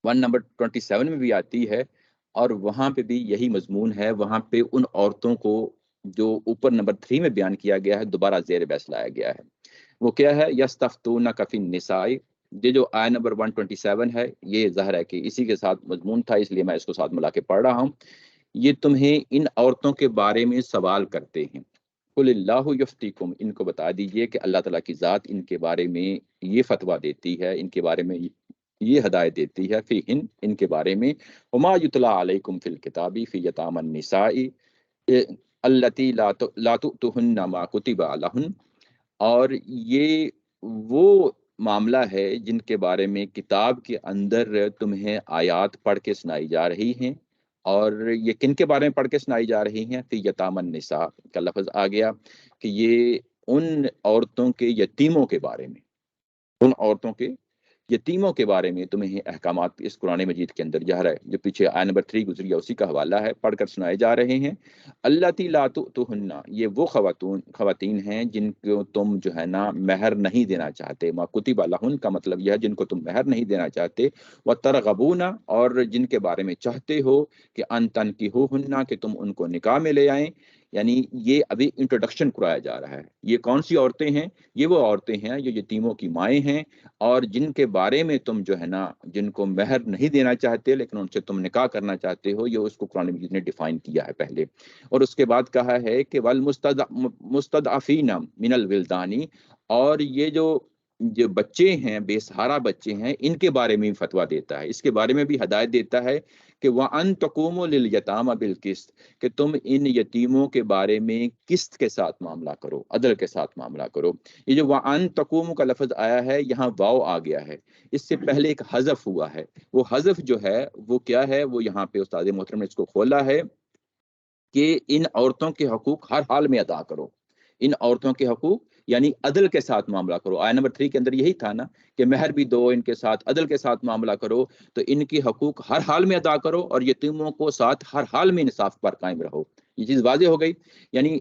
1 نمبر 27 میں بھی آتی ہے، اور وہاں پہ بھی یہی مضمون ہے. وہاں پہ ان عورتوں کو جو اوپر نمبر 3 میں بیان کیا گیا ہے دوبارہ زیر بحث لایا گیا ہے. وہ کیا ہے؟ یستفتونک فی النساء. یہ جو آیت نمبر 127 ہے، یہ ظاہر ہے کہ اسی کے ساتھ مضمون تھا، اس لیے میں اس کو ساتھ ملا کے پڑھ رہا ہوں. یہ تمہیں ان عورتوں کے بارے میں سوال کرتے ہیں. قل اللہ یفتیکم، ان کو بتا دیجئے کہ اللہ تعالیٰ کی ذات ان کے بارے میں یہ فتویٰ دیتی ہے، ان کے بارے میں یہ ہدایت دیتی ہے، فی ان کے بارے میں. وما یتلی علیکم فی الکتاب فی یتامی النساء التی لا تؤتوہن ما کتب لہن. اور یہ وہ معاملہ ہے جن کے بارے میں کتاب کے اندر تمہیں آیات پڑھ کے سنائی جا رہی ہیں. اور یہ کن کے بارے میں پڑھ کے سنائی جا رہی ہیں؟ فی یتامی النساء کا لفظ آ گیا کہ یہ ان عورتوں کے یتیموں کے بارے میں، ان عورتوں کے یتیموں کے بارے میں تمہیں احکامات اس قرآن مجید کے اندر ظاہر ہے، جو پیچھے آیت نمبر 3 گزری ہے اسی کا حوالہ ہے، پڑھ کر سنائے جا رہے ہیں. اللاتی لا تؤتوہن، یہ وہ خواتین ہیں جن کو تم جو ہے نا مہر نہیں دینا چاہتے. ما کتب لہن کا مطلب یہ ہے جن کو تم مہر نہیں دینا چاہتے. وترغبون، اور جن کے بارے میں چاہتے ہو کہ ان تنکحوہن، کہ تم ان کو نکاح میں لے آئیں. یعنی یہ ابھی انٹروڈکشن کرایا جا رہا ہے. یہ کون سی عورتیں ہیں؟ یہ وہ عورتیں ہیں جو یتیموں کی مائیں ہیں، اور جن کے بارے میں تم جو ہے نا جن کو مہر نہیں دینا چاہتے لیکن ان سے تم نکاح کرنا چاہتے ہو. یہ اس کو قرآن مجید نے ڈیفائن کیا ہے پہلے، اور اس کے بعد کہا ہے کہ والمستضعفین من الولدان، اور یہ جو بچے ہیں، بے سہارا بچے ہیں، ان کے بارے میں بھی فتویٰ دیتا ہے، اس کے بارے میں بھی ہدایت دیتا ہے کہ وَأَن تَقُومُوا لِلْيَتَامَى بِالْقِسْطِ، کہ تم ان یتیموں کے بارے میں قسط کے ساتھ معاملہ کرو، عدل کے ساتھ معاملہ کرو. یہ جو وَأَن تَقُومُوا کا لفظ آیا ہے، یہاں واو آ گیا ہے، اس سے پہلے ایک حذف ہوا ہے. وہ حذف جو ہے وہ کیا ہے؟ وہ یہاں پہ استاد محترم نے اس کو کھولا ہے کہ ان عورتوں کے حقوق ہر حال میں ادا کرو. ان عورتوں کے حقوق یعنی عدل کے ساتھ معاملہ کرو. آیت نمبر 3 کے اندر یہی تھا نا کہ مہر بھی دو، ان کے ساتھ عدل کے ساتھ معاملہ کرو. تو ان کی حقوق ہر حال میں ادا کرو، اور یتیموں کو ساتھ ہر حال میں انصاف پر قائم رہو. یہ چیز واضح ہو گئی. یعنی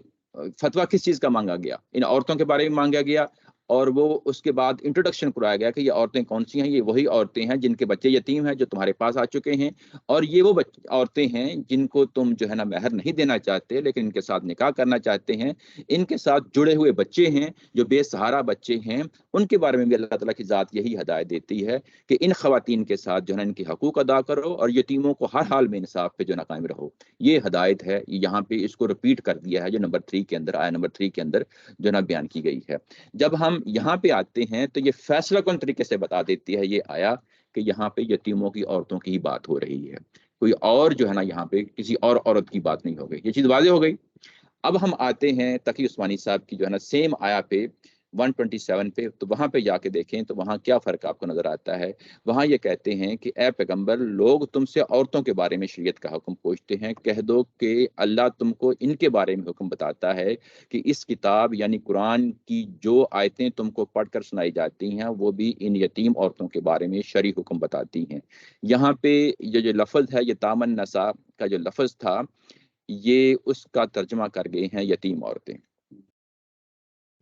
فتویٰ کس چیز کا مانگا گیا؟ ان عورتوں کے بارے میں مانگا گیا، اور وہ اس کے بعد انٹروڈکشن کرایا گیا کہ یہ عورتیں کون سی ہیں. یہ وہی عورتیں ہیں جن کے بچے یتیم ہیں، جو تمہارے پاس آ چکے ہیں، اور یہ وہ عورتیں ہیں جن کو تم جو ہے نا مہر نہیں دینا چاہتے لیکن ان کے ساتھ نکاح کرنا چاہتے ہیں. ان کے ساتھ جڑے ہوئے بچے ہیں جو بے سہارا بچے ہیں، ان کے بارے میں بھی اللہ تعالیٰ کی ذات یہی ہدایت دیتی ہے کہ ان خواتین کے ساتھ جو ہے نا ان کے حقوق ادا کرو، اور یتیموں کو ہر حال میں انصاف پہ جو ہے نا قائم رہو. یہ ہدایت ہے. یہاں پہ اس کو رپیٹ کر دیا ہے جو نمبر 3 کے اندر، آیت نمبر 3 کے اندر جو ہے نا بیان کی گئی ہے. جب ہم یہاں پہ آتے ہیں تو یہ فیصلہ کن طریقے سے بتا دیتی ہے یہ آیا کہ یہاں پہ یتیموں کی عورتوں کی ہی بات ہو رہی ہے، کوئی اور جو ہے نا یہاں پہ کسی اور عورت کی بات نہیں ہو گئی. یہ چیز واضح ہو گئی. اب ہم آتے ہیں تقی عثمانی صاحب کی جو ہے نا سیم آیا پہ 127 پہ. تو وہاں پہ جا کے دیکھیں تو وہاں کیا فرق آپ کو نظر آتا ہے. وہاں یہ کہتے ہیں کہ اے پیغمبر، لوگ تم سے عورتوں کے بارے میں شریعت کا حکم پوچھتے ہیں، کہہ دو کہ اللہ تم کو ان کے بارے میں حکم بتاتا ہے کہ اس کتاب یعنی قرآن کی جو آیتیں تم کو پڑھ کر سنائی جاتی ہیں وہ بھی ان یتیم عورتوں کے بارے میں شرعی حکم بتاتی ہیں. یہاں پہ یہ جو لفظ ہے یتام النساء کا جو لفظ تھا، یہ اس کا ترجمہ کر گئے ہیں یتیم عورتیں.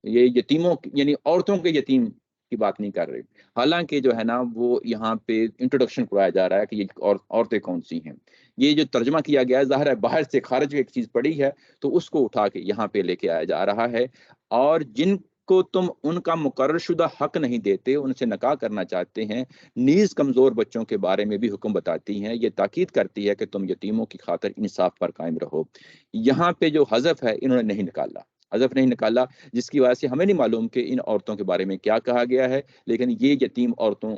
یہ یتیموں یعنی عورتوں کے یتیم کی بات نہیں کر رہے، حالانکہ جو ہے نا وہ یہاں پہ انٹروڈکشن کرایا جا رہا ہے کہ یہ عورتیں کون سی ہیں. یہ جو ترجمہ کیا گیا ہے ظاہر ہے باہر سے خارج ایک چیز پڑی ہے تو اس کو اٹھا کے یہاں پہ لے کے آیا جا رہا ہے. اور جن کو تم ان کا مقرر شدہ حق نہیں دیتے، ان سے نکاح کرنا چاہتے ہیں، نیز کمزور بچوں کے بارے میں بھی حکم بتاتی ہیں. یہ تاکید کرتی ہے کہ تم یتیموں کی خاطر انصاف پر قائم رہو. یہاں پہ جو حذف ہے انہوں نے نہیں نکالا، حذف نہیں نکالا، جس کی وجہ سے ہمیں نہیں معلوم کہ ان عورتوں کے بارے میں کیا کہا گیا ہے، لیکن یہ یتیم عورتوں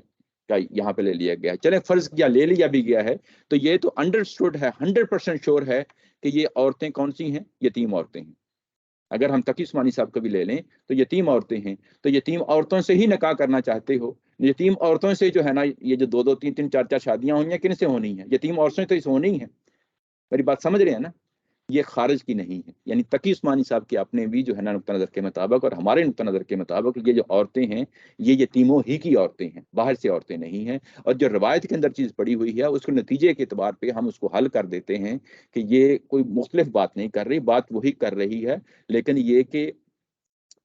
کا یہاں پہ لے لیا گیا ہے. چلیں فرض کیا لے لیا بھی گیا ہے تو یہ تو انڈرسٹوڈ ہے، 100% شور ہے کہ یہ عورتیں کون سی ہیں؟ یتیم عورتیں ہیں. اگر ہم تقی عثمانی صاحب کو بھی لے لیں تو یتیم عورتیں ہیں. تو یتیم عورتوں سے ہی نکاح کرنا چاہتے ہو. یتیم عورتوں سے جو ہے نا یہ جو 2 3 3 4 4 شادیاں ہوئی ہیں، کن سے ہونی ہیں؟ یتیم عورتوں سے تو اس ہونی ہیں. میری بات سمجھ رہے ہیں نا؟ یہ خارج کی نہیں ہے. یعنی تقی عثمانی صاحب کے اپنے بھی جو ہے نا نقطہ نظر کے مطابق اور ہمارے نقطہ نظر کے مطابق یہ جو عورتیں ہیں یہ یتیموں ہی کی عورتیں ہیں، باہر سے عورتیں نہیں ہیں. اور جو روایت کے اندر چیز پڑی ہوئی ہے اس کو نتیجے کے اعتبار پہ ہم اس کو حل کر دیتے ہیں کہ یہ کوئی مختلف بات نہیں کر رہی، بات وہی کر رہی ہے، لیکن یہ کہ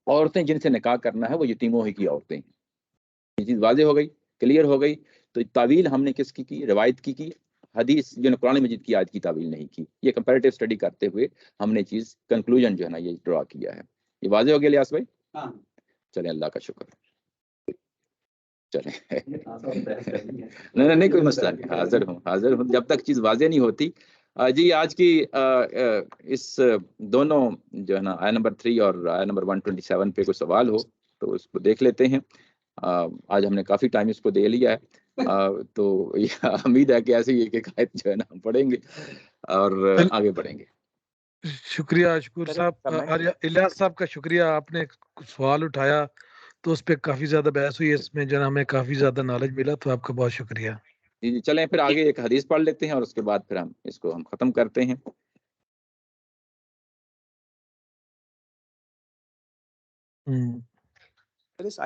عورتیں جن سے نکاح کرنا ہے وہ یتیموں ہی کی عورتیں ہیں. یہ چیز واضح ہو گئی، کلیئر ہو گئی. تو تعویل ہم نے کس کی روایت کی حدیث جو قرآن مجید کی آیت کی تعویل نہیں کی. یہ کمپیریٹیو اسٹڈی کرتے ہوئے ہم نے چیز کنکلوژن جو ہے نا یہ ڈرا کیا ہے. یہ واضح ہو گیا الیاس بھائی؟ ہاں چلیں اللہ کا شکر. چلیں نہیں کوئی مسئلہ نہیں، حاضر ہوں جب تک چیز واضح نہیں ہوتی. جی آج کی اس دونوں جو ہے نا آیا نمبر 3 اور آیا نمبر 127 پہ کوئی سوال ہو تو اس کو دیکھ لیتے ہیں. آج ہم نے کافی ٹائم اس کو دے لیا ہے، تو امید ہے کہ ایسے ہی ایک آیت جو ہے نا ہم پڑھیں گے اور آگے بڑھیں گے. شکریہ اشکور صاحب. الیاس صاحب کا شکریہ، آپ نے سوال اٹھایا تو اس پہ کافی زیادہ بحث ہوئی، اس میں جو ہمیں کافی زیادہ نالج ملا، تو آپ کا بہت شکریہ. جی چلیں پھر آگے ایک حدیث پڑھ لیتے ہیں اور اس کے بعد پھر ہم اس کو ختم کرتے ہیں.